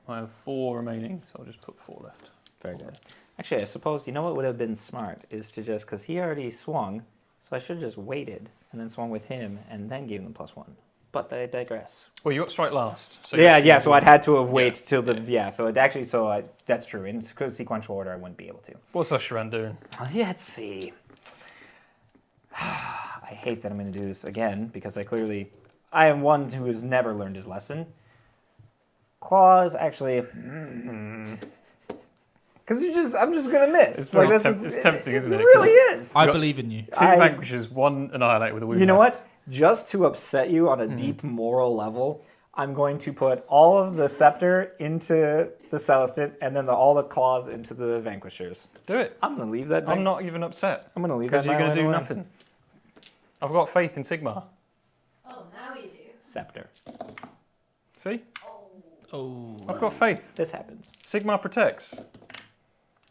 I have 4 remaining, so I'll just put 4 left. Very good. Actually, I suppose, you know what would have been smart is to just, because he already swung, so I should have just waited and then swung with him and then gave him +1. But I digress. Well, you got strike last. So Yeah, so I'd had to have waited Yeah, till the, so it actually, that's true. In sequential order, I wouldn't be able to. What's Usharan doing? Let's see. I hate that I'm going to do this again because I am one who has never learned his lesson. Claws, actually, because I'm just going to miss. It's very it's tempting, isn't it? It really is. I believe in you. 2 vanquishes, 1 annihilate with a wound. You know knife. what? Just to upset you on a deep moral level, I'm going to put all of the scepter into the Celestin and then all the claws into the Vanquishers. Do it. I'm going to leave that. I'm not even upset. I'm going to leave that. Because you're going to do alone. nothing. I've got faith in Sigmar. Oh, now you do. Scepter. See? Oh. I've got faith. This happens. Sigmar protects.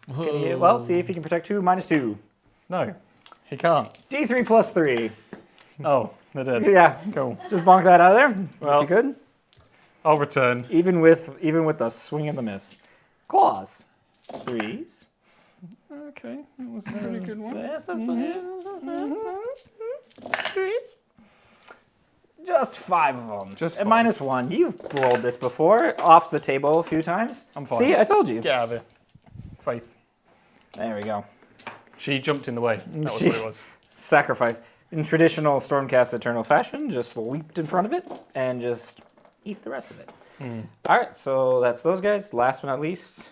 Can you, well, see if he can protect 2 minus 2. No, he can't. D3 plus 3. Oh, they're dead. Yeah, Cool. just bonk that out of there. Well- if you could. I'll return. Even with the swing and the miss. Claws. 3s. Okay, that was a pretty good one. Yes, that's Threes. Just 5 of them. Just at 5. minus 1. You've rolled this before, off the table a few times. I'm fine. See, I told you. Get out of here. Faith. There we go. She jumped in the way. That was what it was. Sacrifice. In traditional Stormcast Eternal fashion, just leaped in front of it and just eat the rest of it. All right, so that's those guys. Last but not least,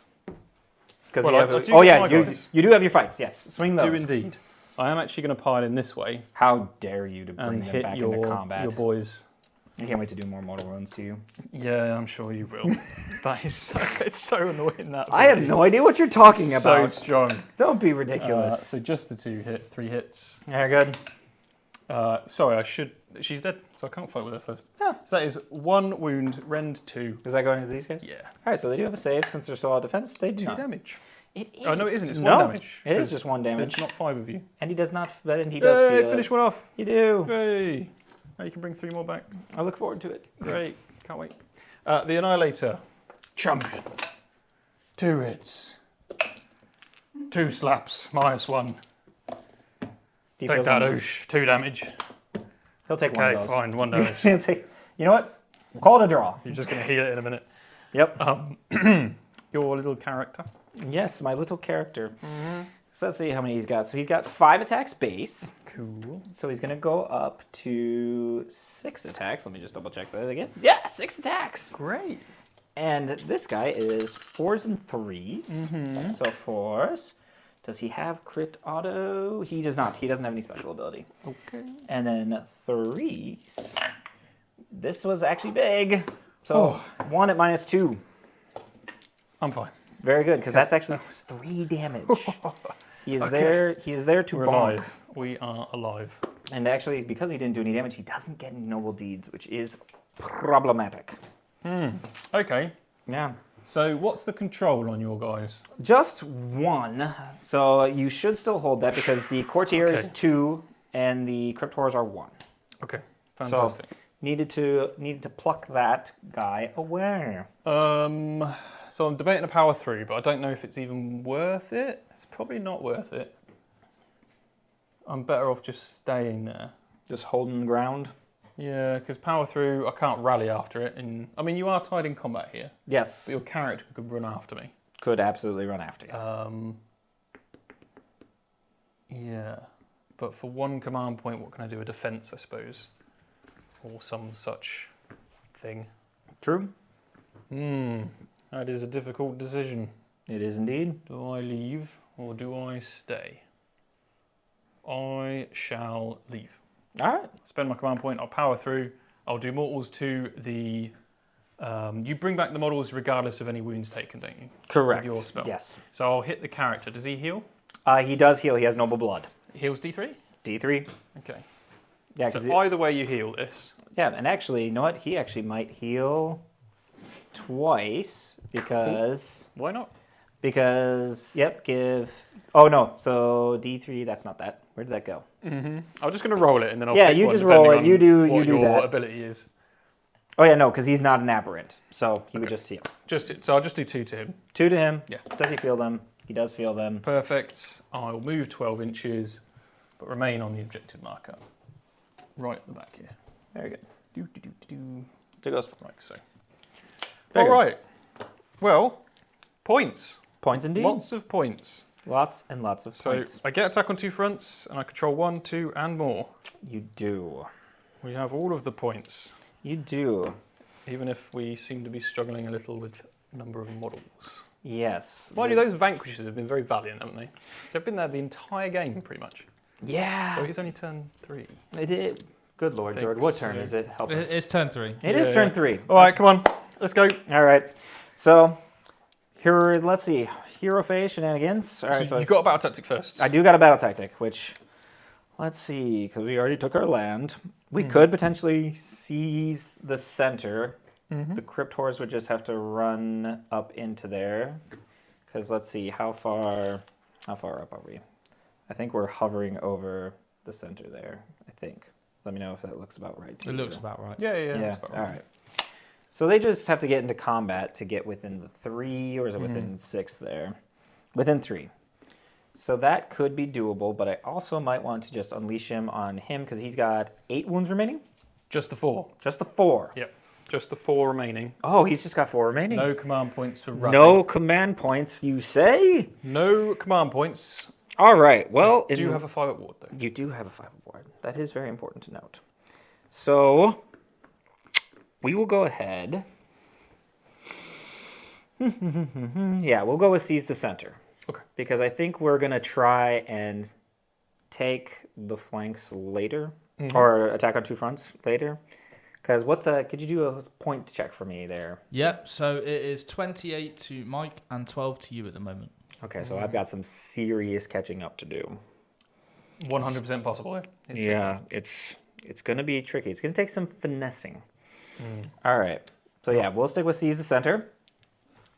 because Well, you I have. do get my you guys. do have your fights. Yes, swing Do those. indeed. I am actually going to pile in this way How dare you to bring and them hit back your into combat? boys. I can't wait to do more mortal wounds to you. Yeah, I'm sure you will. That is it's so annoying that. I have no idea what you're talking so about. strong. Don't be ridiculous. So just the 3 hits. Very good. Sorry, she's dead, so I can't fight with her first. Yeah. So that is 1 wound, rend 2. Is that going into these guys? Yeah. All right, so they do have a save since they're still out of defense. They do 2 not. damage. It is. Oh no, it isn't. It's 1 No, damage. it is 'cause just 1 damage. There's not 5 of you. And he does not. And he does Yay, feel finish it. one off. You do. Yay. Now you can bring 3 more back. I look forward to it. Great. Can't wait. The Annihilator. Champion. 2 hits. 2 slaps. -1. He Take feels that, one of those. Oosh. 2 damage. He'll take one Okay, of those. fine. 1 damage. He'll take, you know what? We'll call it a draw. You're just going to heal it in a minute. Yep. Your little character. Yes, my little character. So let's see how many he's got. So he's got 5 attacks base. Cool. So he's going to go up to 6 attacks. Let me just double check that again. Yeah, 6 attacks. Great. And this guy is 4s and 3s. So 4s. Does he have crit auto? He does not. He doesn't have any special ability. Okay. And then 3s. This was actually big. So 1 at -2. I'm fine. Very good, because that's actually 3 damage. He is there. He is there to We're bonk. alive. We are alive. And actually, because he didn't do any damage, he doesn't get any noble deeds, which is problematic. Okay. Yeah. So what's the control on your guys? Just 1. So you should still hold that because the courtier is Okay. 2 and the cryptors are 1. Okay. Fantastic. Needed to pluck that guy away. So I'm debating a power 3, but I don't know if it's even worth it. It's probably not worth it. I'm better off just staying there. Just holding the ground. Yeah, because power through, I can't rally after it. And I mean, you are tied in combat here, Yes. but your character could run after me. Could absolutely run after you. Yeah, but for 1 command point, what can I do? A defense, I suppose, or some such thing. True. That is a difficult decision. It is indeed. Do I leave or do I stay? I shall leave. All right. Spend my command point. I'll power through. I'll do mortals to the. You bring back the models regardless of any wounds taken, don't you? Correct. With your spell. Yes. So I'll hit the character. Does he heal? He does heal. He has noble blood. Heals D3? D3. Okay. Yeah, So because either way you heal this. yeah, and actually, you know what? He actually might heal twice because Why not? give. Oh no, so D3. That's not that. Where did that go? I'm just going to roll it and then I'll Yeah, pick you one just roll depending it. on You do what your that. ability is. Oh yeah, no, because he's not an aberrant, so he would just heal. So I'll just do 2 to him. 2 to him. Yeah. Does he feel them? He does feel them. Perfect. I'll move 12 inches, but remain on the objective marker. Right at the back here. Very good. Do. So it goes Like so. Very All good. right. Well, points. points indeed. Lots of points. Lots and lots of So points. I get attack on 2 fronts, and I control 1, 2, and more. You do. We have all of the points, You do. even if we seem to be struggling a little with number of models. Yes. Mind you, those vanquishes have been very valiant, haven't they? They've been there the entire game, pretty much. Yeah. Oh, it's only turn 3. It did. Good Lord, Think George. What so. turn is it? Help us. It's turn 3. It is Yeah. turn 3. All right, come on, let's go. All right. So, here, let's see. Hero phase shenanigans. All right. So you got a battle tactic first. I do got a battle tactic, which, let's see, because we already took our land. We could potentially seize the center. The cryptors would just have to run up into there. Because let's see, how far up are we? I think we're hovering over the center there, I think. Let me know if that looks about right to It you. looks about right. Yeah. Yeah, that's about all right. So they just have to get into combat to get within the 3, or is it Mm-hmm. within 6 there? Within 3. So that could be doable, but I also might want to just unleash him on him because he's got 8 wounds remaining. Just the 4. Just the 4. Yep. Just the 4 remaining. Oh, he's just got 4 remaining. No command points for running. No command points, you say? No command points. All right. Well, Do you have a 5 at ward though? You do have a 5 ward. That is very important to note. So we will go ahead. Yeah, we'll go with seize the center. Okay. Because I think we're going to try and take the flanks later, or attack on 2 fronts later. Because could you do a point check for me there? Yep, so it is 28 to Mike and 12 to you at the moment. Okay, so I've got some serious catching up to do. 100% possible. Yeah, it's going to be tricky. It's going to take some finessing. All right. So yeah, we'll stick with seize the center.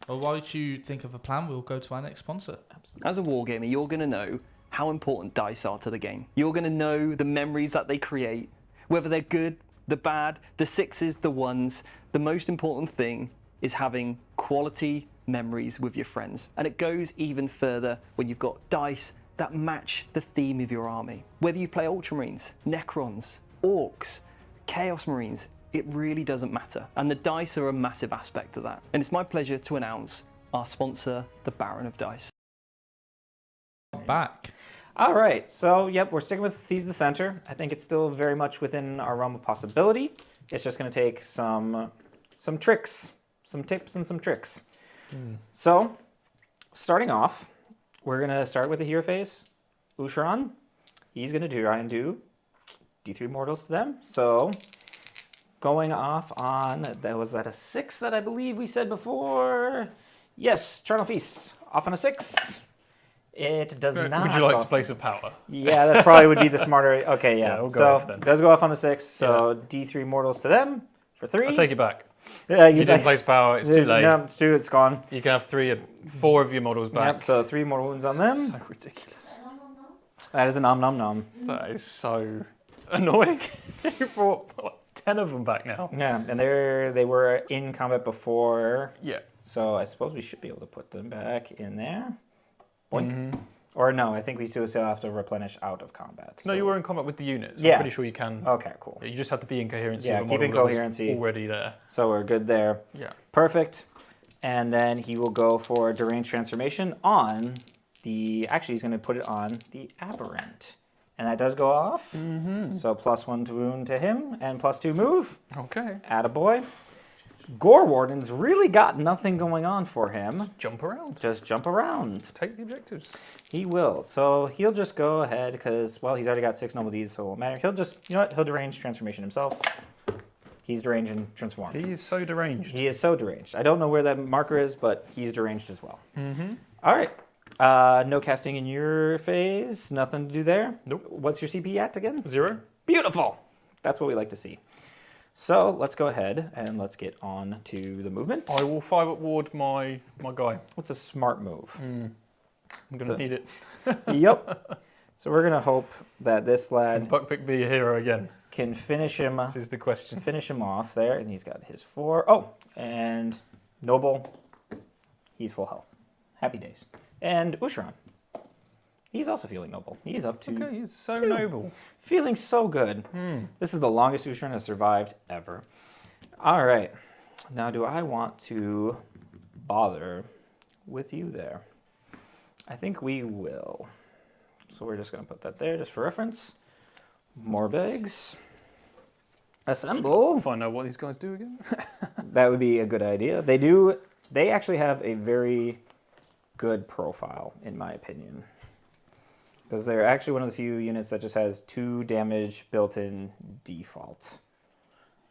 Well, while you think of a plan, we'll go to our next sponsor. As a wargamer, you're going to know how important dice are to the game. You're going to know the memories that they create, whether they're good, the bad, the 6s, the 1s. The most important thing is having quality memories with your friends. And it goes even further when you've got dice that match the theme of your army. Whether you play Ultramarines, Necrons, Orcs, Chaos Marines, it really doesn't matter. And the dice are a massive aspect of that. And it's my pleasure to announce our sponsor, the Baron of Dice. Back. All right, so yep, we're sticking with Seize the Center. I think it's still very much within our realm of possibility. It's just going to take some tricks, some tips and some tricks. So, starting off, we're going to start with the hero phase. Usharan, he's going to try and do D3 mortals to them. So, going off on, was that a 6 that I believe we said before? Yes, Charnel Feast, off on a 6. It does not. Would you like to place a power? Yeah, that probably would be the smarter. Okay, yeah. We'll go so off then. it does go off on the 6. So D3 mortals to them for 3. I'll take it back. Yeah, You didn't place power, it's too late. No, it's too. It's gone. You can have 4 of your models back. Yep. So 3 mortal wounds on them. So ridiculous. That is a nom nom nom. That is so annoying. You brought 10 of them back now. Yeah, and they were in combat before. Yeah. So I suppose we should be able to put them back in there. Boink. Or no, I think we still have to replenish out of combat. No, so- you were in combat with the units. Yeah. I'm pretty sure you can. Okay, cool. You just have to be in coherency. Yeah, with a keep in model that was coherency. Already there. So we're good there. Yeah. Perfect. And then he will go for deranged transformation on the. Actually, he's going to put it on the aberrant, and that does go off. So +1 to wound to him and +2 move. Okay. Attaboy. Gore Warden's really got nothing going on for him. Jump around. Just jump around. Take the objectives. He will. So he'll just go ahead because, well, he's already got 6 noble deeds, so it won't matter. He'll just, you know what? He'll derange transformation himself. He's deranged and transformed. He is so deranged. He is so deranged. I don't know where that marker is, but he's deranged as well. All right. No casting in your phase. Nothing to do there. Nope. What's your CP at again? 0. Beautiful. That's what we like to see. So let's go ahead and let's get on to the movement. I will 5-up ward my guy. What's a smart move? I'm going So- to need it. Yep. So we're gonna hope that this lad Buckpick be a hero again? can finish him. This is the question. Finish him off there, and he's got his 4. Oh, and Noble, he's full health. Happy days. And Usharan, he's also feeling noble. He's up to Okay, he's so 2. noble. Feeling so good. This is the longest Usharan has survived ever. All right. Now, do I want to bother with you there? I think we will. So we're just going to put that there just for reference. More bags. Assemble. Find out what these guys do again. That would be a good idea. They actually have a very good profile, in my opinion. Because they're actually one of the few units that just has 2 damage built in default,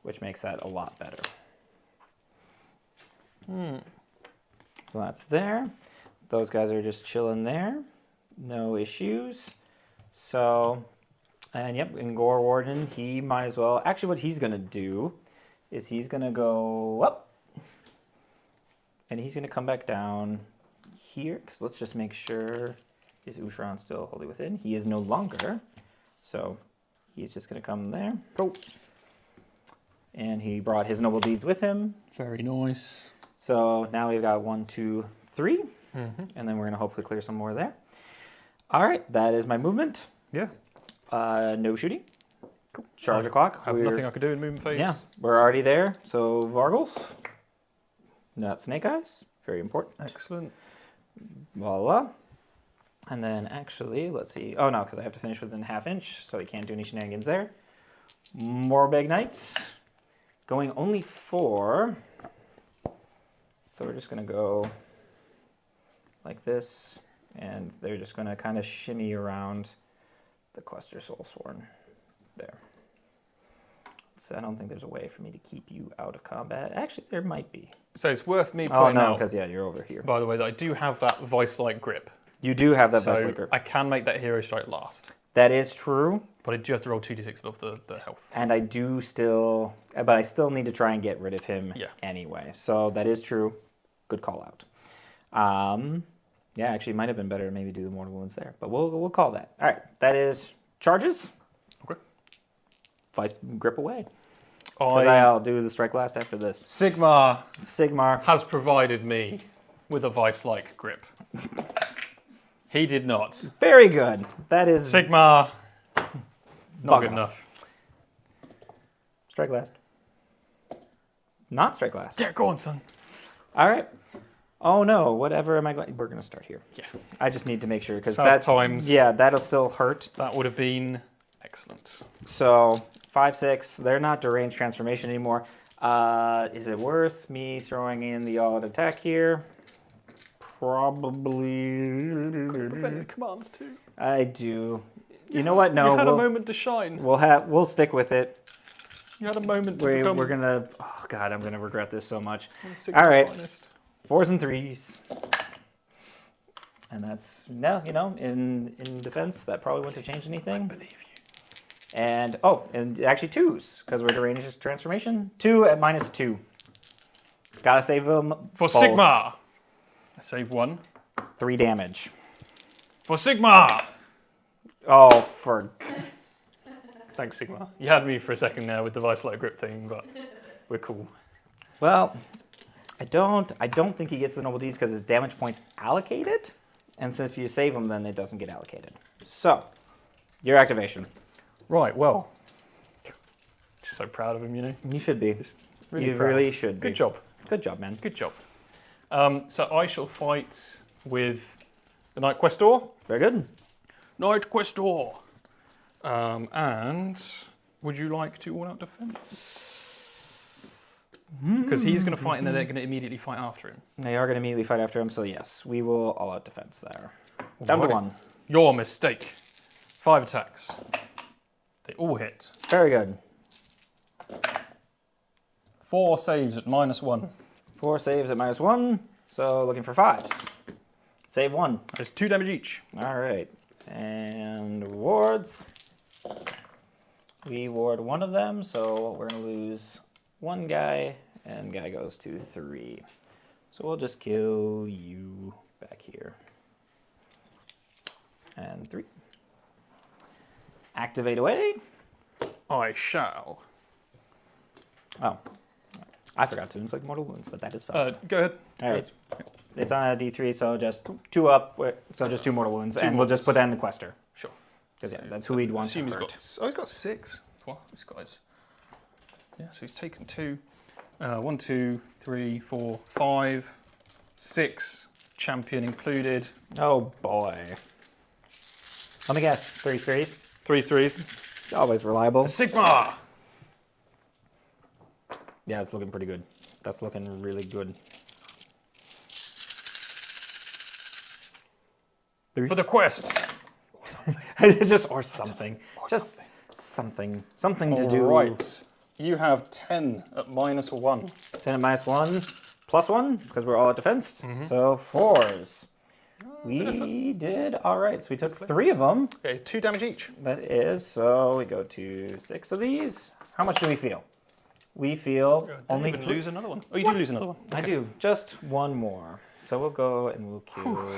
which makes that a lot better. So that's there. Those guys are just chilling there. No issues. So, and yep, in Gore Warden, he might as well. Actually, what he's going to do is he's going to go up. And he's going to come back down here. Because let's just make sure, is Usharan still wholly within? He is no longer. So he's just going to come there. Cool. And he brought his noble deeds with him. Very nice. So now we've got 1, 2, 3. And then we're going to hopefully clear some more there. All right, that is my movement. Yeah. No shooting. Cool. Charge o'clock. I have nothing I could do in movement phase. Yeah, we're already there. So Vargles. Not Snake Eyes. Very important. Excellent. Voila. And then actually, let's see. Oh, no, because I have to finish within ½ inch, so he can't do any shenanigans there. Morbeg Knights. Going only 4. So we're just going to go like this. And they're just going to kind of shimmy around the Quester Soulsworn there. So I don't think there's a way for me to keep you out of combat. Actually, there might be. So it's worth me Oh, pointing no, out, because, yeah, you're over here. by the way, that I do have that vice-like grip. You do have that So vessel grip. I can make that hero strike last. That is true. But I do have to roll 2d6 above the health. And I do still, but I still need to try and get rid of him anyway. So that is true. Good call out. Yeah, actually, it might have been better to maybe do the mortal wounds there, but we'll call that. All right, that is charges. Okay. Vice grip away. Because I'll do the strike last after this. Sigmar has provided me with a vice-like grip. He did not. Very good. That is... Sigmar, not good Bugger. enough. Strike last. Not strike last. Yeah, go on, son. All right. Oh no, whatever am I going... We're going to start here. Yeah. I just need to make sure, because Sad that... times. Yeah, that'll still hurt. That would have been excellent. So, 5/6, they're not deranged transformation anymore. Is it worth me throwing in the all-out attack here? Probably. Could have prevented commands too. I do. You know what? No, you had a moment to shine. we'll stick with it. You had a moment to We're become gonna... Oh god, I'm gonna regret this so much. Sigmar's All right. finest. 4s and 3s. And that's, no, you know, in defense, that probably wouldn't have changed anything. I believe you. And, oh, and actually 2s, because we're deranged transformation. 2 at -2. Gotta save them For both. Sigmar. I save 1. 3 damage. For Sigmar. Oh, for... Thanks, Sigmar. You had me for a second now with the vice-like grip thing, but we're cool. Well, I don't think he gets the noble deeds because his damage points allocated. And so if you save them, then it doesn't get allocated. So, your activation. Right, well. Just so proud of him, you know. You should be. Really You proud. really should be. Good job. Good job, man. Good job. So I shall fight with the Knight Questor. Very good. Knight Questor. And would you like to all-out defense? Because he's going to fight and then they're going to immediately fight after him. They are going to immediately fight after him, so yes, we will all out defense there. Down to Alrighty. 1. Your mistake. 5 attacks. They all hit. Very good. 4 saves at -1. 4 saves at -1, so looking for 5s. Save 1. There's 2 damage each. All right. And wards. We ward one of them, so we're going to lose 1 guy, and guy goes to 3. So we'll just kill you back here. And 3. Activate away. I shall. Oh, I forgot to inflict mortal wounds, but that is fine. Go ahead. All right. It's on a D3, so just 2 up, so just 2 mortal wounds, and we'll just put that in the quester. Sure. Because yeah, that's who we'd want to Assume hurt. he's got 6. Well, this guy's... Yeah, so he's taken 2. 1, 2, 3, 4, 5, 6. Champion included. Oh boy. Let me guess. 3 3s. 3 3s. Always reliable. Sigmar! Yeah, it's looking pretty good. That's looking really good. For the quest. It's just or something. Just something. Something to do. Right. You have 10 at -1. 10 at -1, +1, because we're all at defense. So 4s. We did all right. So we took 3 of them. Okay, 2 damage each. That is, so we go to 6 of these. How much do we feel? We feel only even 3. lose another one. Oh, you do lose another one. I do. Just 1 more. So we'll go and we'll kill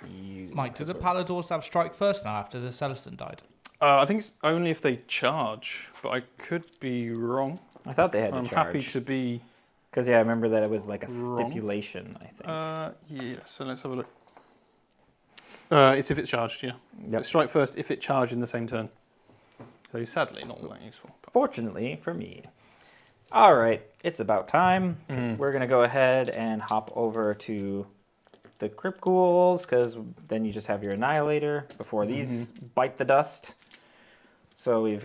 you. Mike, do the Paladors have strike first now after the Celestin died? I think it's only if they charge, but I could be wrong. I thought they had to I'm charge. happy to be Because, yeah, I remember that it was like a wrong. stipulation, I think. Yeah, so let's have a look. It's if it's charged, yeah. So Yep. strike first if it charged in the same turn. So sadly, not all that useful. But Fortunately for me. All right, it's about time. Mm. We're going to go ahead and hop over to the Crypt Ghouls, because then you just have your Annihilator before these bite the dust. So we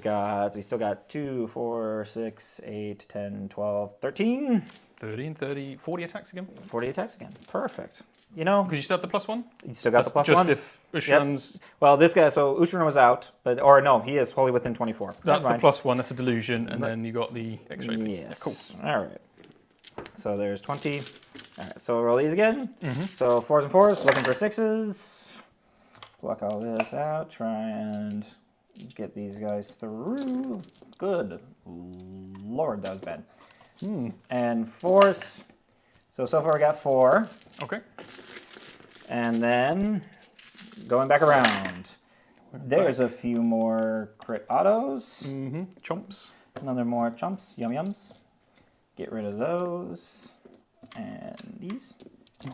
still got 2, 4, 6, 8, 10, 12, 13. 30 and 30, 40 attacks again. 40 attacks again. Perfect. You know, Because you still have the +1? you still got the +1. Just if Ushan's... Well, this guy, so Ushran was out, or no, he is wholly within 24. That's Never the mind. +1, that's a delusion, and then you got the extra AP. Yeah, Yes. cool. All right. So there's 20. All right, so we'll roll these again. So 4s and 4s, looking for 6s. Block all this out, try and get these guys through. Good Lord, that was bad. And 4s. So far I got 4. Okay. And then going back around. There's a few more crit autos. Chomps. Another more chumps, yums. Get rid of those. And these.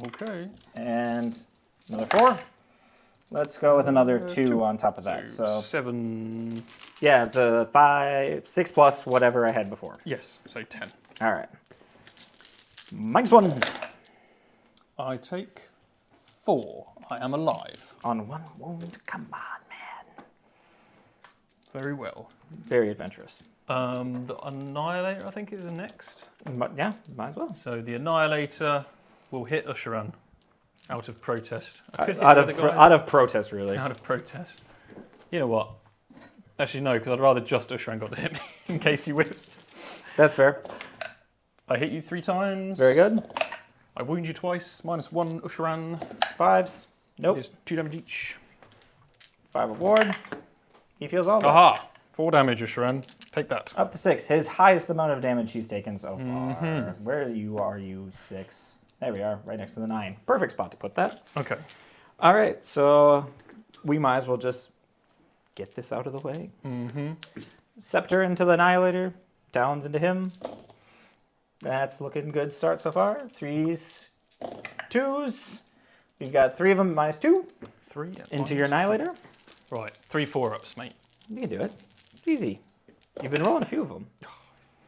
Okay. And another 4. Let's go with another 2 on top of that. So 7. yeah, it's a 5, 6 plus whatever I had before. Yes, so 10. All right. -1 I take 4. I am alive. on 1 wound. Come on, man. Very well. Very adventurous. The Annihilator, I think, is the next. But yeah, might as well. So the Annihilator will hit Usheran out of protest. I could hit Out the other guys. out of protest, really. Out of protest. You know what? Actually, no, because I'd rather just Usheran got to hit me in case he whiffs. That's fair. I hit you 3 times. Very good. I wound you twice. -1, Usheran. 5s. Nope. It's 2 damage each. 5 aboard. He feels all that. Aha! 4 damage, Usheran. Take that. Up to 6. His highest amount of damage he's taken so far. Where are you, 6? There we are, right next to the 9. Perfect spot to put that. Okay. All right, so we might as well just get this out of the way. Scepter into the Annihilator. Talons into him. That's looking good start so far. 3s, 2s. We've got 3 of them, -2. 3 Into your Annihilator. Right. 3 4-ups, mate. You can do it. Easy. You've been rolling a few of them.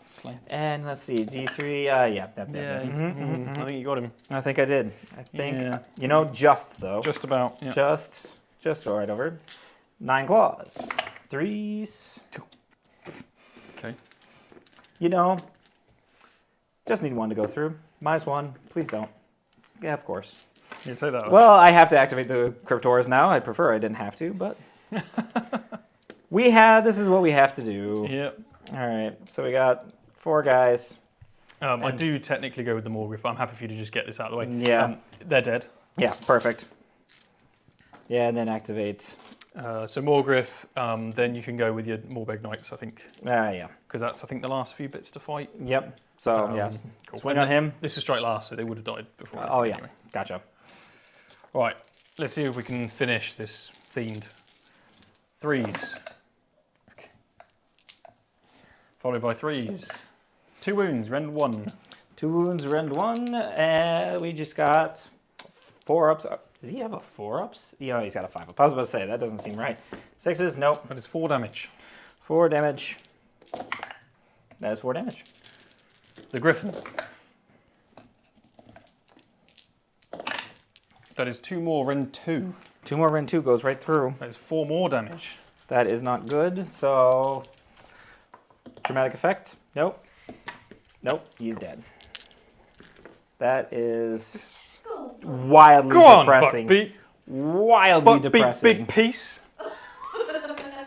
Slam. And let's see, D3, yeah. Yeah, I think you got him. I think I did. I think, Yeah. you know, just though. Just about. Yeah. Just right over. 9 claws. 3s. Okay. You know, just need 1 to go through. -1, please don't. Yeah, of course. You say that. Well, I have to activate the Cryptors now. I prefer I didn't have to, but this is what we have to do. Yep. All right, so we got 4 guys. I do technically go with the Morgriff, but I'm happy for you to just get this out of the way. Yeah. They're dead. Yeah, perfect. Yeah, and then activate. So Morgriff, then you can go with your Morbeg Knights, I think, Yeah. because that's, I think, the last few bits to fight. Yep. So, yeah. Cool. Swing on him. This is strike last, so they would have died before. Oh, anything yeah. anyway. Gotcha. Right. Let's see if we can finish this fiend. 3s. Okay. Followed by 3s. 2 wounds, rend 1. 2 wounds, rend 1. And we just got 4-ups. Does he have a 4-ups? Yeah, he's got a 5-up. I was about to say, that doesn't seem right. 6s, nope. That is 4 damage. 4 damage. That is 4 damage. The Griffin. That is 2 more, rend 2. 2 more, rend 2 goes right through. That is 4 more damage. That is not good, so... Dramatic effect? Nope. Nope, he's dead. That is wildly depressing. Buckbeak. Wildly depressing. Big piece.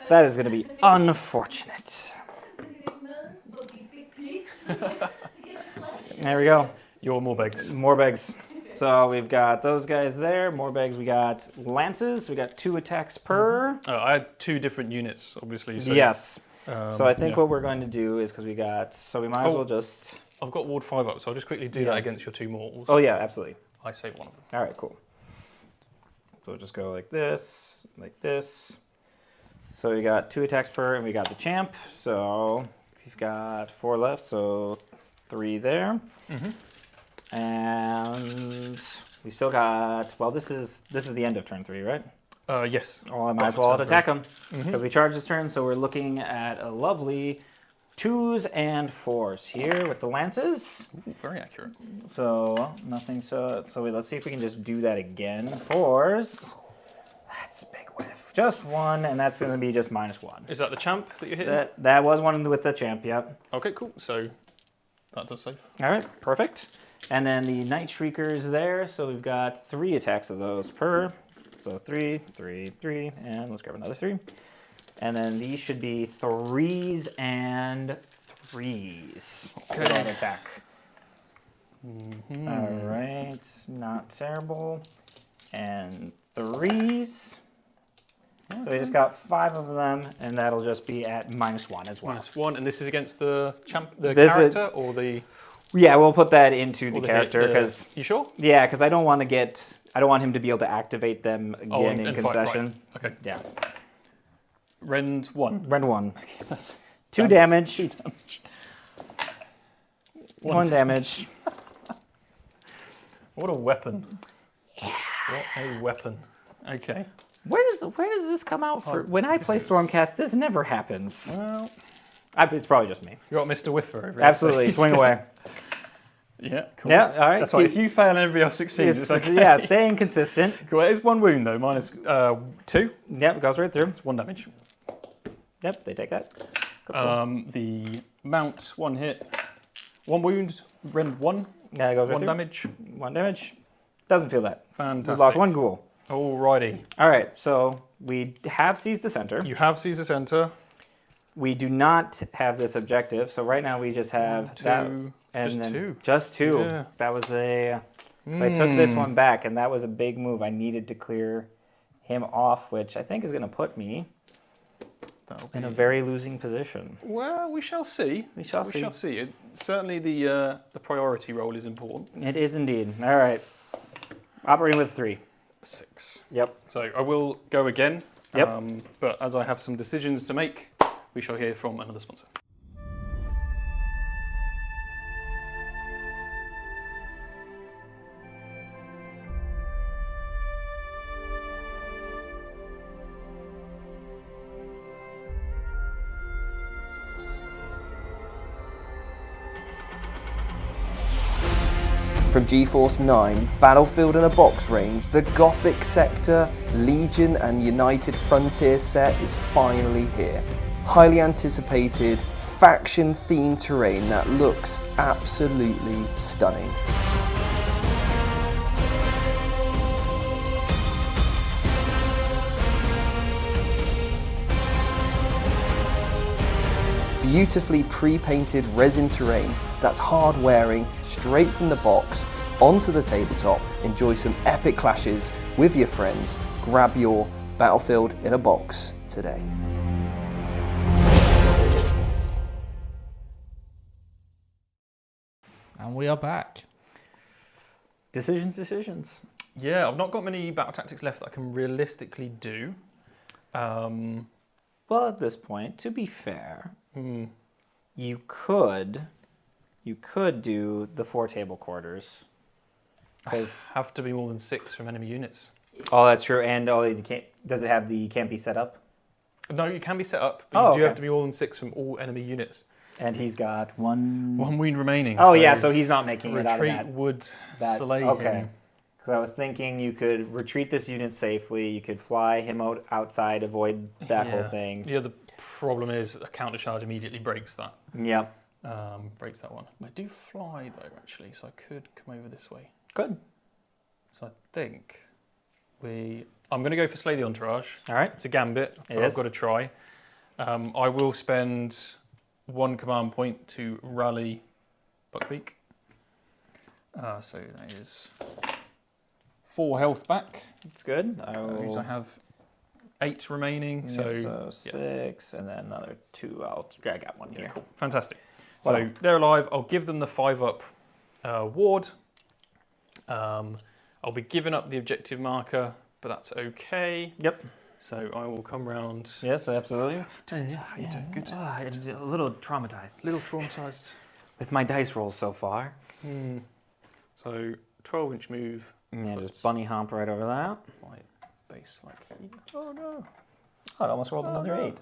That is going to be unfortunate. There we go. Your Morbegs. Morbegs. So we've got those guys there. Morbegs, we got lances. We got 2 attacks per. I had 2 different units, obviously. So, Yes. So I think yeah. what we're going to do is because we got, so we might as well just. I've got Ward 5 up, so I'll just quickly do that against your 2 mortals. Oh yeah, absolutely. I save one of them. All right, cool. So we'll just go like this, like this. So we got 2 attacks per, and we got the champ. So we've got 4 left, so 3 there. And we still got. Well, this is the end of turn 3, right? Yes. Oh, I might as well attack him because we charge this turn. So we're looking at a lovely 2s and 4s here with the lances. Ooh, very accurate. So nothing. So let's see if we can just do that again. 4s. That's a big whiff. Just 1, and that's going to be just -1. Is that the champ that you're hitting? That was one with the champ. Yep. Okay, cool. So that does save. All right, perfect. And then the Night Shrieker is there. So we've got 3 attacks of those per. So 3, 3, 3, and let's grab another 3. And then these should be 3s and 3s. Okay. Good attack. All right, not terrible. And 3s. Okay. So we just got 5 of them, and that'll just be at -1 as well. -1, and this is against the This character or the. Yeah, we'll put that into the the character because. You sure? Yeah, because I don't want to get. I don't want him to be able to activate them again in and concession. Fight, right. Okay. Yeah. Rend 1. Rend 1. That's 2 damage. 2 damage. 1 damage. What a weapon. What a weapon. Okay. Where does this come out for? When I play Stormcast, this never happens. Well, It's probably just me. you got Mr. Whiffer over here. Absolutely, swing away. Yeah, cool. Yeah, all right. That's right. If you fail and everybody else succeeds, it's okay. Yeah, staying consistent. Cool. It's 1 wound though, minus 2. Yep, it goes right through. It's 1 damage. Yep, they take that. The mount, 1 hit. 1 wound, rend 1. Yeah, it goes right 1 through. damage. 1 damage. Doesn't feel that. Fantastic. We lost 1 ghoul. Alrighty. All right, so we have seized the center. You have seized the center. We do not have this objective, so right now we just have 2, that. And just then 2. Just 2. Yeah. That was a. So I took this one back, and that was a big move. I needed to clear him off, which I think is going to put me in a very losing position. Well, we shall see. We shall see. Certainly the priority role is important. It is indeed. All right. Operating with 3. 6. Yep. So I will go again. Yep. But as I have some decisions to make, we shall hear from another sponsor. From GeForce 9, Battlefield in a Box range, the Gothic Sector, Legion and United Frontier set is finally here. Highly anticipated, faction-themed terrain that looks absolutely stunning. Beautifully pre-painted resin terrain that's hard wearing, straight from the box, onto the tabletop. Enjoy some epic clashes with your friends. Grab your Battlefield in a Box today. And we are back. Decisions. Yeah, I've not got many battle tactics left that I can realistically do. Well, at this point, to be fair, you could do the 4 table quarters. Because Have to be more than 6 from enemy units. oh, that's true. And you can't. Does it have the can't be set up? No, you can be set up, but you do okay. have to be more than 6 from all enemy units. And he's got 1. 1 wound remaining. Oh yeah, so he's not making it out of retreat that. would slay Okay. him. Because I was thinking you could retreat this unit safely. You could fly him outside, avoid that whole thing. Yeah, the problem is a counter charge immediately breaks that. Yep. Breaks that one. I do fly though, actually, so I could come over this way. Good. So I think I'm going to go for Slay the Entourage. All right. It's a gambit, but I've got to try. I will spend 1 command point to rally Buckbeak. So that is 4 health back. That's good. I have 8 remaining. So 6, and then another 2. I got 1 here. Cool. Fantastic. Well So they're alive. I'll give them the 5-up ward. I'll be giving up the objective marker, but that's okay. Yep. So I will come round. Yes, absolutely. How you doing? Good. I'm a little traumatized Little traumatized. with my dice rolls so far. So 12-inch move. Yeah, just bunny hump right over that. My base like. Oh no! Oh, it almost rolled another 8.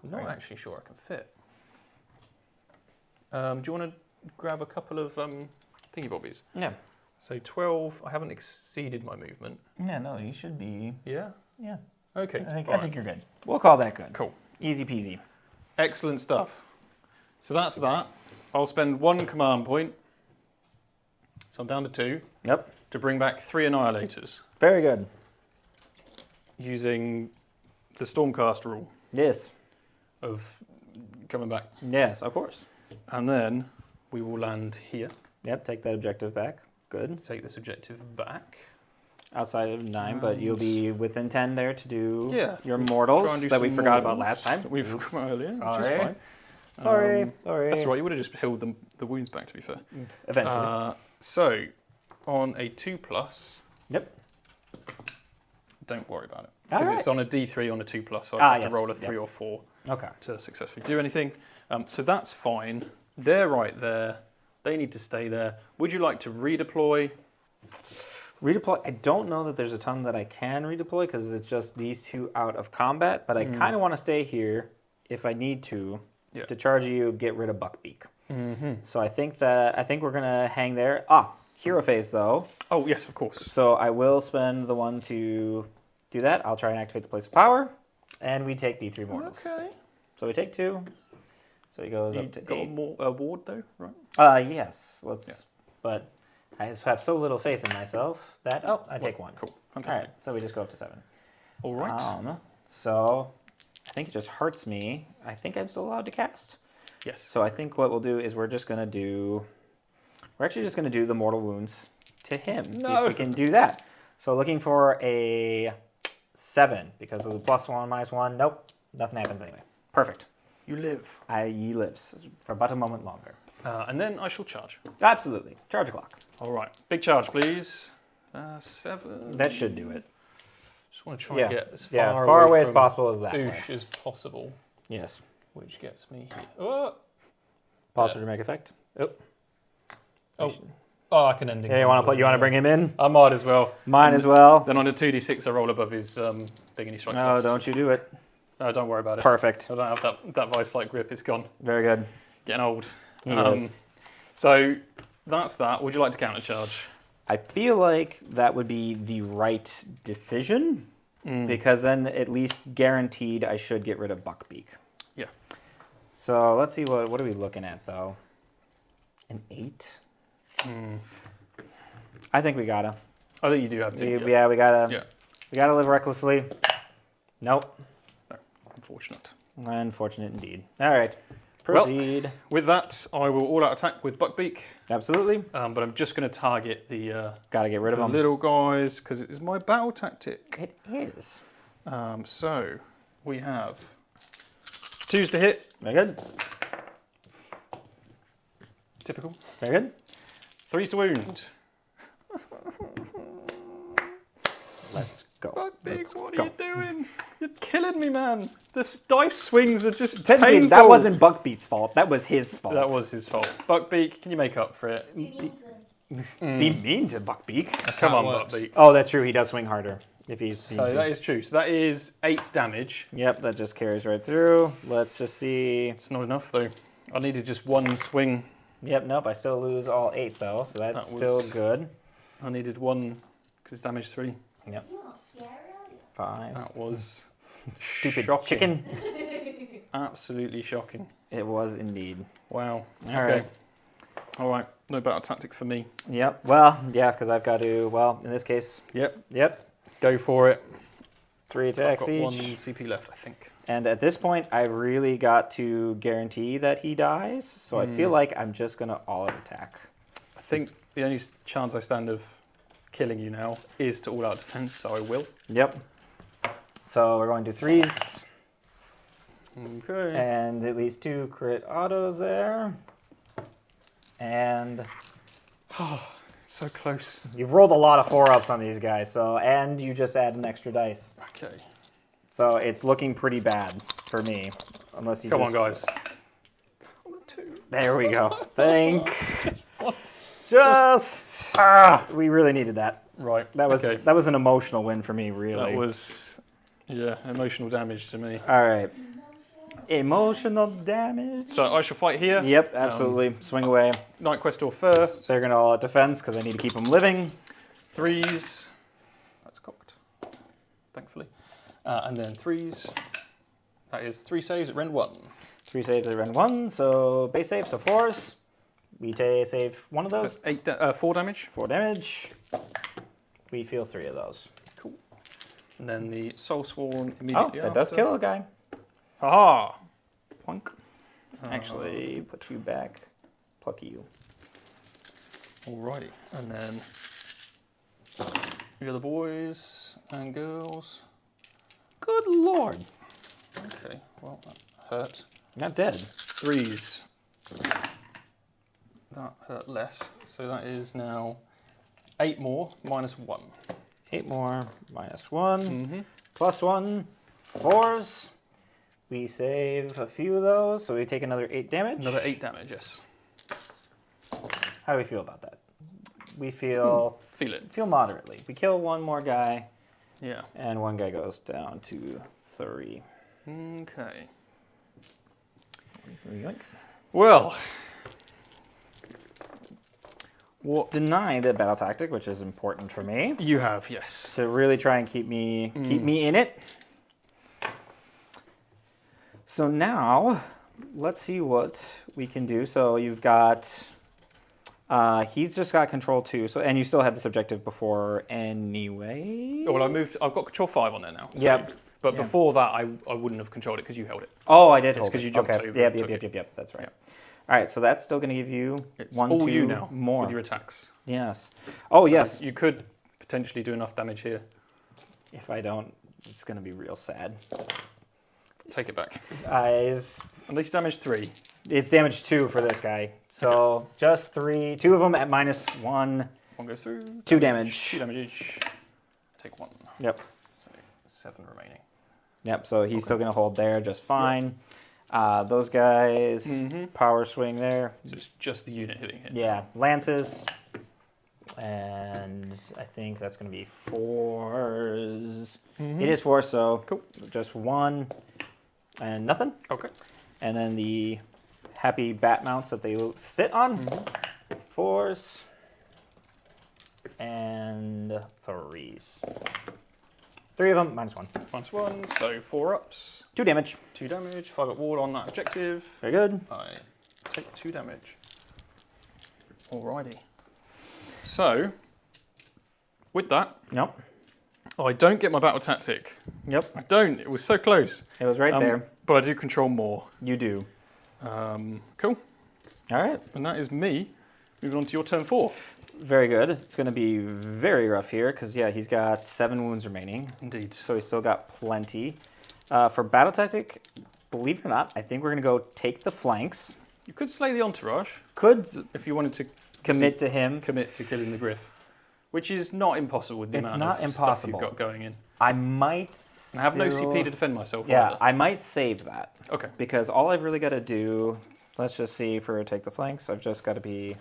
I'm not actually sure I can fit. Do you want to grab a couple of thingy bobbies? Yeah. So 12. I haven't exceeded my movement. Yeah, no, you should be. Yeah. Yeah. Okay. I think you're good. We'll call that good. Cool. Easy peasy. Excellent stuff. So that's that. I'll spend 1 command point. So I'm down to 2. Yep. To bring back 3 Annihilators Very good. using the Stormcast rule Yes. of coming back. Yes, of course. And then we will land here. Yep, take that objective back. Good. Take this objective back. Outside of 9, but you'll be within 10 there to do your Try mortals and do that we some forgot about mortals last time. that we forgot earlier, which is Sorry. fine. Sorry. That's right, you would have just healed the wounds back, to be fair. Eventually. So, on a 2+, Yep. don't worry about it. All Because right. it's on a D3 on a 2+, so I have to yes. roll a 3 or 4. Okay. to successfully do anything. So that's fine. They're right there. They need to stay there. Would you like to redeploy? Redeploy. I don't know that there's a ton that I can redeploy because it's just these two out of combat. But I kind of want to stay here if I need to charge you, get rid of Buckbeak. So I think we're gonna hang there. Hero phase though. Oh yes, of course. So I will spend the one to do that. I'll try and activate the place of power, and we take D3 mortals. Okay. So we take 2. So he goes You up to got 8. a ward though, right? Yes. But I just have so little faith in myself that I take 1. Cool. All Fantastic. right. So we just go up to 7. All right. So I think it just hurts me. I think I'm still allowed to cast. Yes. So I think what we'll do is we're actually just gonna do the mortal wounds to him. See if we can do that. So looking for a 7 because of the +1, -1. Nope, nothing happens anyway. Perfect. You live. He lives for but a moment longer. And then I shall charge. Absolutely. Charge clock. All right. Big charge, please. 7. That should do it. Just want to try and get as as far far away as from possible as that way. Oosh as possible, Yes. which gets me here. Oh, Pause for dramatic effect. I can end it. Yeah, you want to bring him in? I might as well. Mine as well. Then on a 2d6, I roll above his thing and he strikes No, first. don't you do it. No, don't worry about it. Perfect. I don't have that vice-like grip. It's gone. Very good. Getting old. He is. So that's that. Would you like to countercharge? I feel like that would be the right decision because then at least guaranteed I should get rid of Buckbeak. Yeah. So let's see what are we looking at though? An 8? I think we gotta. I think you do have to. We gotta. Yeah. We gotta live recklessly. Nope. No, unfortunate. Unfortunate indeed. All right. Proceed. With that, I will all-out attack with Buckbeak. Absolutely. But I'm just going to target the Gotta get rid of them. little guys because it is my battle tactic. It is. So we have 2s to hit. Very good. Typical. Very good. 3s to wound. Let's go. Buckbeak, what are you doing? You're killing me, man. The dice swings are just Technically, painful. that wasn't Buckbeak's fault. That was his fault. That was his fault. Buckbeak, can you make up for it? Be Be mean to Buckbeak. Come how on, it works. Buckbeak. Oh, that's true. He does swing harder if he's. So that is true. So that is 8 damage. Yep, that just carries right through. Let's just see. It's not enough though. I needed just 1 swing. Yep, nope. I still lose all 8 though, so that's That still was- good. I needed 1 because it's damage 3. Yep. You're not scary, are you? 5. That was Stupid shocking. chicken. Absolutely shocking. It was indeed. Wow. All Okay. right. All right. No battle tactic for me. Yep. Well, yeah, because I've got to. Well, in this case, Yep. yep. Go for it. 3 I've attacks got 1 each. CP left, I think. And at this point, I really got to guarantee that he dies. So I feel like I'm just gonna all-out attack. I think the only chance I stand of killing you now is to all-out defense, so I will. Yep. So we're going to 3s. Okay. And at least 2 crit autos there. And So close. you've rolled a lot of 4-ups on these guys, so and you just add an extra dice. Okay. So it's looking pretty bad for me. Unless you Come just... on, guys. There we go. Thank. We really needed that. Right. That was okay. that was an emotional win for me, really. That was, yeah, emotional damage to me. All right. Emotional damage. So I shall fight here. Yep, absolutely. Swing away. Knight Questor first. They're gonna all out defense because I need to keep them living. 3s. That's cocked, thankfully. And then 3s. That is 3 saves at rend 1. 3 saves at rend 1, so base save, so 4s. We save 1 of those. That's 4 damage. 4 damage. We feel 3 of those. Cool. And then the Soul Sworn Oh, immediately that does after. kill a guy. Aha! Plunk. Actually, put you back. Pluck you. Alrighty. And then the other boys and girls. Good lord. Okay, well, that hurt. Not dead. 3s. That hurt less. So that is now 8 more, minus 1. 8 more, minus 1. Mm-hmm. Plus 1. 4s. We save a few of those, so we take another 8 damage. Another 8 damage, yes. How do we feel about that? We feel Feel it. moderately. We kill one more guy, Yeah. and one guy goes down to 3. Okay. Yoink. Well, what Deny the battle tactic, which is important for me you have, yes. to really try and keep me in it. So now, let's see what we can do. So you've got, he's just got control 2. So and you still had this objective before anyway. Oh, well, I've got control 5 on there now. So, Yep. But before that, I wouldn't have controlled it because you held it. Oh, I did It's hold 'cause it. you jumped Okay. over Yep, and took it. yep. That's right. Yep. All right, so that's still going to give you It's 1, all 2 you now more. with your attacks. Yes. Oh, So yes. You could potentially do enough damage here. If I don't, it's going to be real sad. Take it back. Eyes. At least damage 3. It's damage 2 for this guy. So just 3. 2 of them at -1. 1 goes through. 2 damage. 2 damage each. Take 1. Yep. So 7 remaining. Yep. So he's still going to hold there just fine. Those guys, power swing there. So it's just the unit hitting hit. Yeah, lances. And I think that's going to be 4s. It is 4, so Cool. just 1 and nothing. Okay. And then the happy bat mounts that they sit on. 4s and 3s. 3 of them, -1. -1, so 4 ups. 2 damage. 2 damage. If I got ward on that objective, Very good. I take 2 damage. Alrighty. So, with that, Nope. I don't get my battle tactic. Yep. I don't. It was so close. It was right there. But I do control more. You do. Cool. All right. And that is me. Moving on to your turn 4. Very good. It's going to be very rough here because, yeah, he's got 7 wounds remaining. Indeed. So he's still got plenty. For battle tactic, believe it or not, I think we're going to go take the flanks. You could slay the entourage Could if you wanted to commit to him. commit to killing the Griff, which is not impossible with the It's amount not of stuff impossible. you've got going in. I might. I have no still- CP to defend myself. Yeah, either. I might save that Okay. because all I've really got to do, let's just see for take the flanks, I've just got to be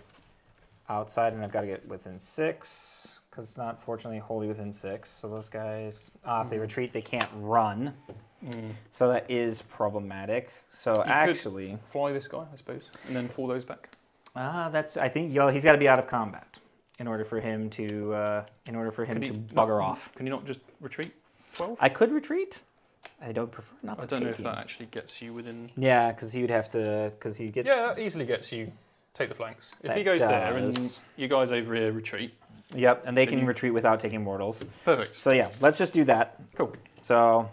outside and I've got to get within 6 because it's not fortunately wholly within 6. So those guys, if they retreat, they can't run. So that is problematic. So actually, Fly this guy, I suppose, and then fall those back. I think he's got to be out of combat in order for him to bugger off. Can you not just retreat 12? I could retreat. I don't prefer not to. I don't know if take that him. actually gets you within. Yeah, because he would have to. Because he gets. Yeah, that easily gets you. Take the flanks. If That he goes there and does. you guys over here retreat, Yep, and they Then can you- retreat without taking mortals. perfect. So yeah, let's just do that. Cool. So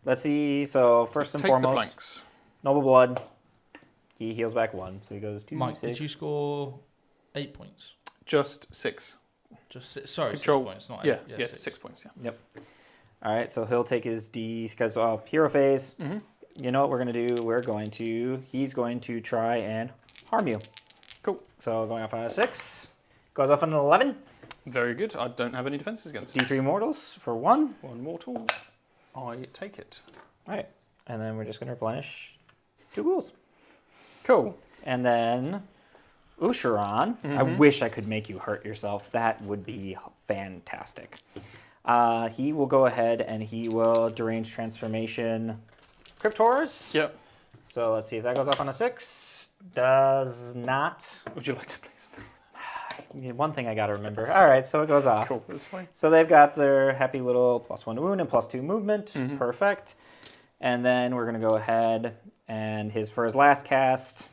let's see. So first and Take foremost, the flanks. noble blood. He heals back 1, so he goes 2. Mike, 6. did you score 8 points? Just 6. Just sorry, Control. 6 points, not 8. Yeah, 6 points. Yeah. Yep. All right, so he'll take his D because hero phase. You know what we're gonna do? He's going to try and harm you. Cool. So going off on a 6, goes off on an 11. Very good. I don't have any defenses against it. D3 mortals for 1. 1 mortal. I take it. All right, and then we're just gonna replenish 2 ghouls. Cool. And then Usharon, I wish I could make you hurt yourself. That would be fantastic. He will go ahead and he will Deranged Transformation Cryptors. Yep. So let's see if that goes off on a 6. Does not. Would you like to please? One thing I got to remember. All right, so it goes off. Cool. That's fine. So they've got their happy little +1 wound and +2 movement. Perfect. And then we're going to go ahead and for his last cast,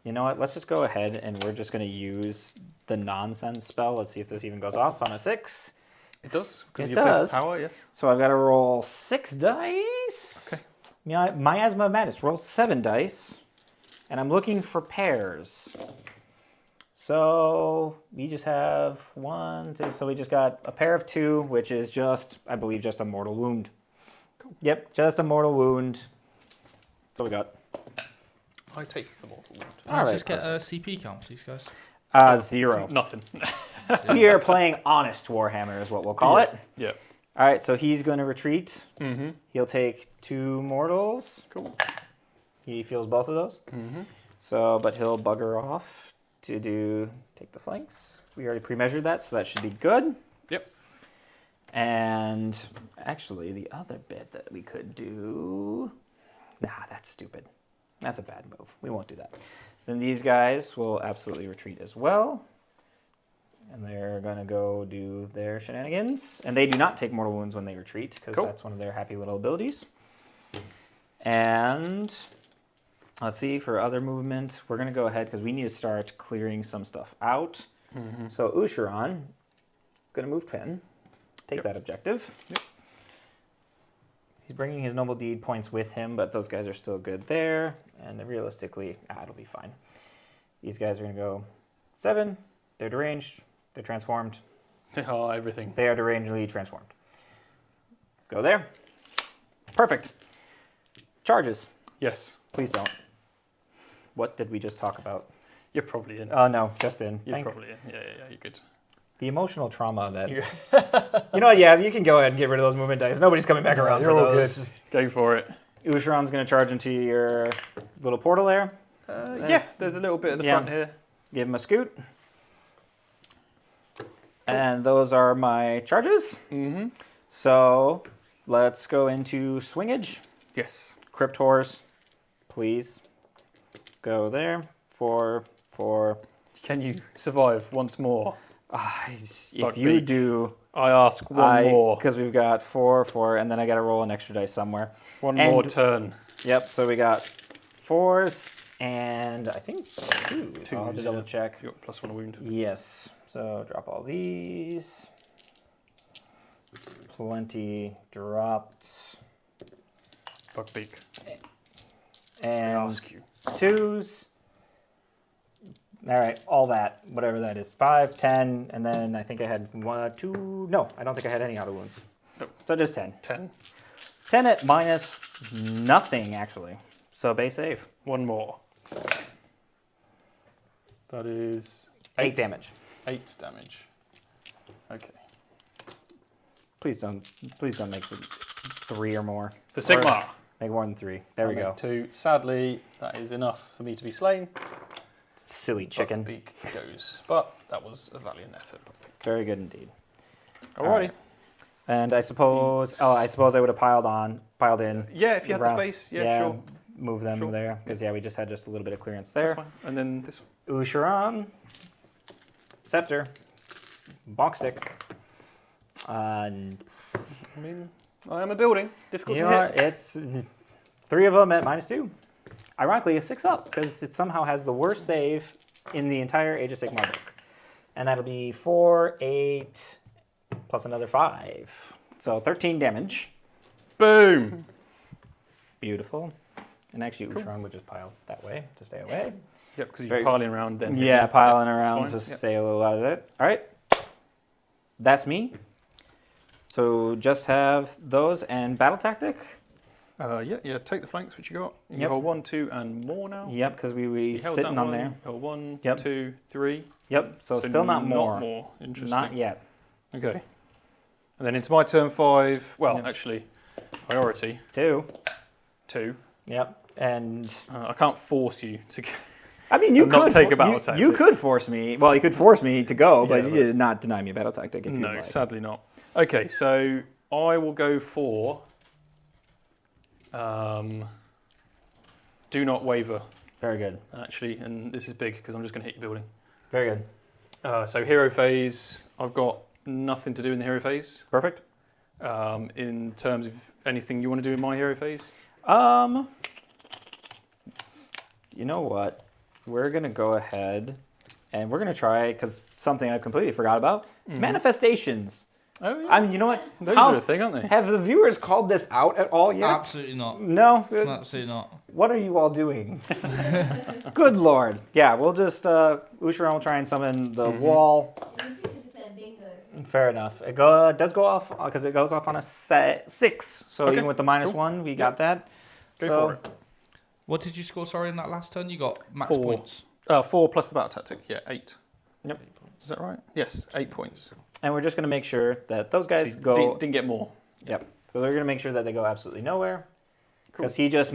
you know what? Let's just go ahead and we're just going to use the nonsense spell. Let's see if this even goes off on a 6. It does? Because It of your place does. of power, yes. So I've got to roll 6 dice. Okay. Miasma of Madness, roll 7 dice. And I'm looking for pairs. So we just have 1, 2. So we just got a pair of 2, which is just, I believe, just a mortal wound. Cool. Yep, just a mortal wound. That's what we got. I take the mortal wound. All right, Just get a CP count, please, guys. 0. Nothing. We are playing honest Warhammer is what we'll call it. Yeah. All right, so he's going to retreat. Mm-hmm. He'll take 2 mortals. Cool. He feels both of those. Mm-hmm. So, but he'll bugger off to take the flanks. We already pre-measured that, so that should be good. Yep. And actually, the other bit that we could do... Nah, that's stupid. That's a bad move. We won't do that. Then these guys will absolutely retreat as well. And they're going to go do their shenanigans. And they do not take mortal wounds when they retreat, because Cool. that's one of their happy little abilities. And let's see, for other movement, we're going to go ahead, because we need to start clearing some stuff out. Mm-hmm. So Usharon, going to move 10, take that objective. Yep. He's bringing his noble deed points with him, but those guys are still good there. And realistically, it'll be fine. These guys are going to go 7. They're deranged. They're transformed. Oh, everything. They are derangedly transformed. Go there. Perfect. Charges. Yes. Please don't. What did we just talk about? You're probably in. Oh, no, just in. You're Thanks. probably in. Yeah, you're good. The emotional trauma that... you know what, yeah, you can go ahead and get rid of those movement dice. Nobody's coming back around You're for all those. good. Go for it. Usharon's going to charge into your little portal there. Yeah, there's a little bit at the front here. Give him a scoot. And those are my charges. Mm-hmm. So let's go into swingage. Yes. Crypt Horse, please. Go there. 4. Can you survive once more? If Buck you beak. do, I ask one more. because we've got 4, and then I got to roll an extra dice somewhere. One and- more turn. Yep, so we got 4s and I think 2. I'll have to yeah. double check. You got +1 wound. Yes, so drop all these. Plenty dropped. Buckbeak. I And ask you. 2s. All right, all that, whatever that is. 5, 10, and then I think I had 1, 2. No, I don't think I had any auto wounds. Nope. So just 10. 10. 10 at minus nothing, actually. So base save. One more. That is 8 damage. 8 damage. Okay. Please don't make 3 or more. For Sigmar. Or make more than 3. There we go. 2. Sadly, that is enough for me to be slain. Silly chicken. Buckbeak goes. But that was a valiant effort. Buckbeak. Very good indeed. Alrighty. Alright. And I suppose I would have piled in. Yeah, if you had the around- space. Yeah, sure. Move them Sure. there, because we just had just a little bit of clearance That's there. fine. And then this one. Usharon, Scepter, Bonk Stick. And I mean, I am a building. Difficult you to know hit. what? It's 3 of them at -2. Ironically, a 6 up, because it somehow has the worst save in the entire Age of Sigmar book. And that'll be 4, 8, plus another 5. So 13 damage. Boom. Beautiful. And actually, Usharon would just pile that way to stay away. Yep, because Very- you're piling around then. Yeah, piling That's around fine. to Yep. stay a little out of it. All right. That's me. So just have those and battle tactic. Yeah, take the flanks, which you got. You Yep. hold 1, 2, and more now. Yep, because we You held sitting that on one, there. Held 1, Yep. 2, 3. Yep, so still not more. Not more. Interesting. Not yet. Okay. And then into my turn 5. Well, Yep. actually, priority 2. 2. Yep. And I can't force you to. I mean, you And not could take a battle tactic. You could force me. Well, you could force me to go, but Yeah, you did not deny me a battle tactic if you No, like. sadly not. Okay, so I will go for. Do not waver, Very good. actually, and this is big because I'm just going to hit your building. Very good. So hero phase, I've got nothing to do in the hero phase. Perfect. In terms of anything you want to do in my hero phase? You know what? We're gonna go ahead and we're gonna try, because something I completely forgot about, manifestations. Oh, yeah. I mean, you know what? Those How- are a thing, aren't they? Have the viewers called this out at all yet? Absolutely not. No. Absolutely not. What are you all doing? Good lord. Yeah, we'll just Usharon will try and summon the wall. You need to discipline bingo. Fair enough. It does go off because it goes off on a 6. So Okay, even with the -1, we got that. Go So- for it. What did you score, sorry, in that last turn? You got max 4. points. 4 plus the battle tactic, yeah, 8. Yep. Is that right? Yes, 8 points. And we're just going to make sure that those guys So you go... Didn't get more. Yep. So they're going to make sure that they go absolutely nowhere. Because he just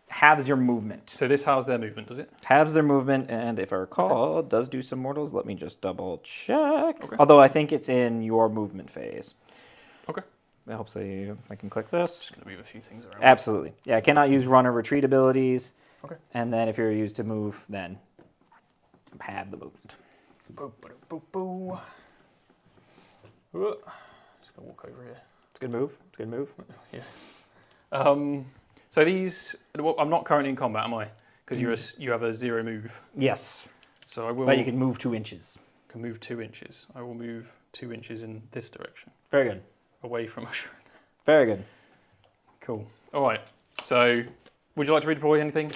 halves your movement. So this halves their movement, does it? Halves their movement, and if I recall, it does do some mortals. Let me just double check. Okay. Although I think it's in your movement phase. Okay. Hopefully I can click this. Just going to move a few things around. Absolutely. Yeah, I cannot use run or retreat abilities. Okay. And then if you're used to move, then halve the movement. Boo, boo, boo, boo. Just going to walk over here. It's a good move. It's a good move. Yeah. So these, well, I'm not currently in combat, am I? Because you have a 0 move. Yes. So I will. But you can move 2 inches. Can move 2 inches. I will move 2 inches in this direction, Very good. away from Usher. Very good. Cool. All right. So, would you like to redeploy anything?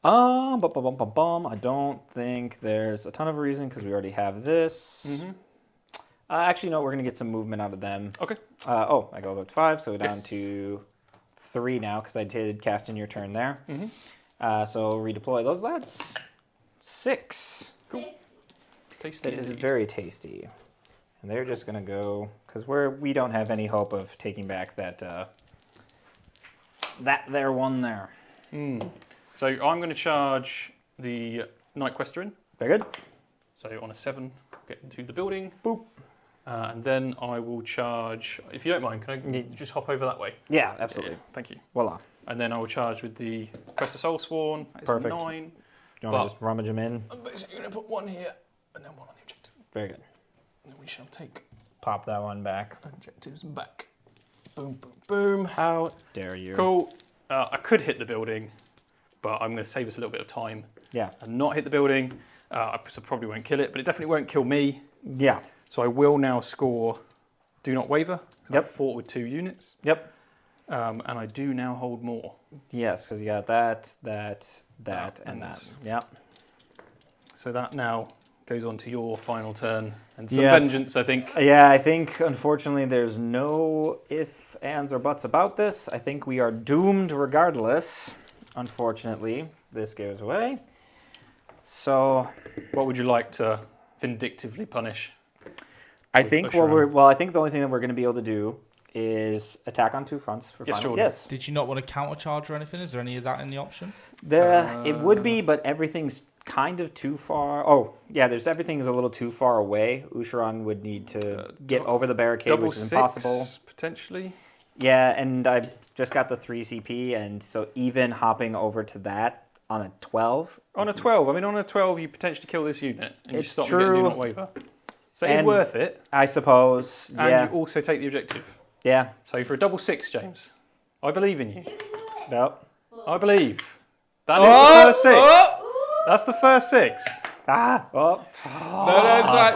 I don't think there's a ton of reason because we already have this. Mm-hmm. Actually, no, we're going to get some movement out of them. Okay. I go up to 5, so down Yes. to 3 now because I did cast in your turn there. Mm-hmm. So redeploy those lads. 6. Cool. Tasty That is indeed. very tasty. And they're just going to go, because we don't have any hope of taking back that there one there. So I'm going to charge the Night Questerin. Very good. So on a 7, get into the building. Boop. And then I will charge, if you don't mind, can I just hop over that way? Yeah, absolutely. Yeah, thank you. Voila. And then I will charge with the Quest of Soulsworn. That is Perfect. 9. Do you want to just rummage them in? I'm basically going to put 1 here and then 1 on the objective. Very good. And then we shall take Pop that one back. objectives back. Boom, boom, boom. How dare you? Cool. I could hit the building, but I'm going to save us a little bit of time Yeah. and not hit the building. I probably won't kill it, but it definitely won't kill me. Yeah. So I will now score Do Not Waver. So Yep. I fought with 2 units. Yep. And I do now hold more. Yes, because you got that, and and that. this. Yeah. So that now goes on to your final turn. And some Yep. vengeance, I think. Yeah, I think, unfortunately, there's no ifs, ands, or buts about this. I think we are doomed regardless. Unfortunately, this goes away. So, What would you like to vindictively punish? I With think Usher I think the only thing that we're going to be able to do is attack on 2 fronts for Yes, final. Jordan. Yes. Did you not want to countercharge or anything? Is there any of that in the option? It would be, but everything's kind of too far. Oh, yeah, everything's a little too far away. Usharan would need to get over the barricade, Double which is 6, impossible. potentially. Yeah, and I've just got the 3 CP, and so even hopping over to that on a 12. On a 12. I mean, on a 12, you potentially kill this unit. And It's you stop and get true. Do Not Waver. So it's And- worth it. I suppose. And Yeah. you also take the objective. Yeah. So for a double 6, James, I believe in you. You can do it. Nope. I believe. That is the first 6. That's the first 6. Ah. Oh. No, it's like...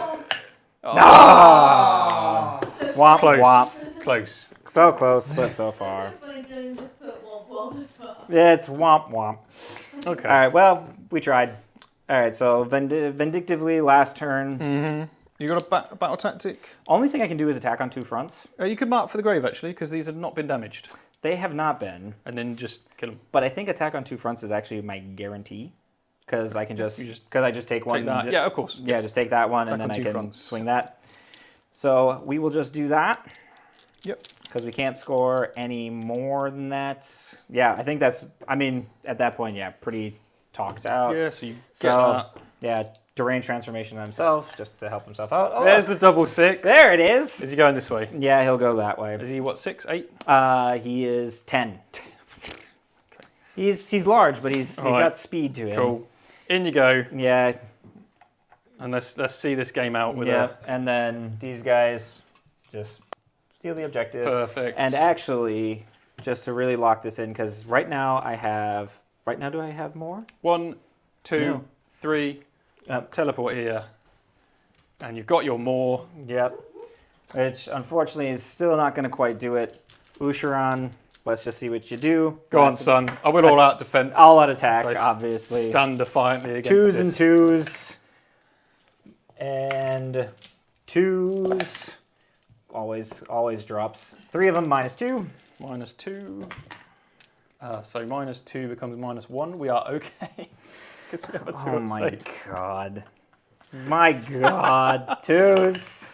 So Womp Close. womp. Close. So close, but so far. It's so funny Dylan just put womp as well. Yeah, it's womp womp. Okay. All right. Well, we tried. All right. So vindictively, last turn. Mm-hmm. You got a battle tactic? Only thing I can do is attack on 2 fronts. You could mark for the grave, actually, because these have not been damaged. They have not been, And then just kill them. but I think attack on 2 fronts is actually my guarantee because I can You just I just take one. Take that. and Yeah, of course. Yeah, Yes. just take that one, Attack and then on I 2 can fronts. swing that. So we will just do that. Yep. Because we can't score any more than that. Yeah, I think that's. I mean, at that point, yeah, pretty talked out. Yeah, so you get So that. yeah, deranged transformation on himself just to help himself out. Oh, There's the double 6. there it is. Is he going this way? Yeah, he'll go that way. Is he, what, 6, 8? He is 10. He's large, but he's All right. got speed to him. Cool. In you go. Yeah, And let's see this game out with yeah. And then these guys just steal the a objective. perfect. And actually, just to really lock this in, because right now I have. Right now, do I have more? 1, 2, No. 3. Yep. Teleport here. And you've got your more. Yep. Which unfortunately is still not going to quite do it. Usharan, let's just see what you do. Go on, son. I will all out defense. All out attack, So I obviously. Stand defiantly against 2s this. and 2s. And 2s. Always drops. 3 of them -2. -2. So -2 becomes -1. We are okay. Because we have a 2 Oh of my save. god. My God, 2s.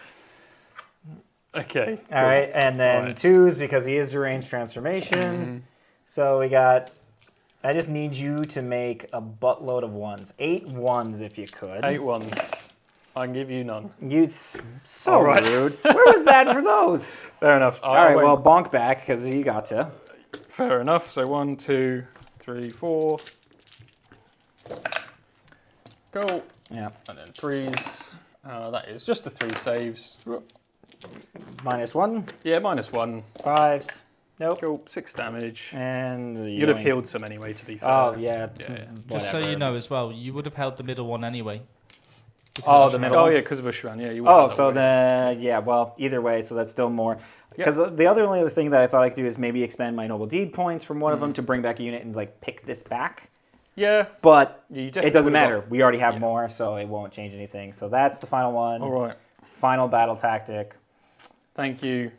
Okay. All right, and then Right. 2s because he is deranged transformation. So we got. I just need you to make a buttload of 1s. 8 1s if you could. 8 ones. I can give you none. You so All right. rude. Where was that for those? Fair enough. All right, well, bonk back because you got to. Fair enough. So 1, 2, 3, 4. Go. Yeah. And then 3s. That is just the 3 saves. -1, Yeah, -1. 5s. Nope. Go. 6 damage. And You'd have yoink. healed some anyway, to be fair. Oh yeah. Yeah. Just so Whatever. you know as well, you would have held the middle one anyway. Oh, the middle. Oh one? yeah, because of Ushran. Yeah. You would Oh, have that so already. then yeah. Well, either way, so that's still more. Because the only other thing that I thought I could do is maybe expend my noble deed points from one of them to bring back a unit and like pick this back. Yeah. But You definitely it doesn't would've matter. got- We already have Yeah. more, so it won't change anything. So that's the final one. All right. Final battle tactic. Thank you,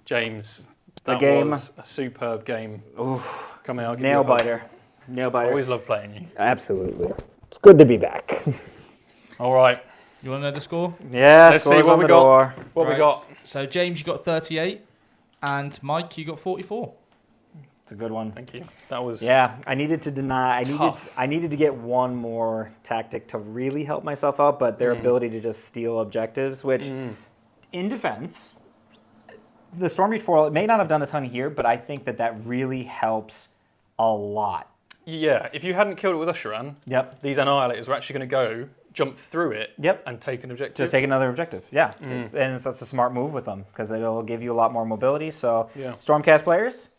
James. The That game. was a superb game. Oof. Come on, I'll give you Nail a hug. biter. Nail I biter. always love playing you. Absolutely. It's good to be back. All right. You want to know the score? Yeah, Let's see scores what on we the got. door. What we Right. got? So James, you got 38, and Mike, you got 44. It's a good one. Thank you. That was Yeah, I needed to deny. Tough. I needed to get one more tactic to really help myself out, but their ability to just steal objectives, which, in defense, the Stormcast Eternals, it may not have done a ton here, but I think that really helps a lot. Yeah. If you hadn't killed it with Ushran, Yep. these annihilators were actually going to go jump through it. Yep. And take an objective. Just take another objective. Yeah, that's a smart move with them because it'll give you a lot more mobility. So, Yeah. Stormcast players,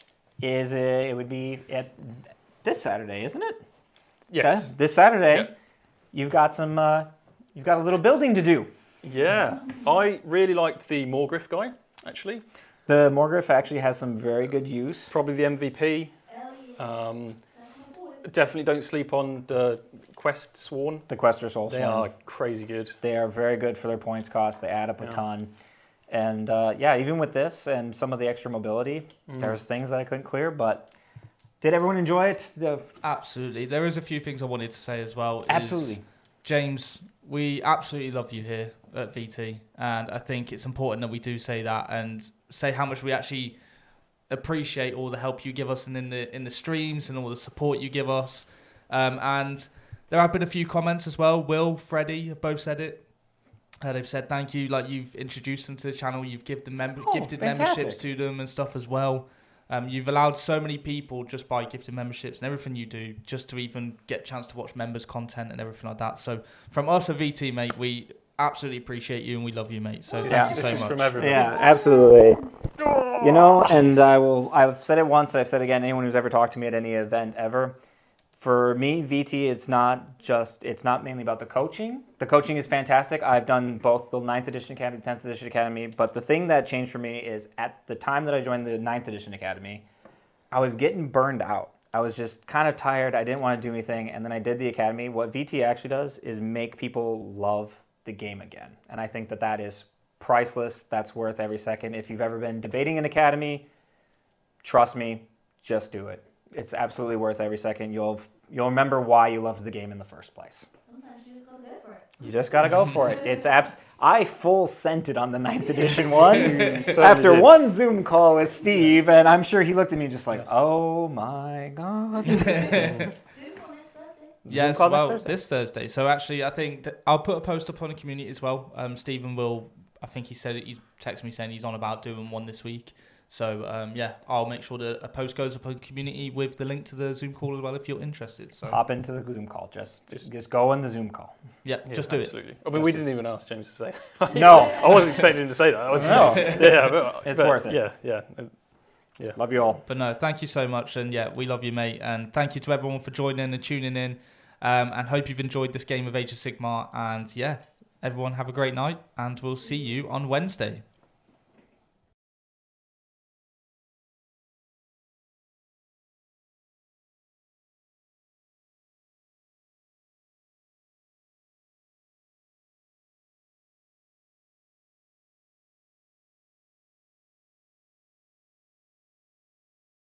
it would be at this Saturday, isn't it? Yes. Okay. This Saturday, Yep. you've got a little building to do. Yeah. I really liked the Morgriff guy. Actually, The Morgriff actually has some very good use. probably the MVP. Hell yeah. Um, That's my boy. definitely don't sleep on the Quest Sworn. The Quester Soul They Swarm. are crazy good. They are very good for their points cost. They add up a Yeah. ton. And yeah, even with this and some of the extra mobility, there's things that I couldn't clear, but did everyone enjoy it? Absolutely. There is a few things I wanted to say as well. Absolutely. James, we absolutely love you here at VT, and I think it's important that we do say that and say how much we actually appreciate all the help you give us and in the streams and all the support you give us. And there have been a few comments as well. Will, Freddie have both said it. They've said thank you, like you've introduced them to the channel, you've gifted fantastic. memberships to them and stuff as well. You've allowed so many people just by gifting memberships and everything you do just to even get a chance to watch members' content and everything like that. So from us at VT, mate, we absolutely appreciate you and we love you, mate. So Yeah. thank you This so is much. from everybody. Yeah, absolutely. You know, and I've said it once, I've said it again, anyone who's ever talked to me at any event ever, for me, VT, it's not mainly about the coaching. The coaching is fantastic. I've done both the 9th Edition Academy, 10th Edition Academy, but the thing that changed for me is at the time that I joined the 9th Edition Academy, I was getting burned out. I was just kind of tired. I didn't want to do anything, and then I did the Academy. What VT actually does is make people love the game again, and I think that is priceless. That's worth every second. If you've ever been debating an Academy, trust me, just do it. It's absolutely worth every second. You'll remember why you loved the game in the first place. Sometimes you just gotta go for it. You just gotta go for it. I full sent it on the 9th edition one certainly after did. one Zoom call with Steve, and I'm sure he looked at me just like, "Oh my god." Zoom call next Thursday. Yes, call next well, Thursday? this Thursday. So actually, I think I'll put a post up on the community as well. Stephen will, I think he's texted me saying he's on about doing one this week. So yeah, I'll make sure that a post goes up on the community with the link to the Zoom call as well if you're interested. So Hop into the Zoom call. Just go in the Zoom call. yeah, Yeah, just do it. absolutely. I mean, we didn't even ask James to say that. No, I wasn't expecting him to say that. I was No. Yeah, but, It's but worth it. Yeah. love you all. But no, thank you so much, and yeah, we love you, mate. And thank you to everyone for joining and tuning in. And hope you've enjoyed this game of Age of Sigmar. And yeah, everyone have a great night, and we'll see you on Wednesday.